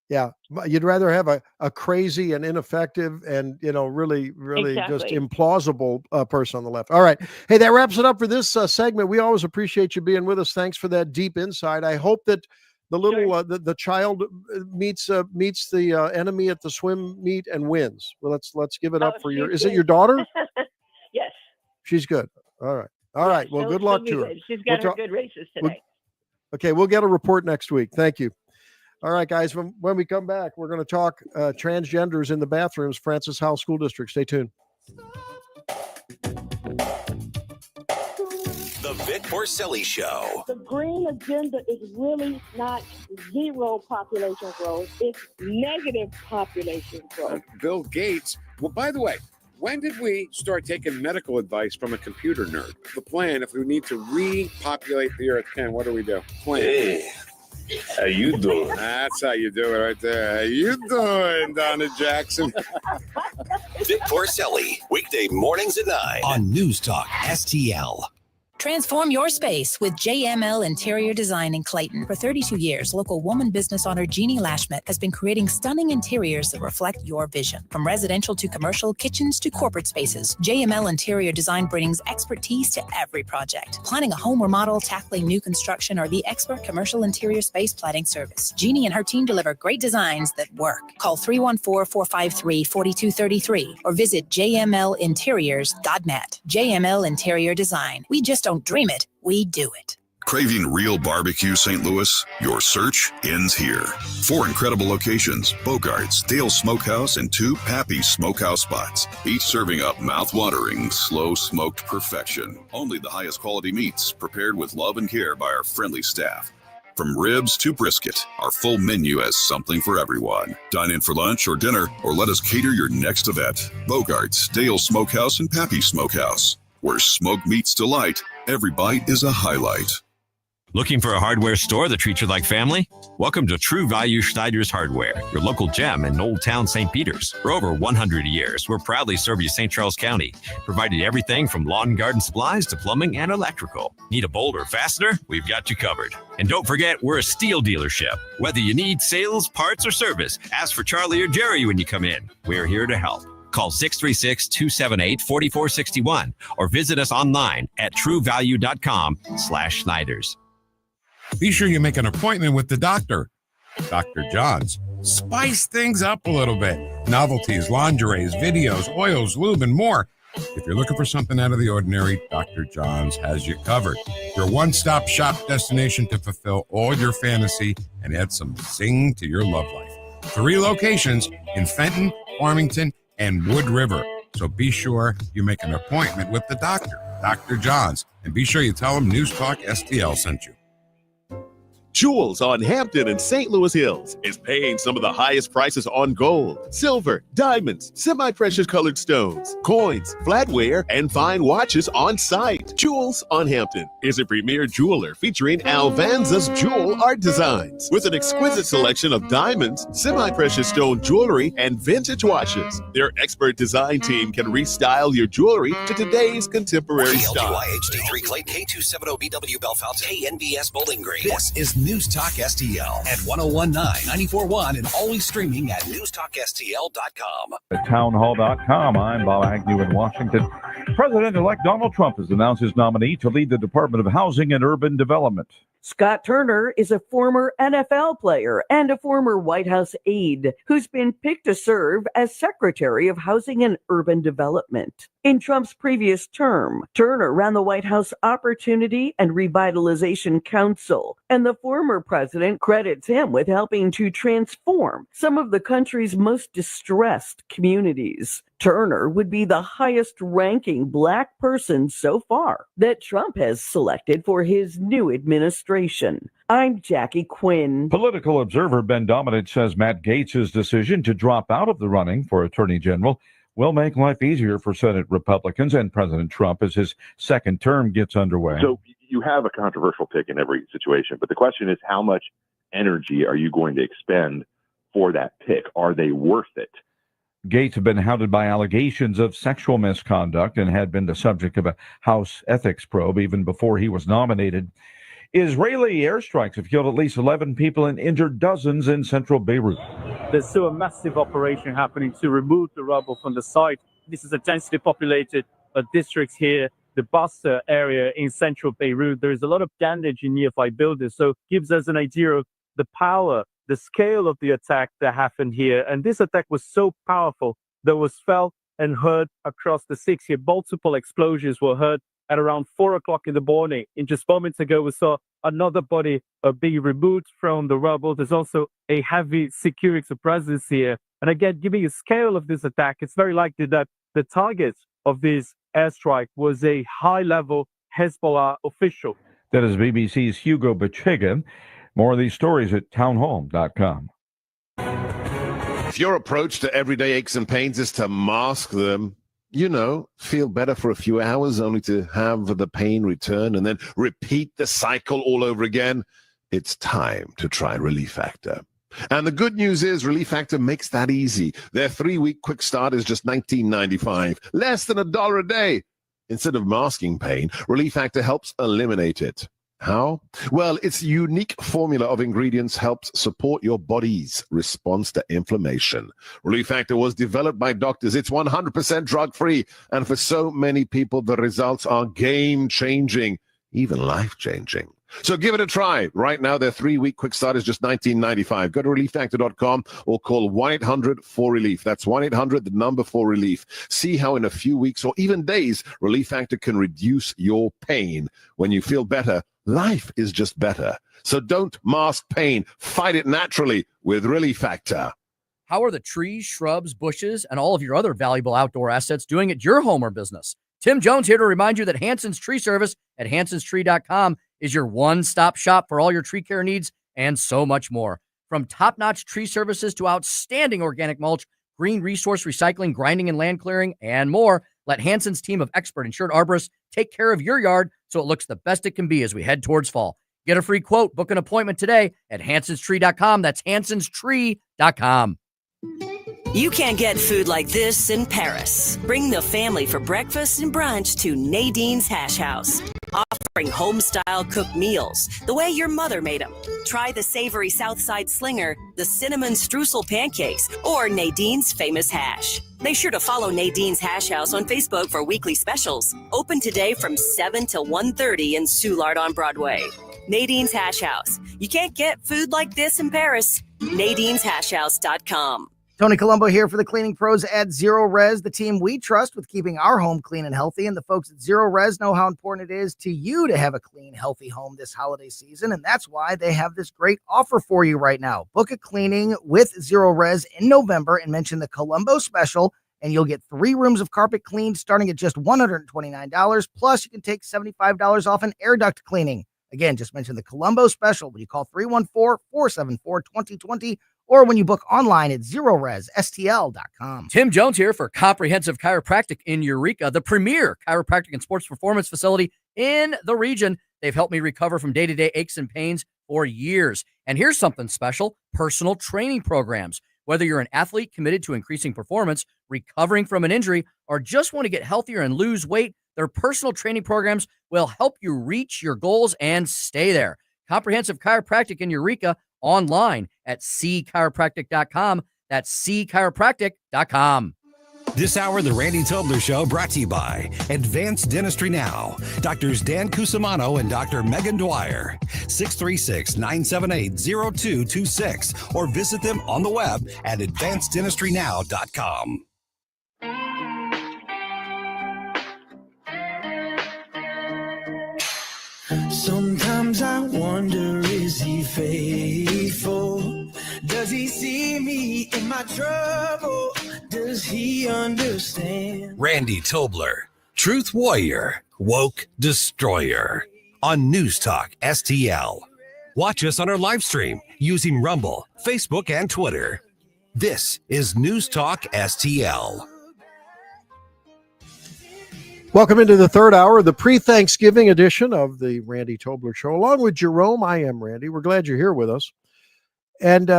Yeah, you'd rather have a crazy and ineffective and, you know, really just implausible person on the left. All right. Hey, that wraps it up for this segment. We always appreciate you being with us. Thanks for that deep insight. I hope that the little the child meets the enemy at the swim meet and wins. Well, let's give it up for your. Is it your daughter? Yes. She's good. All right. All right. Well, good luck to her. Good. She's got her good races today. Okay, we'll get a report next week. Thank you. All right, guys, when we come back, we're going to talk transgenders in the bathrooms, Francis Howell School District. Stay tuned. The Vic Porcelli Show. The green agenda is really not zero population growth. It's negative population growth. Bill Gates. Well, by the way, when did we start taking medical advice from a computer nerd? The plan, if we need to repopulate the earth, Ken, what do we do? Plan. Hey. How you doing? That's how you do it right there. How you doing, Donna Jackson? Vic Porcelli, weekday mornings at 9 on News Talk STL. Transform your space with JML Interior Design in Clayton. For 32 years, local woman business owner Jeannie Lashmet has been creating stunning interiors that reflect your vision. From residential to commercial, kitchens to corporate spaces, JML Interior Design brings expertise to every project. Planning a home remodel, tackling new construction, or the expert commercial interior space planning service. Jeannie and her team deliver great designs that work. Call 314-453-4233 or visit jmlinteriors.net. JML Interior Design. We just don't dream it, we do it. Craving real barbecue, St. Louis? Your search ends here. 4 incredible locations, Bogart's, Dale Smokehouse, and 2 Pappy's Smokehouse spots, each serving up mouth-watering, slow-smoked perfection. Only the highest quality meats, prepared with love and care by our friendly staff. From ribs to brisket, our full menu has something for everyone. Dine in for lunch or dinner, or let us cater your next event. Bogart's, Dale Smokehouse, and Pappy's Smokehouse. Where smoke meets delight, every bite is a highlight. Looking for a hardware store that treats you like family? Welcome to True Value Schneider's Hardware, your local gem in Old Town St. Peters. For over 100 years, we're proudly serve you St. Charles County, providing everything from lawn and garden supplies to plumbing and electrical. Need a bolt or fastener? We've got you covered. And don't forget, we're a steel dealership. Whether you need sales, parts, or service, ask for Charlie or Jerry when you come in. We're here to help. Call 636-278-4461 or visit us online at truevalue.com/Schneiders. Be sure you make an appointment with the doctor, Dr. Johns. Spice things up a little bit. Novelties, lingeries, videos, oils, lube, and more. If you're looking for something out of the ordinary, Dr. Johns has you covered. Your one-stop shop destination to fulfill all your fantasy and add some zing to your love life. 3 locations in Fenton, Farmington, and Wood River. So be sure you make an appointment with the doctor, Dr. Johns, and be sure you tell him News Talk STL sent you. Jewels on Hampton and St. Louis Hills is paying some of the highest prices on gold, silver, diamonds, semi-precious colored stones, coins, flatware, and fine watches on site. Jewels on Hampton is a premier jeweler featuring Alvanza's jewel art designs with an exquisite selection of diamonds, semi-precious stone jewelry, and vintage watches. Their expert design team can restyle your jewelry to today's contemporary style. KLGY HD3 Clayton, K270BW Bellefontaine, KNBS Bowling Green. This is News Talk STL at 1019, 94.1 and always streaming at newstalkstl.com. At townhall.com, I'm Bob Agnew in Washington. President-elect Donald Trump has announced his nominee to lead the Department of Housing and Urban Development. Scott Turner is a former NFL player and a former White House aide who's been picked to serve as Secretary of Housing and Urban Development. In Trump's previous term, Turner ran the White House Opportunity and Revitalization Council, and the former president credits him with helping to transform some of the country's most distressed communities. Turner would be the highest-ranking Black person so far that Trump has selected for his new administration. I'm Jackie Quinn. Political observer Ben Dominant says Matt Gaetz' decision to drop out of the running for Attorney General will make life easier for Senate Republicans and President Trump as his second term gets underway. So you have a controversial pick in every situation, but the question is, how much energy are you going to expend for that pick? Are they worth it? Gaetz had been hounded by allegations of sexual misconduct and had been the subject of a House ethics probe even before he was nominated. Israeli airstrikes have killed at least 11 people and injured dozens in central Beirut. There's still a massive operation happening to remove the rubble from the site. This is a densely populated district here, the Basta area in central Beirut. There is a lot of damage in nearby buildings, so it gives us an idea of the power, the scale of the attack that happened here. And this attack was so powerful that was felt and heard across the city here. Multiple explosions were heard at around 4 o'clock in the morning. In just moments ago, we saw another body being removed from the rubble. There's also a heavy security presence here. And again, giving a scale of this attack, it's very likely that the target of this airstrike was a high-level Hezbollah official. That is BBC's Hugo Bachiga. More of these stories at townhall.com. If your approach to everyday aches and pains is to mask them, feel better for a few hours only to have the pain return and then repeat the cycle all over again, it's time to try Relief Factor. And the good news is Relief Factor makes that easy. Their 3-week quick start is just $19.95, less than $1 a day. Instead of masking pain, Relief Factor helps eliminate it. How? Well, its unique formula of ingredients helps support your body's response to inflammation. Relief Factor was developed by doctors. It's 100% drug-free. And for so many people, the results are game-changing, even life-changing. So give it a try. Right now, their 3-week quick start is just $19.95. Go to relieffactor.com or call 1-800-4RELIEF. That's 1-800-4RELIEF. See how in a few weeks or even days, Relief Factor can reduce your pain. When you feel better, life is just better. So don't mask pain. Fight it naturally with Relief Factor. How are the trees, shrubs, bushes, and all of your other valuable outdoor assets doing at your home or business? Tim Jones here to remind you that Hanson's Tree Service at hansonstree.com is your one-stop shop for all your tree care needs and so much more. From top-notch tree services to outstanding organic mulch, green resource recycling, grinding and land clearing, and more, let Hanson's team of expert insured arborists take care of your yard so it looks the best it can be as we head towards fall. Get a free quote, book an appointment today at hansonstree.com. That's hansonstree.com. You can't get food like this in Paris. Bring the family for breakfast and brunch to Nadine's Hash House. Offering home-style cooked meals, the way your mother made them. Try the savory Southside Slinger, the cinnamon streusel pancakes, or Nadine's famous hash. Be sure to follow Nadine's Hash House on Facebook for weekly specials. Open today from 7 till 1:30 in Soulard on Broadway. Nadine's Hash House. You can't get food like this in Paris. Nadine'sHashHouse.com. Tony Colombo here for the cleaning pros at Zero Res, the team we trust with keeping our home clean and healthy. And the folks at Zero Res know how important it is to you to have a clean, healthy home this holiday season. And that's why they have this great offer for you right now. Book a cleaning with Zero Res in November and mention the Colombo special, and you'll get 3 rooms of carpet cleaned starting at just $129. Plus, you can take $75 off an air duct cleaning. Again, just mention the Colombo special when you call 314-474-2020 or when you book online at ZeroResSTL.com. Tim Jones here for Comprehensive Chiropractic in Eureka, the premier chiropractic and sports performance facility in the region. They've helped me recover from day-to-day aches and pains for years. And here's something special, personal training programs. Whether you're an athlete committed to increasing performance, recovering from an injury, or just want to get healthier and lose weight, their personal training programs will help you reach your goals and stay there. Comprehensive Chiropractic in Eureka, online at cchiropractic.com. That's cchiropractic.com. This hour, the Randy Tobler Show, brought to you by Advanced Dentistry Now. Doctors Dan Cusimano and Dr. Megan Dwyer. 636-978-0226. Or visit them on the web at advanceddentistrynow.com. Sometimes I wonder, is he faithful? Does he see me in my trouble? Does he understand? Randy Tobler, Truth Warrior, Woke Destroyer. On News Talk STL. Watch us on our live stream using Rumble, Facebook, and Twitter. This is News Talk STL. Welcome into the third hour of the pre-Thanksgiving edition of the Randy Tobler Show. Along with Jerome, I am Randy. We're glad you're here with us. And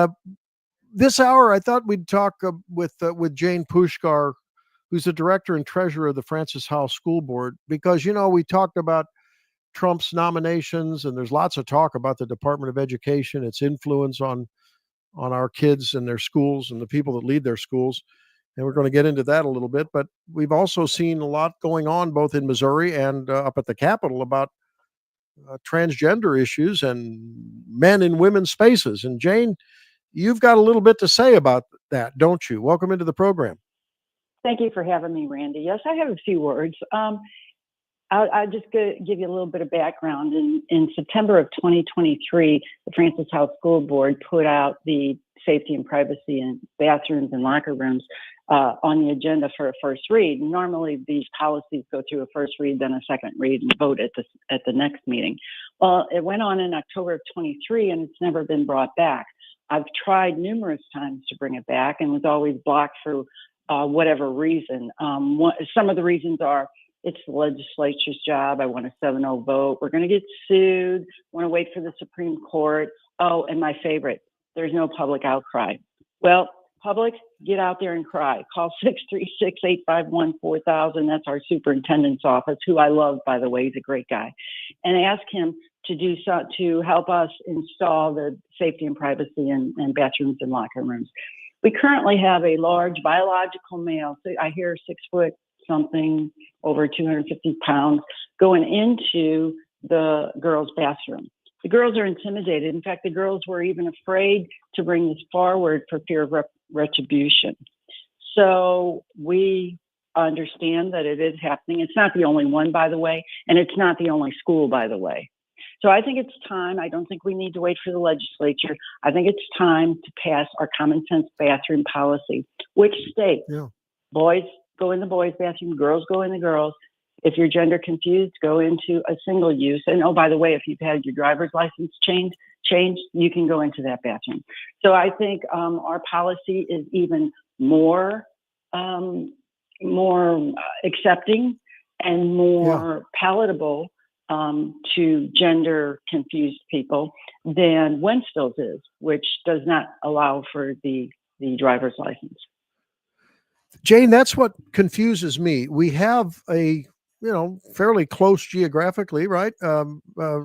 this hour, I thought we'd talk with Jane Pushkar, who's the director and treasurer of the Francis House School Board, because, you know, we talked about Trump's nominations, and there's lots of talk about the Department of Education, its influence on our kids and their schools and the people that lead their schools. And we're going to get into that a little bit. But we've also seen a lot going on both in Missouri and up at the Capitol about transgender issues and men in women's spaces. And Jane, you've got a little bit to say about that, don't you? Welcome into the program. Thank you for having me, Randy. Yes, I have a few words. I'll just give you a little bit of background. In September of 2023, the Francis House School Board put out the safety and privacy in bathrooms and locker rooms on the agenda for a first read. Normally, these policies go through a first read, then a second read, and vote at the next meeting. Well, it went on in October of 23, and it's never been brought back. I've tried numerous times to bring it back and was always blocked for whatever reason. Some of the reasons are, it's the legislature's job. I want a 7-0 vote. We're going to get sued. Want to wait for the Supreme Court. Oh, and my favorite, there's no public outcry. Well, public, get out there and cry. Call 636-851-4000. That's our superintendent's office, who I love, by the way. He's a great guy. And ask him to help us install the safety and privacy in bathrooms and locker rooms. We currently have a large biological male, so I hear 6 foot something, over 250 pounds, going into the girls' bathroom. The girls are intimidated. In fact, the girls were even afraid to bring this forward for fear of retribution. So we understand that it is happening. It's not the only one, by the way, and it's not the only school, by the way. So I think it's time. I don't think we need to wait for the legislature. I think it's time to pass our common sense bathroom policy, which states boys go in the boys' bathroom, girls go in the girls'. If you're gender confused, go into a single use. And oh, by the way, if you've had your driver's license changed, you can go into that bathroom. So I think our policy is even more accepting and more palatable to gender confused people than Wentzville's is, which does not allow for the driver's license. Jane, that's what confuses me. We have a fairly close geographically, right?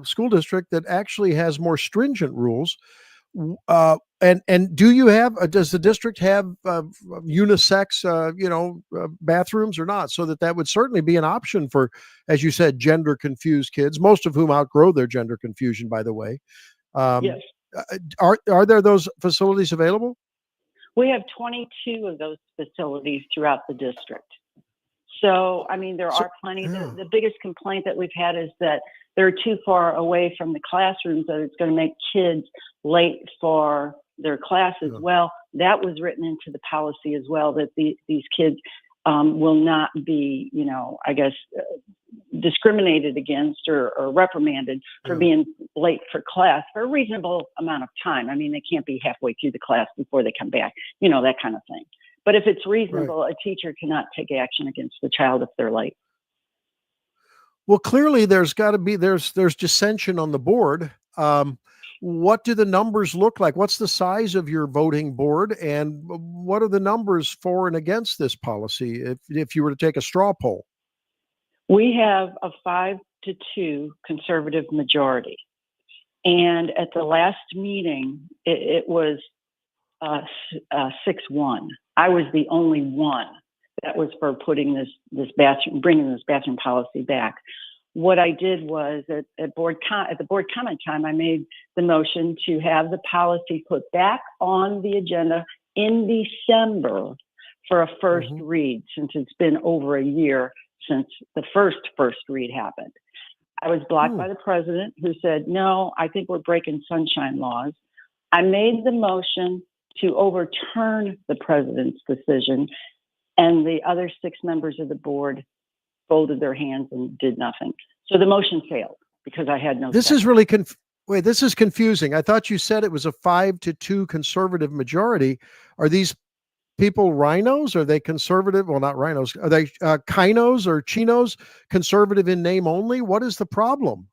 School district that actually has more stringent rules. And do you have? Does the district have unisex, bathrooms or not? So that would certainly be an option for, as you said, gender confused kids, most of whom outgrow their gender confusion, by the way. Yes. Are there those facilities available? We have 22 of those facilities throughout the district. So, I mean, there are plenty. The biggest complaint that we've had is that they're too far away from the classrooms, that it's going to make kids late for their classes. Well, that was written into the policy as well, that these kids will not be, discriminated against or reprimanded for being late for class for a reasonable amount of time. I mean, they can't be halfway through the class before they come back, that kind of thing. But if it's reasonable, a teacher cannot take action against the child if they're late. Well, clearly there's got to be, there's dissension on the board. What do the numbers look like? What's the size of your voting board, and what are the numbers for and against this policy if you were to take a straw poll? We have a 5-2 conservative majority. And at the last meeting, it was 6-1. I was the only one That was for putting bringing this bathroom policy back. What I did was at the board comment time, I made the motion to have the policy put back on the agenda in December for a first read, since it's been over a year since the first read happened. I was blocked by the president, who said, no, I think we're breaking sunshine laws. I made the motion to overturn the president's decision, and the other 6 members of the board folded their hands and did nothing. So the motion failed because I had no. This is really wait, this is confusing. I thought you said it was a 5-2 conservative majority. Are these people rhinos? Are they conservative? Well, not rhinos. Are they Kinos or Chinos? Conservative in name only? What is the problem?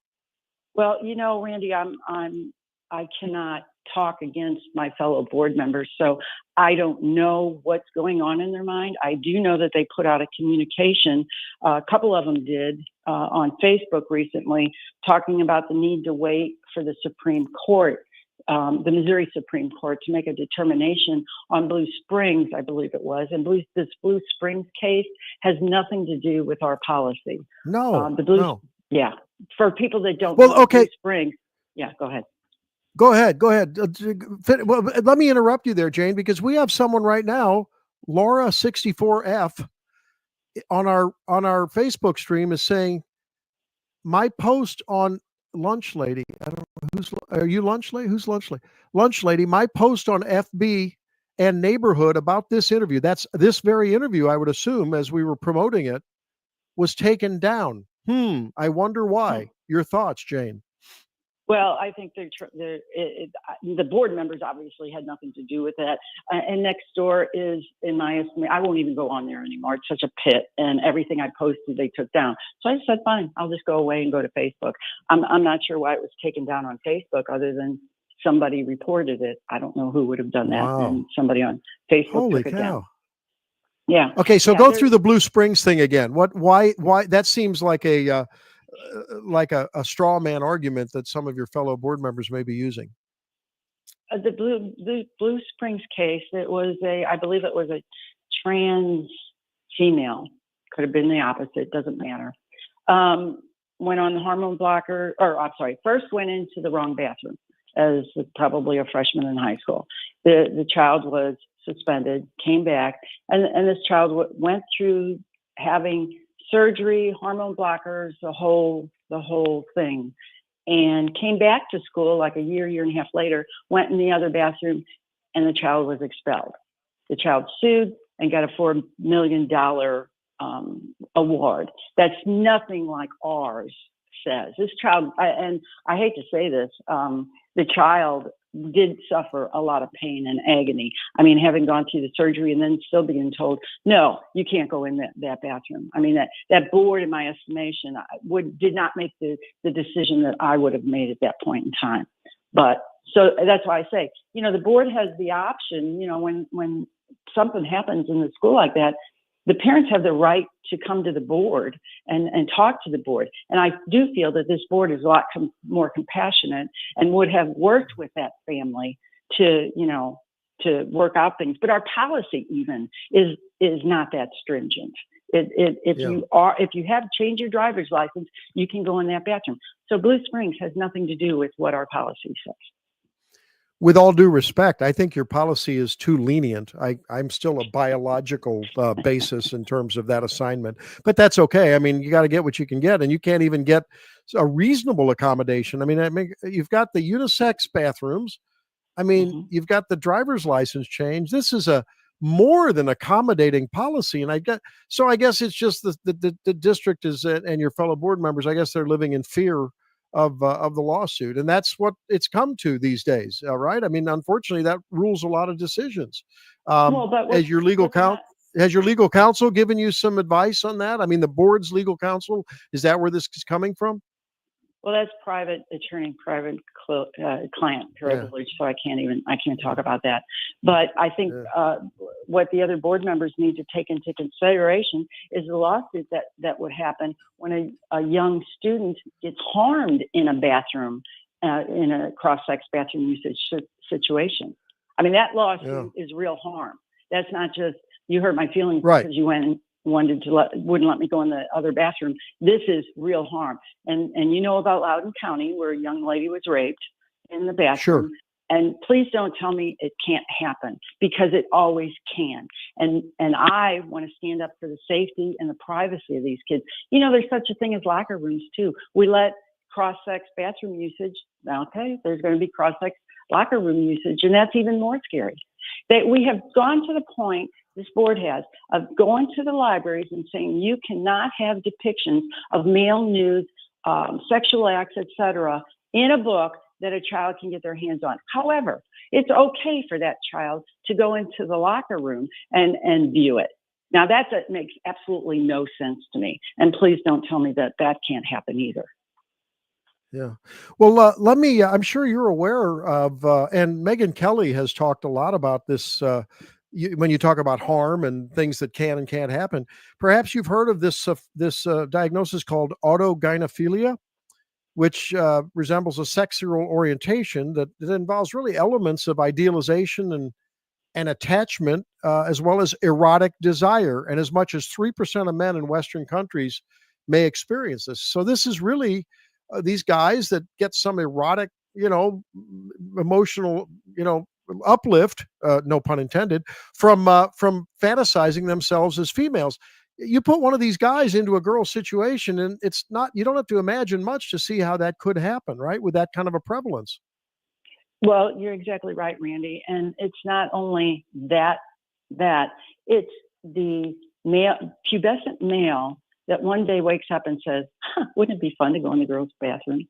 Well, Randy, I cannot talk against my fellow board members, so I don't know what's going on in their mind. I do know that they put out a communication, a couple of them did, on Facebook recently, talking about the need to wait for the Supreme Court, the Missouri Supreme Court, to make a determination on Blue Springs, I believe it was. And this Blue Springs case has nothing to do with our policy. No, no. Yeah. For people that don't well, know, okay. Blue Springs. Yeah, go ahead. Go ahead. Well, let me interrupt you there, Jane, because we have someone right now, Laura 64F, on our Facebook stream is saying, my post on Lunch Lady. I don't know are you Lunch Lady? Who's Lunch Lady? Lunch Lady. My post on FB and Neighborhood about this interview. That's this very interview, I would assume, as we were promoting it, was taken down. I wonder why. Your thoughts, Jane? Well, I think the board members obviously had nothing to do with that. And next door is, in my estimate, I won't even go on there anymore. It's such a pit, and everything I posted they took down. So I said, fine, I'll just go away and go to Facebook. I'm not sure why it was taken down on Facebook, other than somebody reported it. I don't know who would have done that. Wow. And somebody on Facebook Holy took it cow. down. Yeah. Okay, so Yeah, go through the Blue Springs thing again. Why that seems like a straw man argument that some of your fellow board members may be using. The Blue Springs case, I believe it was a trans female, could have been the opposite, doesn't matter. Went on the hormone blocker, first went into the wrong bathroom as probably a freshman in high school. The child was suspended, came back, and this child went through having surgery, hormone blockers, the whole thing, and came back to school like a year and a half later, went in the other bathroom, and the child was expelled. The child sued and got a $4 million award. That's nothing like ours says. This child, and I hate to say this, the child did suffer a lot of pain and agony. I mean, having gone through the surgery and then still being told, no, you can't go in that bathroom. I mean, that board, in my estimation, did not make the decision that I would have made at that point in time. But so that's why I say, the board has the option, when something happens in the school like that, the parents have the right to come to the board and talk to the board. And I do feel that this board is a lot more compassionate and would have worked with that family to work out things. But our policy even is not that stringent. If you have changed your driver's license, you can go in that bathroom. So Blue Springs has nothing to do with what our policy says. With all due respect, I think your policy is too lenient. I'm still a biological basis in terms of that assignment, but that's okay. I mean, you got to get what you can get, and you can't even get a reasonable accommodation. I mean, you've got the unisex bathrooms. I mean, you've got the driver's license change. This is a more than accommodating policy, and I guess it's just the district is and your fellow board members. I guess they're living in fear of the lawsuit, and that's what it's come to these days. All right. I mean, unfortunately, that rules a lot of decisions. Has your legal counsel given you some advice on that? I mean, the board's legal counsel, is that where this is coming from? Well, that's private attorney, private client privilege, so I can't talk about that. But I think what the other board members need to take into consideration is the lawsuit that would happen when a young student gets harmed in a bathroom, in a cross-sex bathroom usage situation. I mean, that lawsuit is real harm. That's not just you hurt my feelings Right. because you went and wouldn't let me go in the other bathroom. This is real harm. And you know about Loudoun County, where a young lady was raped in the bathroom. Sure. And please don't tell me it can't happen, because it always can. And I want to stand up for the safety and the privacy of these kids. You know, there's such a thing as locker rooms too. We let cross-sex bathroom usage. Okay, there's going to be cross-sex locker room usage, and that's even more scary. That we have gone to the point, this board has, of going to the libraries and saying you cannot have depictions of male nudes, sexual acts, etc., in a book that a child can get their hands on. However, it's okay for that child to go into the locker room and view it. Now that makes absolutely no sense to me. And please don't tell me that can't happen either. Yeah. Well, let me, I'm sure you're aware of, and Megyn Kelly has talked a lot about this, when you talk about harm and things that can and can't happen. Perhaps you've heard of this diagnosis called autogynephilia, which resembles a sexual orientation that involves really elements of idealization and attachment, as well as erotic desire. And as much as 3% of men in Western countries may experience this. So this is really these guys that get some erotic, emotional, uplift, no pun intended, from fantasizing themselves as females. You put one of these guys into a girl situation, and it's not, you don't have to imagine much to see how that could happen, right? With that kind of a prevalence. Well, you're exactly right, Randy. And it's not only that it's the pubescent male that one day wakes up and says, wouldn't it be fun to go in the girls' bathroom?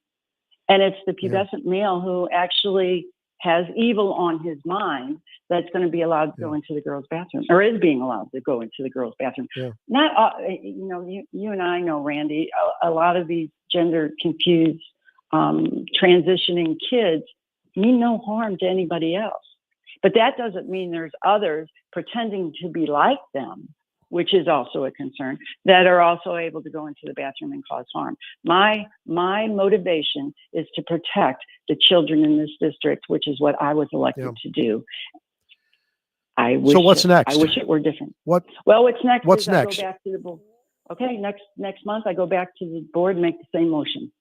And it's the pubescent male who actually has evil on his mind that's going to be allowed to go into the girls' bathroom, or is being allowed to go into the girls' bathroom. Yeah. Not, you and I know, Randy, a lot of these gender confused, transitioning kids mean no harm to anybody else. But that doesn't mean there's others pretending to be like them, which is also a concern, that are also able to go into the bathroom and cause harm. My motivation is to protect the children in this district, which is what I was elected to do. So what's next? I wish it were different. Well, what's next? What's I next? go back to the board. Okay, next month I go back to the board and make the same motion,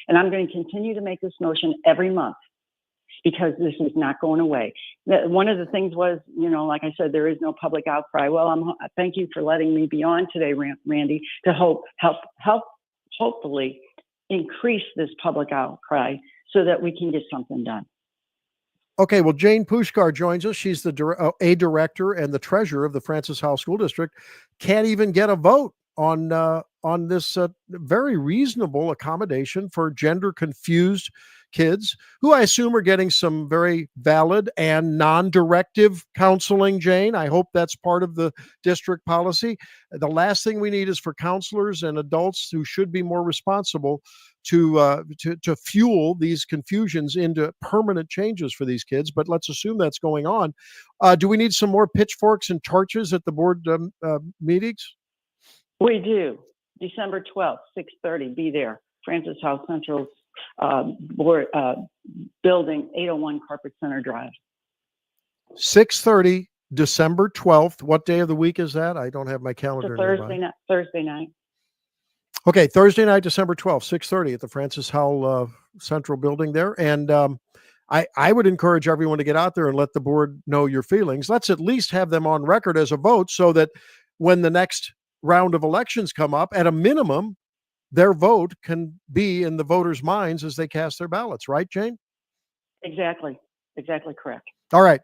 and I'm going to continue to make this motion every month, because this is not going away. One of the things was, like I said, there is no public outcry. Well, thank you for letting me be on today, Randy, to hopefully increase this public outcry so that we can get something done. Okay, well, Jane Pushkar joins us. She's the director and the treasurer of the Francis Howell School District. Can't even get a vote on this very reasonable accommodation for gender confused kids, who I assume are getting some very valid and non-directive counseling. Jane, I hope that's part of the district policy. The last thing we need is for counselors and adults who should be more responsible to fuel these confusions into permanent changes for these kids. But let's assume that's going on. Do we need some more pitchforks and torches at the board meetings? We do. December 12th, 6:30, be there. Francis Howell Central's board building, 801 Carpet Center Drive. 6:30, December 12th. What day of the week is that? I don't have my calendar. It's a Thursday night. Okay, Thursday night, December 12th, 6:30 at the Francis Howell Central building there. And I would encourage everyone to get out there and let the board know your feelings. Let's at least have them on record as a vote, so that when the next round of elections come up, at a minimum, their vote can be in the voters' minds as they cast their ballots. Right, Jane? Exactly correct. All right.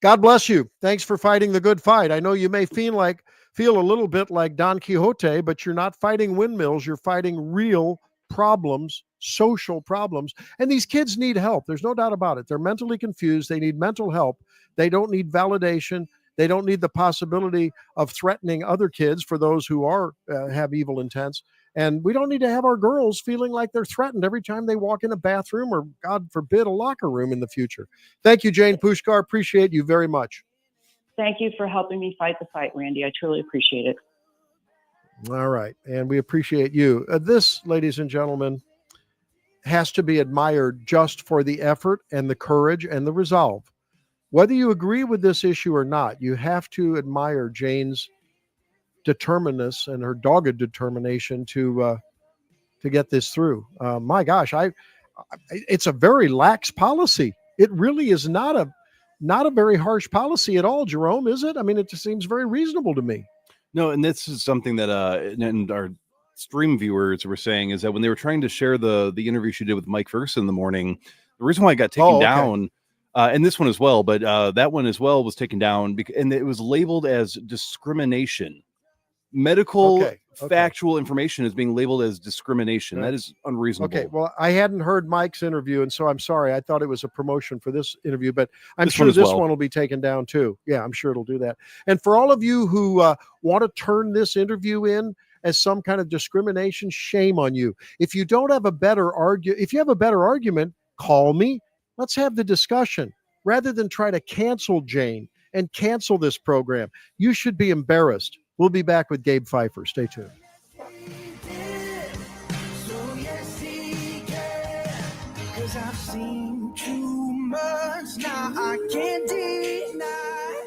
God bless you. Thanks for fighting the good fight. I know you may feel a little bit like Don Quixote, but you're not fighting windmills. You're fighting real problems, social problems. And these kids need help. There's no doubt about it. They're mentally confused. They need mental help. They don't need validation. They don't need the possibility of threatening other kids, for those who are have evil intents. And we don't need to have our girls feeling like they're threatened every time they walk in a bathroom, or, God forbid, a locker room in the future. Thank you, Jane Pushkar. Appreciate you very much. Thank you for helping me fight the fight, Randy. I truly appreciate it. All right. And we appreciate you. This, ladies and gentlemen, has to be admired just for the effort and the courage and the resolve whether you agree with this issue or not, you have to admire Jane's determinedness and her dogged determination to get this through. My gosh, it's a very lax policy. It really is not a very harsh policy at all, Jerome, is it? I mean, it just seems very reasonable to me. No, and this is something that and our stream viewers were saying is that when they were trying to share the interview she did with Mike Ferguson in the morning, the reason why it got taken down, and this one as well, but that one as well was taken down and it was labeled as discrimination. Medical factual information is being labeled as discrimination. That is unreasonable. Okay, well, I hadn't heard Mike's interview, and so I'm sorry. I thought it was a promotion for this interview, but I'm sure this one will be taken down too. Yeah, I'm sure it'll do that. And for all of you who want to turn this interview in as some kind of discrimination, shame on you. If you don't have a better if you have a better argument, call me. Let's have the discussion rather than try to cancel Jane and cancel this program. You should be embarrassed. We'll be back with Gabe Pfifer. Stay tuned. Cause I've seen too much, now I can't deny.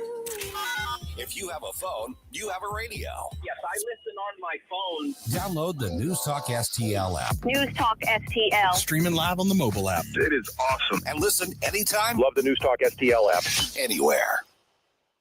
If you have a phone, you have a radio. Yes, I listen on my phone. Download the News Talk STL app. News Talk STL. Streaming live on the mobile app. It is awesome. And listen anytime. Love the News Talk STL app. Anywhere.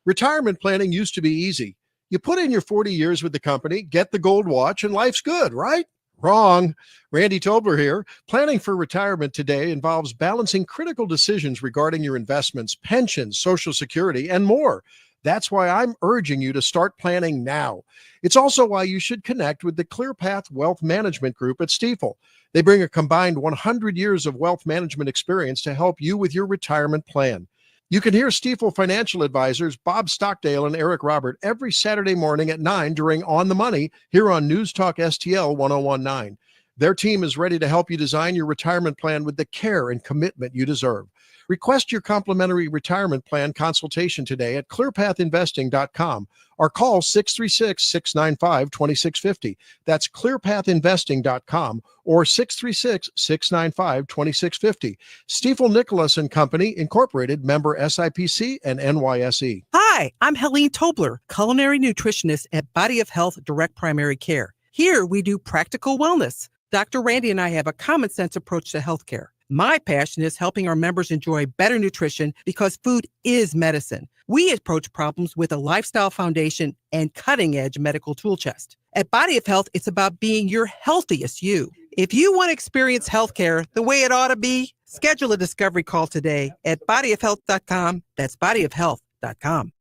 Retirement planning used to be easy. You put in your 40 years with the company, get the gold watch, and life's good, right? Wrong. Randy Tobler here. Planning for retirement today involves balancing critical decisions regarding your investments, pensions, Social Security, and more. That's why I'm urging you to start planning now. It's also why you should connect with the ClearPath Wealth Management Group at Stifel. They bring a combined 100 years of wealth management experience to help you with your retirement plan. You can hear Stifel financial advisors Bob Stockdale and Eric Robert every Saturday morning at 9 during On the Money here on News Talk STL 1019. Their team is ready to help you design your retirement plan with the care and commitment you deserve. Request your complimentary retirement plan consultation today at clearpathinvesting.com or call 636-695-2650. That's clearpathinvesting.com or 636-695-2650. Stifel Nicholas and Company, Incorporated, member SIPC and NYSE. Hi, I'm Helene Tobler, culinary nutritionist at Body of Health Direct Primary Care. Here we do practical wellness. Dr. Randy and I have a common sense approach to healthcare. My passion is helping our members enjoy better nutrition because food is medicine. We approach problems with a lifestyle foundation and cutting-edge medical tool chest. At Body of Health, it's about being your healthiest you. If you want to experience healthcare the way it ought to be, schedule a discovery call today at bodyofhealth.com. That's bodyofhealth.com.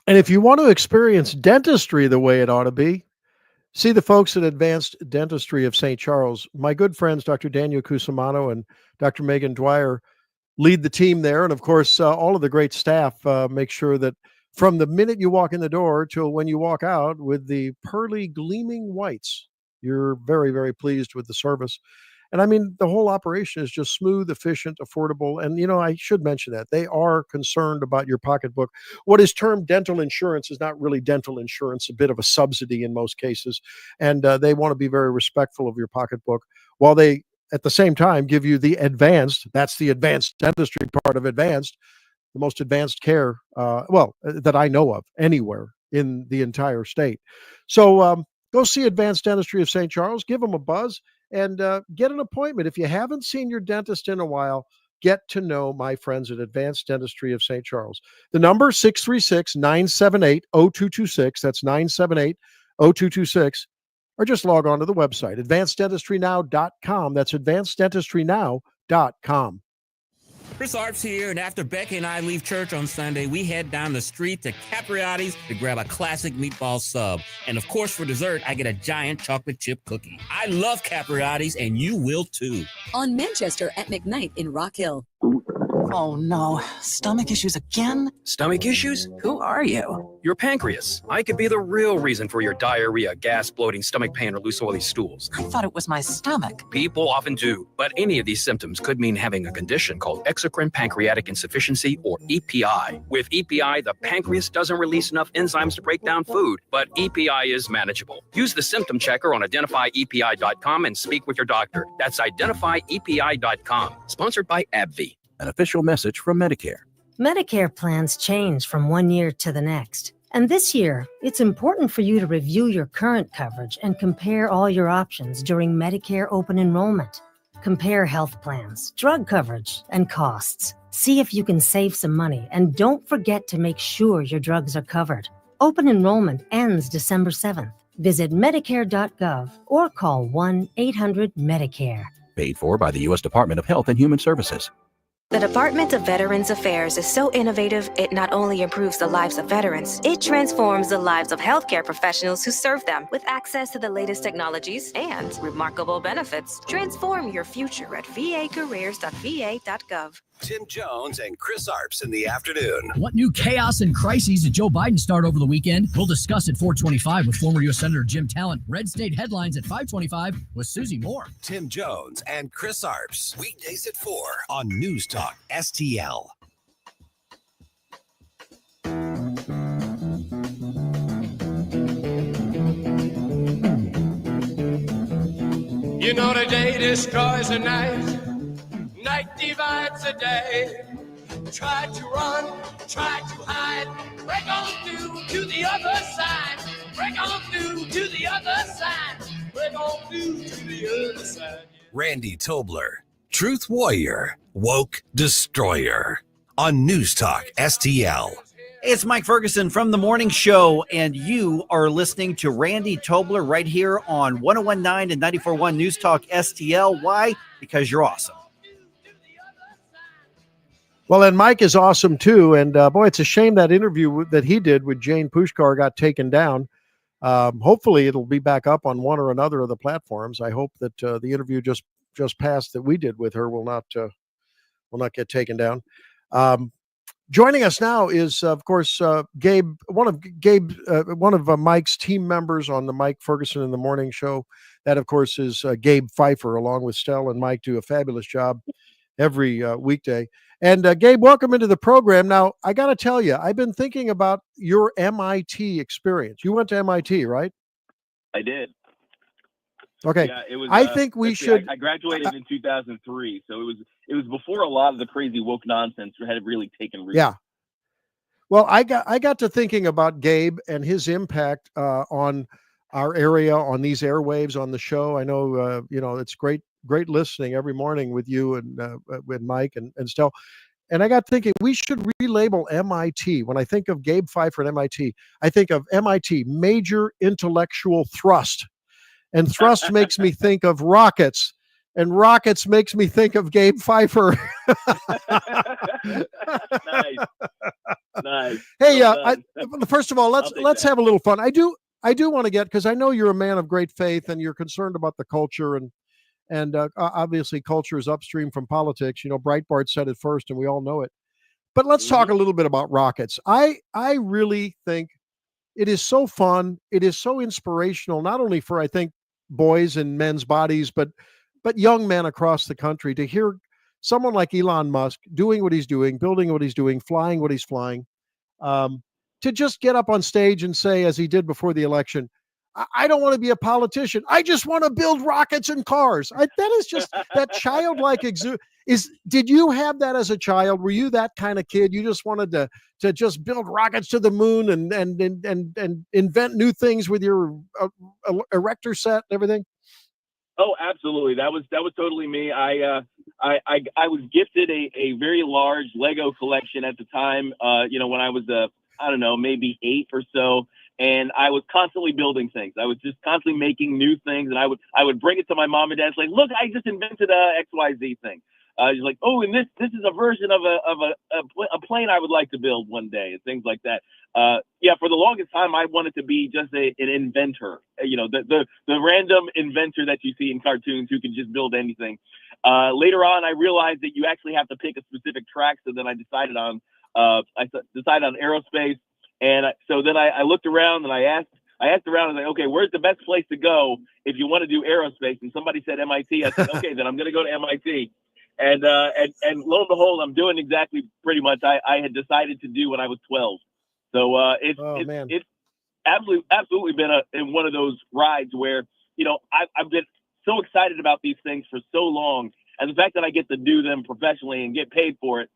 And if you want to experience dentistry the way it ought to be, see the folks at Advanced Dentistry of St. Charles. My good friends, Dr. Daniel Cusimano and Dr. Megan Dwyer, lead the team there. And of course, all of the great staff make sure that from the minute you walk in the door till when you walk out with the pearly gleaming whites, you're very, very pleased with the service. And I mean, the whole operation is just smooth, efficient, affordable. And, you know, I should mention that they are concerned about your pocketbook. What is termed dental insurance is not really dental insurance, a bit of a subsidy in most cases. And they want to be very respectful of your pocketbook while they, at the same time, give you the advanced, that's the advanced dentistry part of advanced, the most advanced care, that I know of anywhere in the entire state. So go see Advanced Dentistry of St. Charles, give them a buzz, and get an appointment. If you haven't seen your dentist in a while, get to know my friends at Advanced Dentistry of St. Charles. The number 636-978-0226. That's 978-0226. Or just log on to the website, advanceddentistrynow.com. That's advanceddentistrynow.com. Chris Arps here, and after Becky and I leave church on Sunday, we head down the street to Capriotti's to grab a classic meatball sub. And of course, for dessert, I get a giant chocolate chip cookie. I love Capriotti's, and you will too. On Manchester at McKnight in Rock Hill. Oh no, stomach issues again? Stomach issues? Who are you? Your pancreas. I could be the real reason for your diarrhea, gas, bloating, stomach pain, or loose oily stools. I thought it was my stomach. People often do, but any of these symptoms could mean having a condition called exocrine pancreatic insufficiency, or EPI. With EPI, the pancreas doesn't release enough enzymes to break down food, but EPI is manageable. Use the symptom checker on identifyepi.com and speak with your doctor. That's identifyepi.com. Sponsored by AbbVie. An official message from Medicare. Medicare plans change from one year to the next. And this year, it's important for you to review your current coverage and compare all your options during Medicare open enrollment. Compare health plans, drug coverage, and costs. See if you can save some money, and don't forget to make sure your drugs are covered. Open enrollment ends December 7th. Visit Medicare.gov or call 1-800-MEDICARE. Paid for by the U.S. Department of Health and Human Services. The Department of Veterans Affairs is so innovative, it not only improves the lives of veterans, it transforms the lives of healthcare professionals who serve them. With access to the latest technologies and remarkable benefits, transform your future at vacareers.va.gov. Tim Jones and Chris Arps in the afternoon. What new chaos and crises did Joe Biden start over the weekend? We'll discuss at 425 with former U.S. Senator Jim Talent. Red State Headlines at 525 with Susie Moore. Tim Jones and Chris Arps. Weekdays at 4 on News Talk STL. You know the day destroys the night. Night divides the day. Try to run, try to hide. Break on through to the other side. Break on through to the other side. Break on through to the other side. Randy Tobler, Truth Warrior, Woke Destroyer on News Talk STL. It's Mike Ferguson from The Morning Show, and you are listening to Randy Tobler right here on 101.9 and 94.1 News Talk STL. Why? Because you're awesome. Well, and Mike is awesome too. And boy, it's a shame that interview that he did with Jane Pushkar got taken down. Hopefully it'll be back up on one or another of the platforms. I hope that the interview just passed that we did with her will not get taken down. Joining us now is, of course, Gabe, one of Mike's team members on the Mike Ferguson in the Morning Show. That, of course, is Gabe Pfifer, along with Stell and Mike, do a fabulous job every weekday. And Gabe, welcome into the program. Now, I got to tell you, I've been thinking about your MIT experience. You went to MIT, right? I did. Okay. Yeah, it was. I think we should. I graduated in 2003, so it was before a lot of the crazy woke nonsense had really taken root. Yeah. Well, I got to thinking about Gabe and his impact on our area, on these airwaves, on the show. I know it's great listening every morning with you and with Mike and Stell. And I got thinking we should relabel MIT. When I think of Gabe Pfifer at MIT, I think of MIT, Major Intellectual Thrust. And thrust makes me think of rockets. And rockets makes me think of Gabe Pfifer. Nice. Hey, first of all, let's have a little fun. I do want to get, because I know you're a man of great faith and you're concerned about the culture, and obviously culture is upstream from politics. You know, Breitbart said it first, and we all know it. But let's talk a little bit about rockets. I really think it is so fun. It is so inspirational, not only for, I think, boys and men's bodies, but young men across the country, to hear someone like Elon Musk doing what he's doing, building what he's doing, flying what he's flying, to just get up on stage and say, as he did before the election, I don't want to be a politician. I just want to build rockets and cars. That is just that childlike did you have that as a child? Were you that kind of kid? You just wanted to just build rockets to the moon and invent new things with your erector set and everything? Oh, absolutely. That was totally me. I was gifted a very large Lego collection at the time. When I was maybe 8 or so. And I was constantly building things. I was just constantly making new things, and I would bring it to my mom and dad. It's like, look, I just invented a XYZ thing. She's like, oh, and this is a version of a plane I would like to build one day, and things like that. For the longest time, I wanted to be just an inventor. The random inventor that you see in cartoons who can just build anything. Later on, I realized that you actually have to pick a specific track. So then I decided on aerospace. And so then I looked around and I asked around, and I was like, okay, where's the best place to go if you want to do aerospace? And somebody said MIT. I said, okay, then I'm going to go to MIT. And lo and behold, I'm doing exactly pretty much I had decided to do when I was 12. So it's absolutely been in one of those rides where, I've been so excited about these things for so long. And the fact that I get to do them professionally and get paid for it,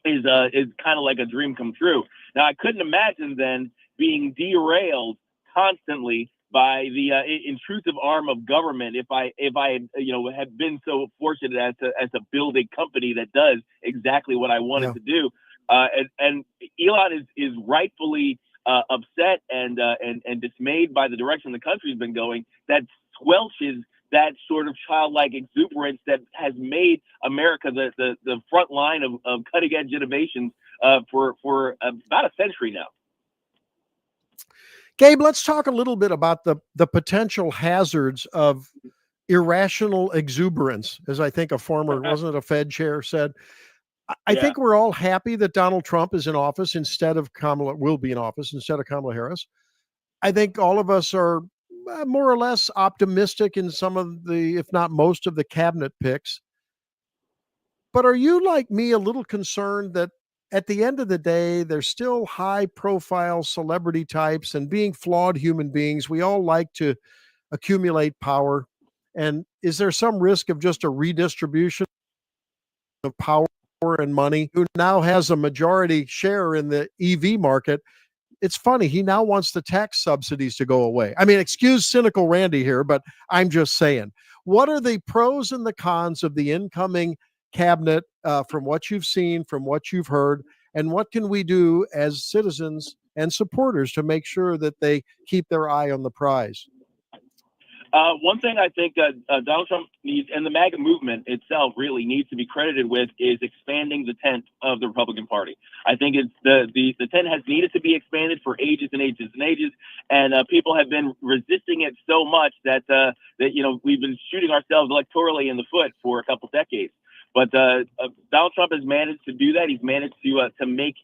is kind of like a dream come true. Now, I couldn't imagine then being derailed constantly by the intrusive arm of government if I had been so fortunate as to build a company that does exactly what I wanted to do. And Elon is rightfully upset and dismayed by the direction the country's been going. That squelches that sort of childlike exuberance that has made America the front line of cutting edge innovations for about a century now. Gabe, let's talk a little bit about the potential hazards of irrational exuberance, as I think a former, wasn't it a Fed chair said. I think we're all happy that Donald Trump is in office instead of will be in office instead of Kamala Harris. I think all of us are more or less optimistic in some of the, if not most of the cabinet picks. But are you like me a little concerned that at the end of the day, they're still high profile celebrity types and being flawed human beings? We all like to accumulate power. And is there some risk of just a redistribution of power and money? Who now has a majority share in the EV market? It's funny, he now wants the tax subsidies to go away. I mean, excuse cynical Randy here, but I'm just saying, what are the pros and the cons of the incoming cabinet from what you've seen, from what you've heard, and what can we do as citizens and supporters to make sure that they keep their eye on the prize? One thing I think Donald Trump needs, and the MAGA movement itself really needs to be credited with, is expanding the tent of the Republican Party. I think it's the tent has needed to be expanded for ages and ages and ages, and people have been resisting it so much that we've been shooting ourselves electorally in the foot for a couple decades. But Donald Trump has managed to do that. He's managed to make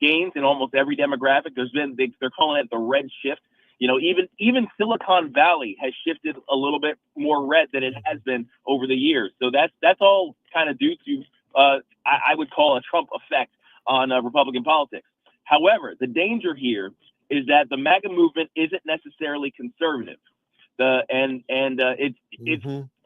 gains in almost every demographic. They're calling it the red shift. Even Silicon Valley has shifted a little bit more red than it has been over the years. So that's all kind of due to I would call a Trump effect on Republican politics. However, the danger here is that the MAGA movement isn't necessarily conservative. It's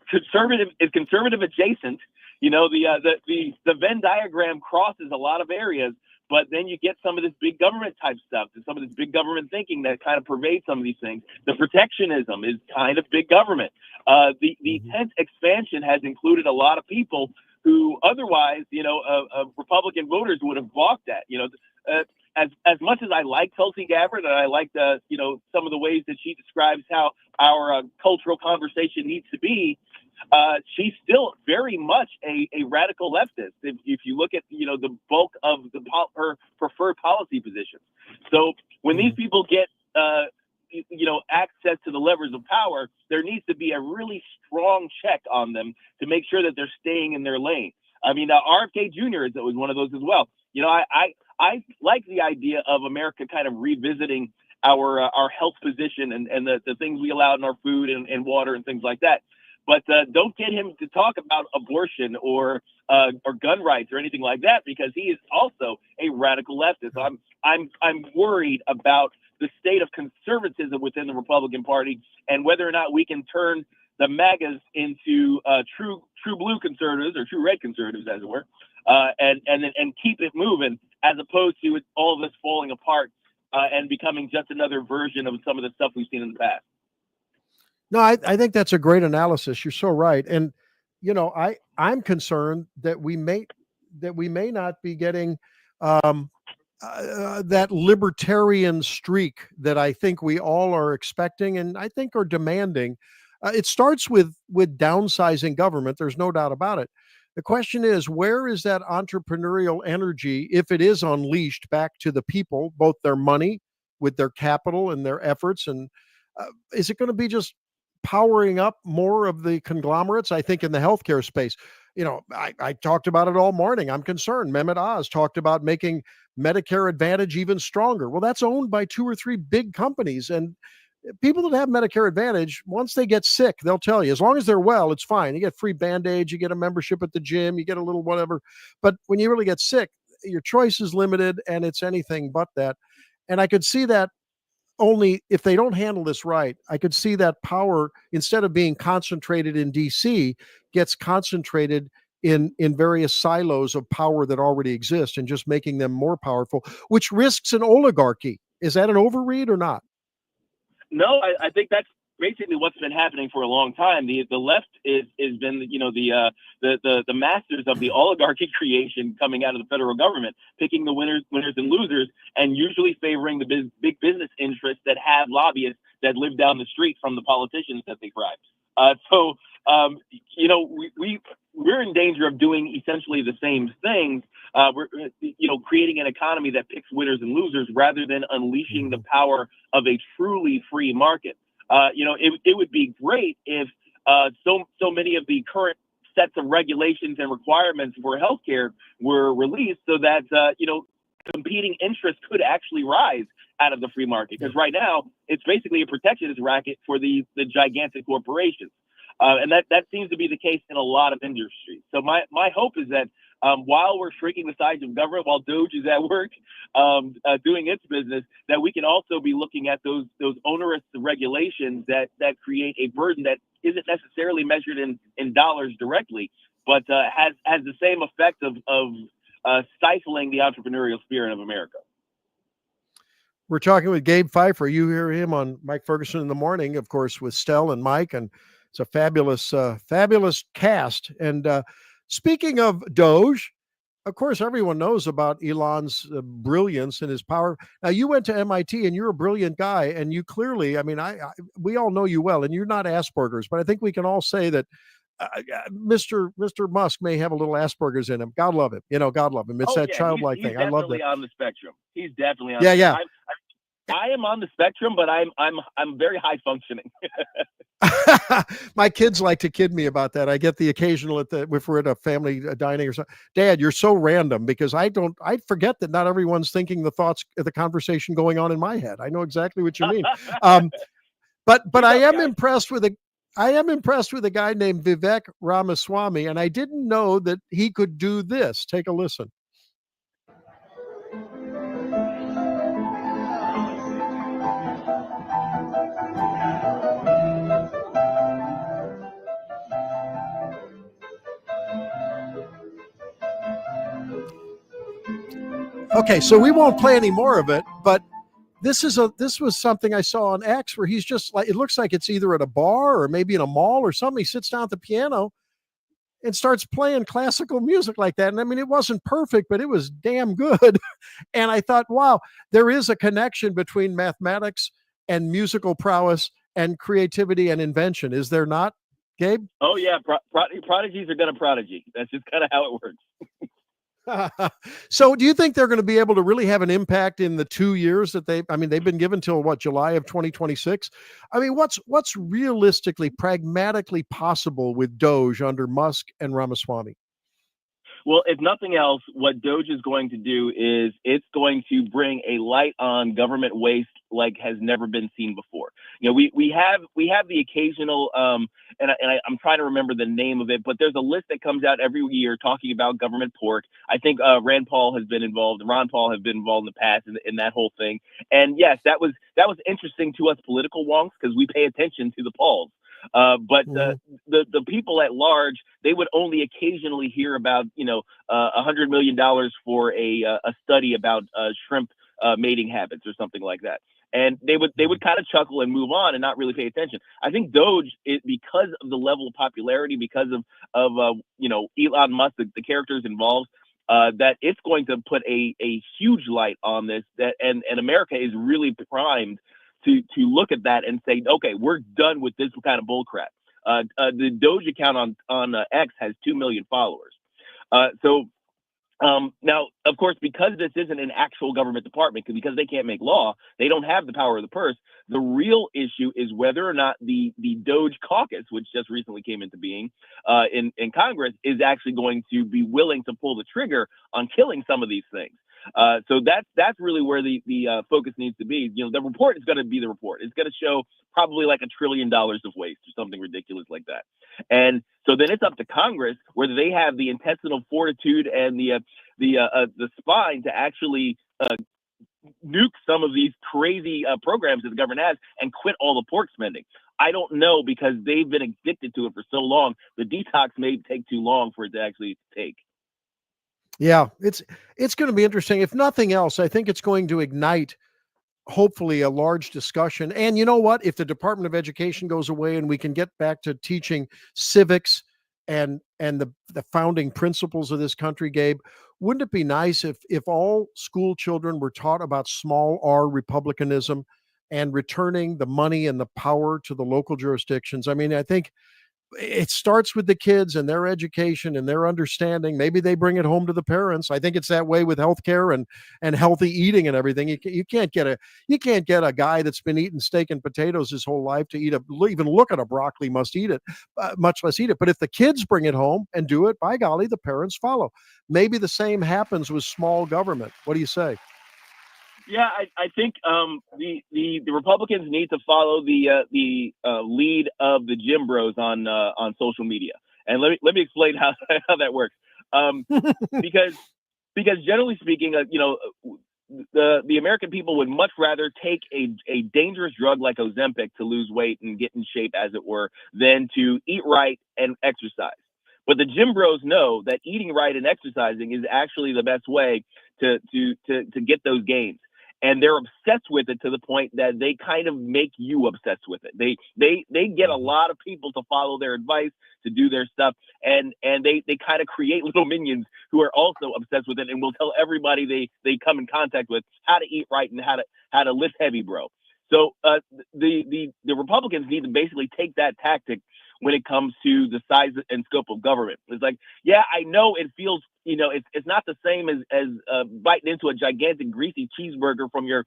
conservative. It's conservative adjacent. The Venn diagram crosses a lot of areas. But then you get some of this big government type stuff and some of this big government thinking that kind of pervades some of these things. The protectionism is kind of big government. The tent expansion has included a lot of people who otherwise, Republican voters would have balked at. As much as I like Tulsi Gabbard and I like some of the ways that she describes how our cultural conversation needs to be, she's still very much a radical leftist. If you look at the bulk of her preferred policy positions. So when these people get access to the levers of power, there needs to be a really strong check on them to make sure that they're staying in their lane. I mean, RFK Jr. is always one of those as well. I like the idea of America kind of revisiting our health position and the things we allow in our food and water and things like that. But don't get him to talk about abortion or gun rights or anything like that, because he is also a radical leftist. I'm worried about the state of conservatism within the Republican Party and whether or not we can turn the MAGAs into true blue conservatives or true red conservatives, as it were, and keep it moving, as opposed to all of this falling apart and becoming just another version of some of the stuff we've seen in the past. No, I think that's a great analysis. You're so right. And, I'm concerned that we may not be getting that libertarian streak that I think we all are expecting and I think are demanding. It starts with downsizing government. There's no doubt about it. The question is, where is that entrepreneurial energy, if it is unleashed back to the people, both their money with their capital and their efforts? And is it going to be just powering up more of the conglomerates? I think in the healthcare space, I talked about it all morning. I'm concerned. Mehmet Oz talked about making Medicare Advantage even stronger. Well, that's owned by 2 or 3 big companies. And people that have Medicare Advantage, once they get sick, they'll tell you, as long as they're well, it's fine. You get free Band-Aids, you get a membership at the gym, you get a little whatever. But when you really get sick, your choice is limited and it's anything but that. And I could see that only if they don't handle this right. I could see that power, instead of being concentrated in DC, gets concentrated in various silos of power that already exist and just making them more powerful, which risks an oligarchy. Is that an overread or not? No, I think that's basically what's been happening for a long time. The left is been the masters of the oligarchy creation coming out of the federal government, picking the winners and losers, and usually favoring the big business interests that have lobbyists that live down the street from the politicians that they bribe. We're in danger of doing essentially the same things. We're creating an economy that picks winners and losers rather than unleashing the power of a truly free market. It would be great if so many of the current sets of regulations and requirements for healthcare were released so that competing interests could actually rise out of the free market. Because right now it's basically a protectionist racket for the gigantic corporations. And that seems to be the case in a lot of industries. So my hope is that while we're shrinking the size of government, while Doge is at work doing its business, that we can also be looking at those onerous regulations that create a burden that isn't necessarily measured in dollars directly, but has the same effect of stifling the entrepreneurial spirit of America. We're talking with Gabe Pfifer. You hear him on Mike Ferguson in the Morning, of course, with Stell and Mike, and it's a fabulous cast. And speaking of Doge, of course, everyone knows about Elon's brilliance and his power. Now, you went to MIT, and you're a brilliant guy, and you clearly, we all know you well, and you're not Asperger's, but I think we can all say that Mr. Musk may have a little Asperger's in him. God love him. God love him. It's that childlike thing. I love that. He's definitely on the spectrum. He's definitely on. Yeah. I am on the spectrum, but I'm very high functioning. My kids like to kid me about that. I get the occasional if we're at a family dining or something. Dad, you're so random, because I forget that not everyone's thinking the thoughts of the conversation going on in my head. I know exactly what you mean. But I am impressed with a guy named Vivek Ramaswamy, and I didn't know that he could do this. Take a listen. Okay, so we won't play any more of it, but this was something I saw on X where he's just like, it looks like it's either at a bar or maybe in a mall or something. He sits down at the piano and starts playing classical music like that. And I mean, it wasn't perfect, but it was damn good. And I thought, wow, there is a connection between mathematics and musical prowess and creativity and invention. Is there not, Gabe? Oh yeah, prodigies are gonna prodigy. That's just kind of how it works. So do you think they're going to be able to really have an impact in the 2 years that they've been given till July of 2026? I mean, what's realistically, pragmatically possible with Doge under Musk and Ramaswamy? Well, if nothing else, what Doge is going to do is it's going to bring a light on government waste like has never been seen before. We have the occasional, and I'm trying to remember the name of it, but there's a list that comes out every year talking about government pork. I think Ron Paul has been involved in the past in that whole thing. And yes, that was interesting to us political wonks because we pay attention to the polls. But the people at large, they would only occasionally hear about, $100 million for a study about shrimp mating habits or something like that. And they would kind of chuckle and move on and not really pay attention. I think Doge, because of the level of popularity, because of Elon Musk, the characters involved, that it's going to put a huge light on this. And America is really primed to look at that and say, okay, we're done with this kind of bullcrap. The Doge account on X has 2 million followers. Now, of course, because this isn't an actual government department, because they can't make law, they don't have the power of the purse. The real issue is whether or not the Doge caucus, which just recently came into being in Congress, is actually going to be willing to pull the trigger on killing some of these things. So that's really where the focus needs to be. The report is going to be the report. It's going to show probably like $1 trillion of waste or something ridiculous like that. And so then it's up to Congress whether they have the intestinal fortitude and the spine to actually nuke some of these crazy programs that the government has and quit all the pork spending. I don't know, because they've been addicted to it for so long. The detox may take too long for it to actually take. Yeah, it's going to be interesting. If nothing else, I think it's going to ignite, hopefully, a large discussion. And you know what? If the Department of Education goes away and we can get back to teaching civics and the founding principles of this country, Gabe, wouldn't it be nice if all school children were taught about small r republicanism and returning the money and the power to the local jurisdictions? I mean, I think it starts with the kids and their education and their understanding. Maybe they bring it home to the parents. I think it's that way with healthcare and healthy eating and everything. You can't get a guy that's been eating steak and potatoes his whole life to even look at a broccoli, must eat it, much less eat it. But if the kids bring it home and do it, by golly, the parents follow. Maybe the same happens with small government. What do you say? Yeah, I think the Republicans need to follow the lead of the Jim Bros on social media, and let me explain how that works. Because generally speaking, the American people would much rather take a dangerous drug like Ozempic to lose weight and get in shape, as it were, than to eat right and exercise. But the Jim Bros know that eating right and exercising is actually the best way to get those gains. And they're obsessed with it to the point that they kind of make you obsessed with it. They get a lot of people to follow their advice, to do their stuff, and they kind of create little minions who are also obsessed with it and will tell everybody they come in contact with how to eat right and how to lift heavy, bro. So the Republicans need to basically take that tactic when it comes to the size and scope of government. It's like, yeah, I know it feels, it's not the same as biting into a gigantic greasy cheeseburger from your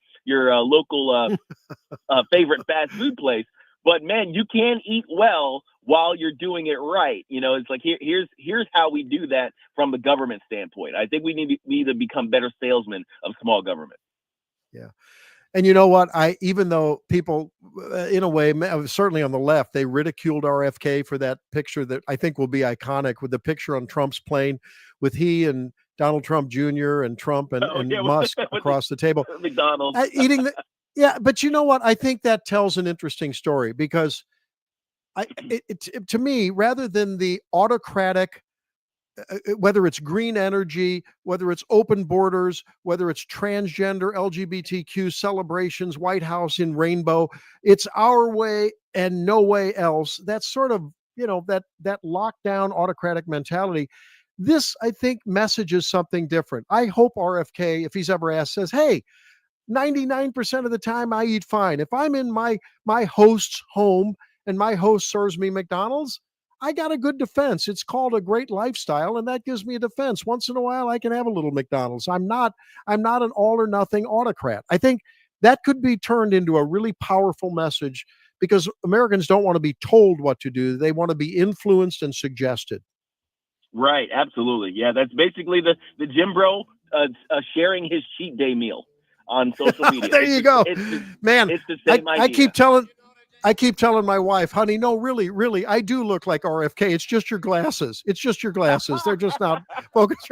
local favorite fast food place. But man, you can eat well while you're doing it right. It's like, here's how we do that from the government standpoint. I think we need to become better salesmen of small government. Yeah. And you know what? Even though people, in a way, certainly on the left, they ridiculed RFK for that picture that I think will be iconic, with the picture on Trump's plane with he and Donald Trump Jr. and Trump and Musk across the table. McDonald's. Eating yeah, but you know what? I think that tells an interesting story, because to me, rather than the autocratic, whether it's green energy, whether it's open borders, whether it's transgender, LGBTQ celebrations, White House in rainbow, it's our way and no way else. That's sort of, that lockdown autocratic mentality. This, I think, messages something different. I hope RFK, if he's ever asked, says, hey, 99% of the time I eat fine. If I'm in my host's home and my host serves me McDonald's, I got a good defense. It's called a great lifestyle, and that gives me a defense. Once in a while, I can have a little McDonald's. I'm not an all or nothing autocrat. I think that could be turned into a really powerful message, because Americans don't want to be told what to do. They want to be influenced and suggested. Right. Absolutely. Yeah. That's basically the Jim Bro sharing his cheat day meal on social media. There you go. Man, it's the same idea. I keep telling my wife, honey, no, really, I do look like RFK. It's just your glasses. They're just not focused.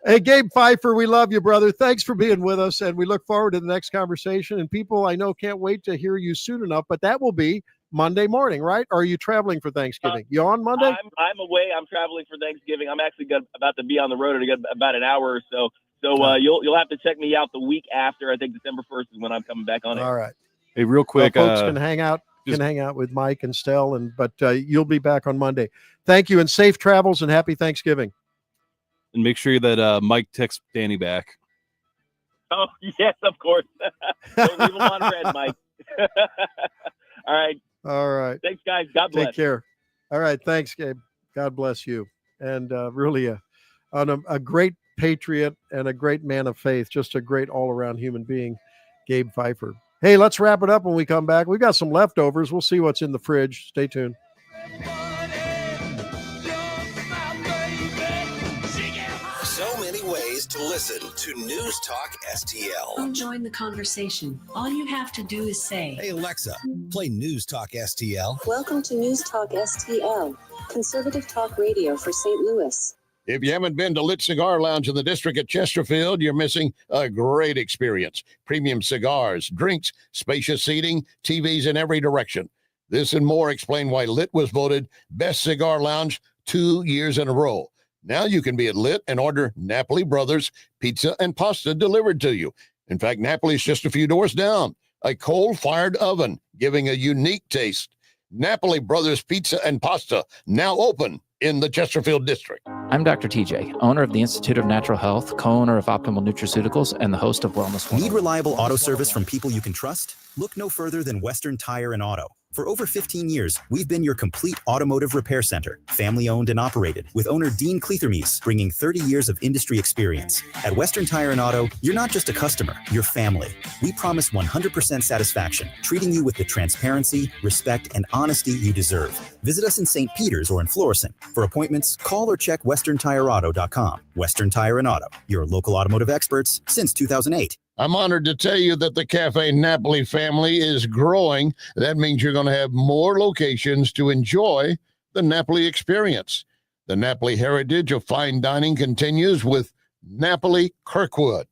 Hey, Gabe Pfifer, we love you, brother. Thanks for being with us, and we look forward to the next conversation. And people I know can't wait to hear you soon enough, but that will be Monday morning, right? Or are you traveling for Thanksgiving? You on Monday? I'm away. I'm traveling for Thanksgiving. I'm actually about to be on the road in about an hour or so. So you'll have to check me out the week after. I think December 1st is when I'm coming back on it. All right. Hey, real quick, folks can hang out with Mike and Stell, but you'll be back on Monday. Thank you, and safe travels, and happy Thanksgiving. And make sure that Mike texts Danny back. Oh, yes, of course. Don't leave him on red, Mike. All right. Thanks, guys. God bless. Take care. All right. Thanks, Gabe. God bless you. And really a great patriot and a great man of faith, just a great all-around human being, Gabe Pfifer. Hey, let's wrap it up when we come back. We've got some leftovers. We'll see what's in the fridge. Stay tuned. So many ways to listen to News Talk STL. Join the conversation. All you have to do is say, Hey, Alexa, play News Talk STL. Welcome to News Talk STL, conservative talk radio for St. Louis. If you haven't been to Lit Cigar Lounge in the district at Chesterfield, you're missing a great experience. Premium cigars, drinks, spacious seating, TVs in every direction. This and more explain why Lit was voted Best Cigar Lounge 2 years in a row. Now you can be at Lit and order Napoli Brothers pizza and pasta delivered to you. In fact, Napoli's just a few doors down. A coal-fired oven giving a unique taste. Napoli Brothers Pizza and Pasta, now open in the Chesterfield district. I'm Dr. TJ, owner of the Institute of Natural Health, co-owner of Optimal Nutraceuticals, and the host of Wellness 101. Need reliable auto service from people you can trust? Look no further than Western Tire and Auto. For over 15 years, we've been your complete automotive repair center, family-owned and operated, with owner Dean Cleathermes bringing 30 years of industry experience. At Western Tire and Auto, you're not just a customer, you're family. We promise 100% satisfaction, treating you with the transparency, respect, and honesty you deserve. Visit us in St. Peters or in Florissant. For appointments, call or check westerntireauto.com. Western Tire and Auto, your local automotive experts since 2008. I'm honored to tell you that the Cafe Napoli family is growing. That means you're going to have more locations to enjoy the Napoli experience. The Napoli heritage of fine dining continues with Napoli Kirkwood.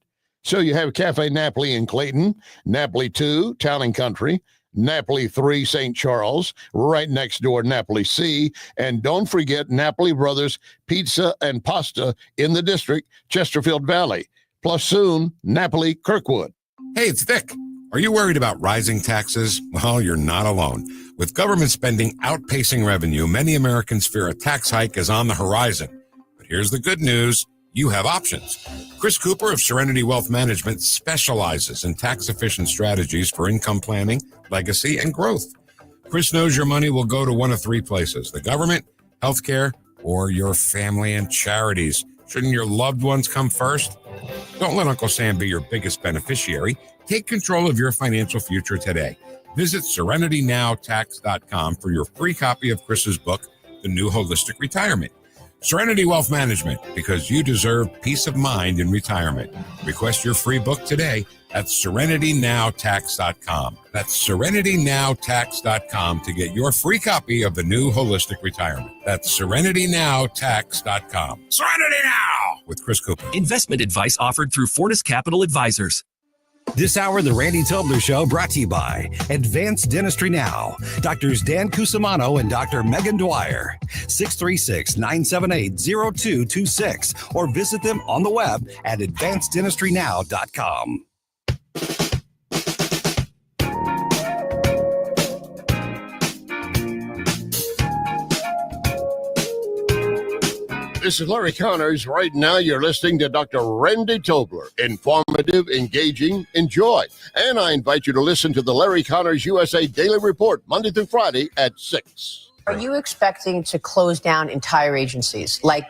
So you have Cafe Napoli in Clayton, Napoli 2, Town and Country, Napoli 3, St. Charles, right next door, Napoli C, and don't forget Napoli Brothers Pizza and Pasta in the district, Chesterfield Valley. Plus soon, Napoli Kirkwood. Hey, it's Vic. Are you worried about rising taxes? Well, you're not alone. With government spending outpacing revenue, many Americans fear a tax hike is on the horizon. But here's the good news. You have options. Chris Cooper of Serenity Wealth Management specializes in tax-efficient strategies for income planning, legacy, and growth. Chris knows your money will go to one of three places: the government, healthcare, or your family and charities. Shouldn't your loved ones come first? Don't let Uncle Sam be your biggest beneficiary. Take control of your financial future today. Visit SerenityNowTax.com for your free copy of Chris's book, The New Holistic Retirement. Serenity Wealth Management, because you deserve peace of mind in retirement. Request your free book today at SerenityNowTax.com. That's SerenityNowTax.com to get your free copy of The New Holistic Retirement. That's SerenityNowTax.com. Serenity Now! With Chris Cooper. Investment advice offered through Fortis Capital Advisors. This hour, the Randy Tobler Show, brought to you by Advanced Dentistry Now. Doctors Dan Cusimano and Dr. Megan Dwyer. 636-978-0226. Or visit them on the web at advanceddentistrynow.com. This is Larry Connors. Right now, you're listening to Dr. Randy Tobler. Informative, engaging, enjoy. And I invite you to listen to the Larry Connors USA Daily Report, Monday through Friday at 6. Are you expecting to close down entire agencies like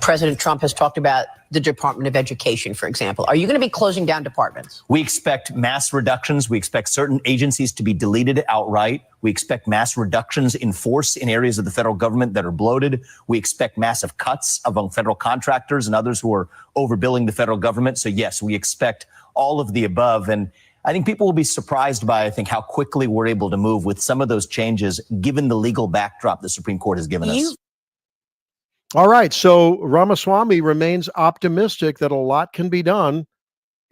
President Trump has talked about the Department of Education, for example? Are you going to be closing down departments? We expect mass reductions. We expect certain agencies to be deleted outright. We expect mass reductions in force in areas of the federal government that are bloated. We expect massive cuts among federal contractors and others who are overbilling the federal government. So yes, we expect all of the above. And I think people will be surprised by, I think, how quickly we're able to move with some of those changes, given the legal backdrop the Supreme Court has given us. All right. So Ramaswamy remains optimistic that a lot can be done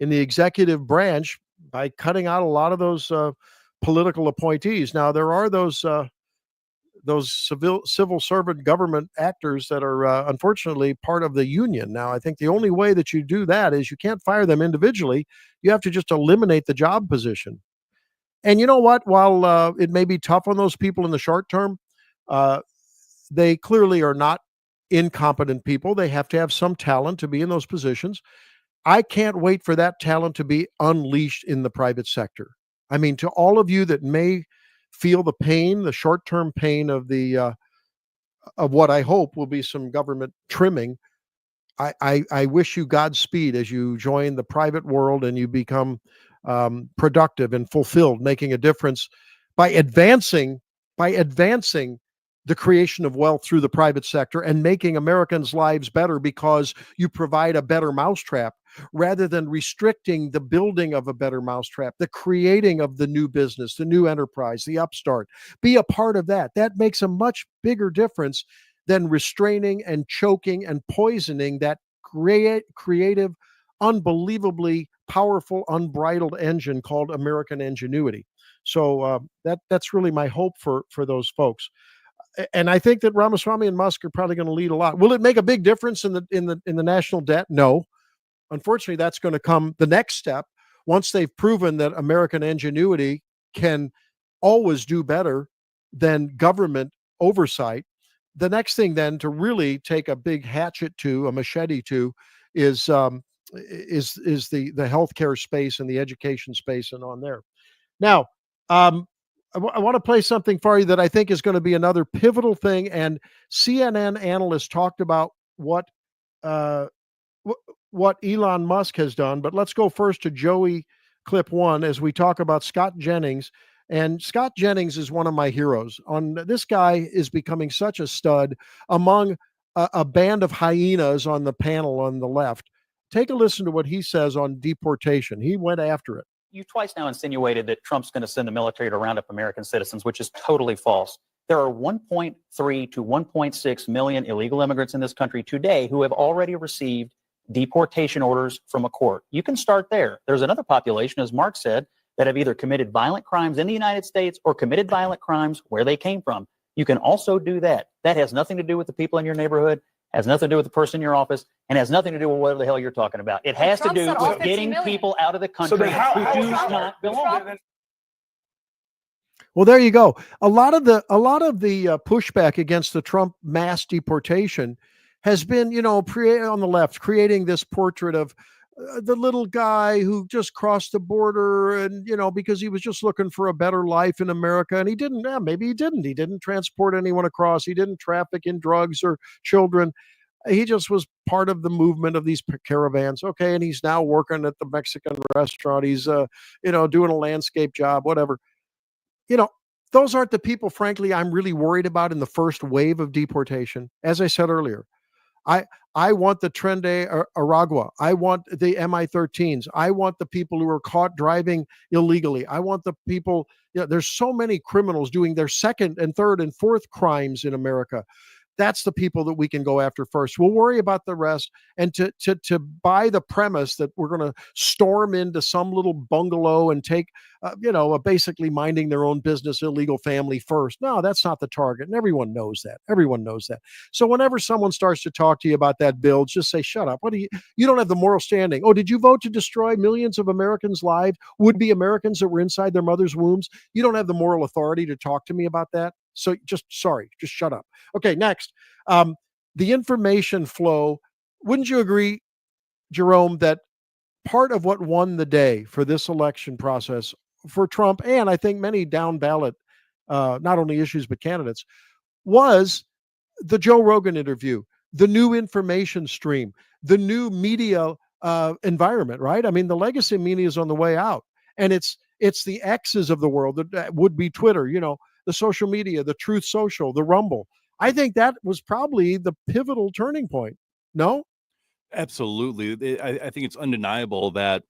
in the executive branch by cutting out a lot of those political appointees. Now, there are those civil servant government actors that are unfortunately part of the union. Now, I think the only way that you do that is you can't fire them individually. You have to just eliminate the job position. And you know what? While it may be tough on those people in the short term, they clearly are not incompetent people. They have to have some talent to be in those positions. I can't wait for that talent to be unleashed in the private sector. I mean, to all of you that may feel the pain, the short-term pain of the of what I hope will be some government trimming, I wish you Godspeed as you join the private world and you become productive and fulfilled, making a difference by advancing the creation of wealth through the private sector and making Americans' lives better because you provide a better mousetrap rather than restricting the building of a better mousetrap, the creating of the new business, the new enterprise, the upstart. Be a part of that. That makes a much bigger difference than restraining and choking and poisoning that creative, unbelievably powerful, unbridled engine called American ingenuity. So that's really my hope for those folks. And I think that Ramaswamy and Musk are probably going to lead a lot. Will it make a big difference in the national debt? No. Unfortunately, that's going to come the next step once they've proven that American ingenuity can always do better than government oversight. The next thing then to really take a big hatchet to, a machete to, is the healthcare space and the education space and on there. Now, I want to play something for you that I think is going to be another pivotal thing. And CNN analysts talked about what Elon Musk has done. But let's go first to Joey clip 1 as we talk about Scott Jennings. And Scott Jennings is one of my heroes. This guy is becoming such a stud among a band of hyenas on the panel on the left. Take a listen to what he says on deportation. He went after it. You've twice now insinuated that Trump's going to send the military to round up American citizens, which is totally false. There are 1.3 to 1.6 million illegal immigrants in this country today who have already received deportation orders from a court. You can start there. There's another population, as Mark said, that have either committed violent crimes in the United States or committed violent crimes where they came from. You can also do that. That has nothing to do with the people in your neighborhood, has nothing to do with the person in your office, and has nothing to do with whatever the hell you're talking about. It has to do with getting people out of the country who do not belong. Well, there you go. A lot of the pushback against the Trump mass deportation has been, on the left, creating this portrait of the little guy who just crossed the border and, because he was just looking for a better life in America. And he didn't, maybe he didn't transport anyone across. He didn't traffic in drugs or children. He just was part of the movement of these caravans. Okay. And he's now working at the Mexican restaurant. He's, doing a landscape job, whatever. Those aren't the people, frankly, I'm really worried about in the first wave of deportation. As I said earlier, I want the Tren de Aragua. I want the MI-13s. I want the people who are caught driving illegally. I want the people, there's so many criminals doing their second and third and fourth crimes in America. That's the people that we can go after first. We'll worry about the rest. And to buy the premise that we're going to storm into some little bungalow and take, basically minding their own business, illegal family first. No, that's not the target. And everyone knows that. Everyone knows that. So whenever someone starts to talk to you about that bill, just say, shut up. You don't have the moral standing. Oh, did you vote to destroy millions of Americans' lives, would-be Americans that were inside their mother's wombs? You don't have the moral authority to talk to me about that. So just shut up. Okay, next. The information flow. Wouldn't you agree, Jerome, that part of what won the day for this election process for Trump, and I think many down ballot, not only issues, but candidates, was the Joe Rogan interview, the new information stream, the new media environment, right? I mean, the legacy media is on the way out, and it's the X's of the world that would be Twitter, the social media, the Truth Social, the Rumble. I think that was probably the pivotal turning point. No? Absolutely. I think it's undeniable that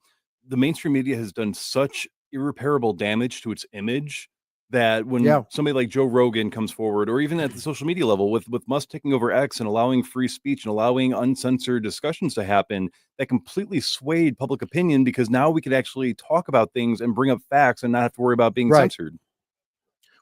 the mainstream media has done such irreparable damage to its image that when somebody like Joe Rogan comes forward, or even at the social media level with Musk taking over X and allowing free speech and allowing uncensored discussions to happen, that completely swayed public opinion, because now we could actually talk about things and bring up facts and not have to worry about being censored.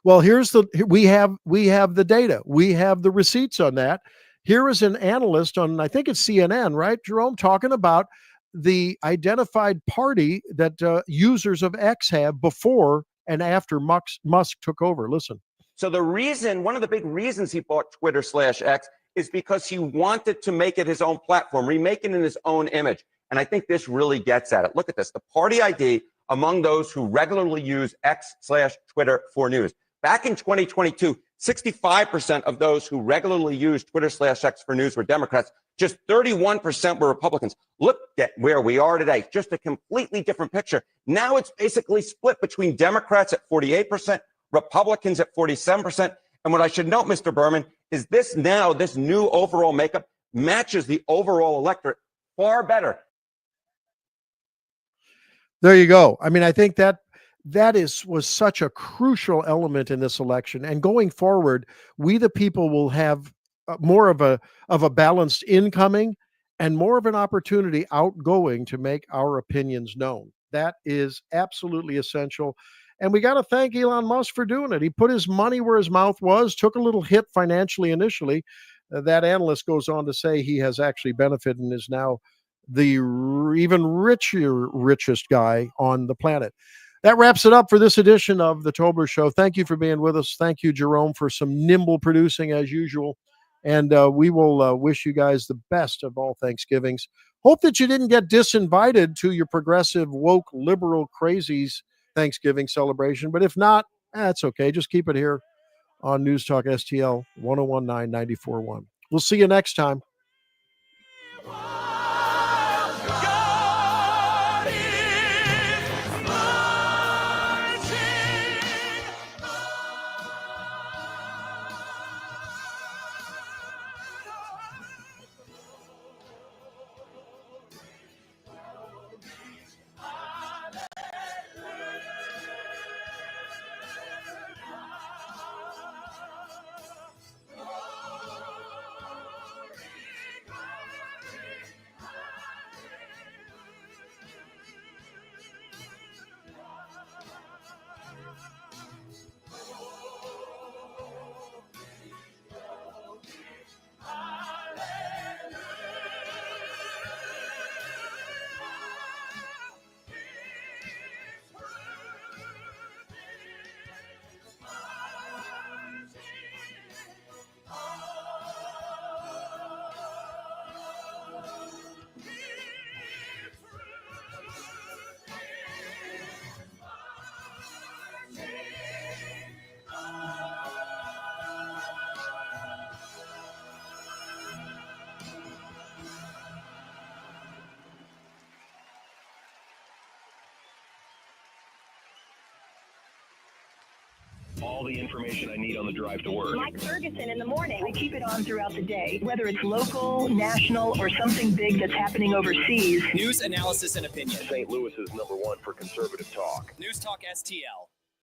Well, we have the data. We have the receipts on that. Here is an analyst on, I think it's CNN, right, Jerome, talking about the identified party that users of X have before and after Musk took over. Listen. So one of the big reasons he bought Twitter/X is because he wanted to make it his own platform, remake it in his own image. And I think this really gets at it. Look at this. The party ID among those who regularly use X/Twitter for news. Back in 2022, 65% of those who regularly use Twitter/X for news were Democrats. Just 31% were Republicans. Look at where we are today. Just a completely different picture. Now it's basically split between Democrats at 48%, Republicans at 47%. And what I should note, Mr. Berman, is this new overall makeup matches the overall electorate far better. There you go. I mean, I think that was such a crucial element in this election. And going forward, we the people will have more of a balanced incoming and more of an opportunity outgoing to make our opinions known. That is absolutely essential. And we got to thank Elon Musk for doing it. He put his money where his mouth was, took a little hit financially initially. That analyst goes on to say he has actually benefited and is now the even richest guy on the planet. That wraps it up for this edition of the Tobler Show. Thank you for being with us. Thank you, Jerome, for some nimble producing as usual. And we will wish you guys the best of all Thanksgivings. Hope that you didn't get disinvited to your progressive, woke, liberal crazies Thanksgiving celebration. But if not, that's okay. Just keep it here on News Talk STL 1019 94.1. We'll see you next time. All the information I need on the drive to work. Like Ferguson in the morning. I keep it on throughout the day, whether it's local, national, or something big that's happening overseas. News, analysis, and opinion. St. Louis's #1 for conservative talk. News Talk STL.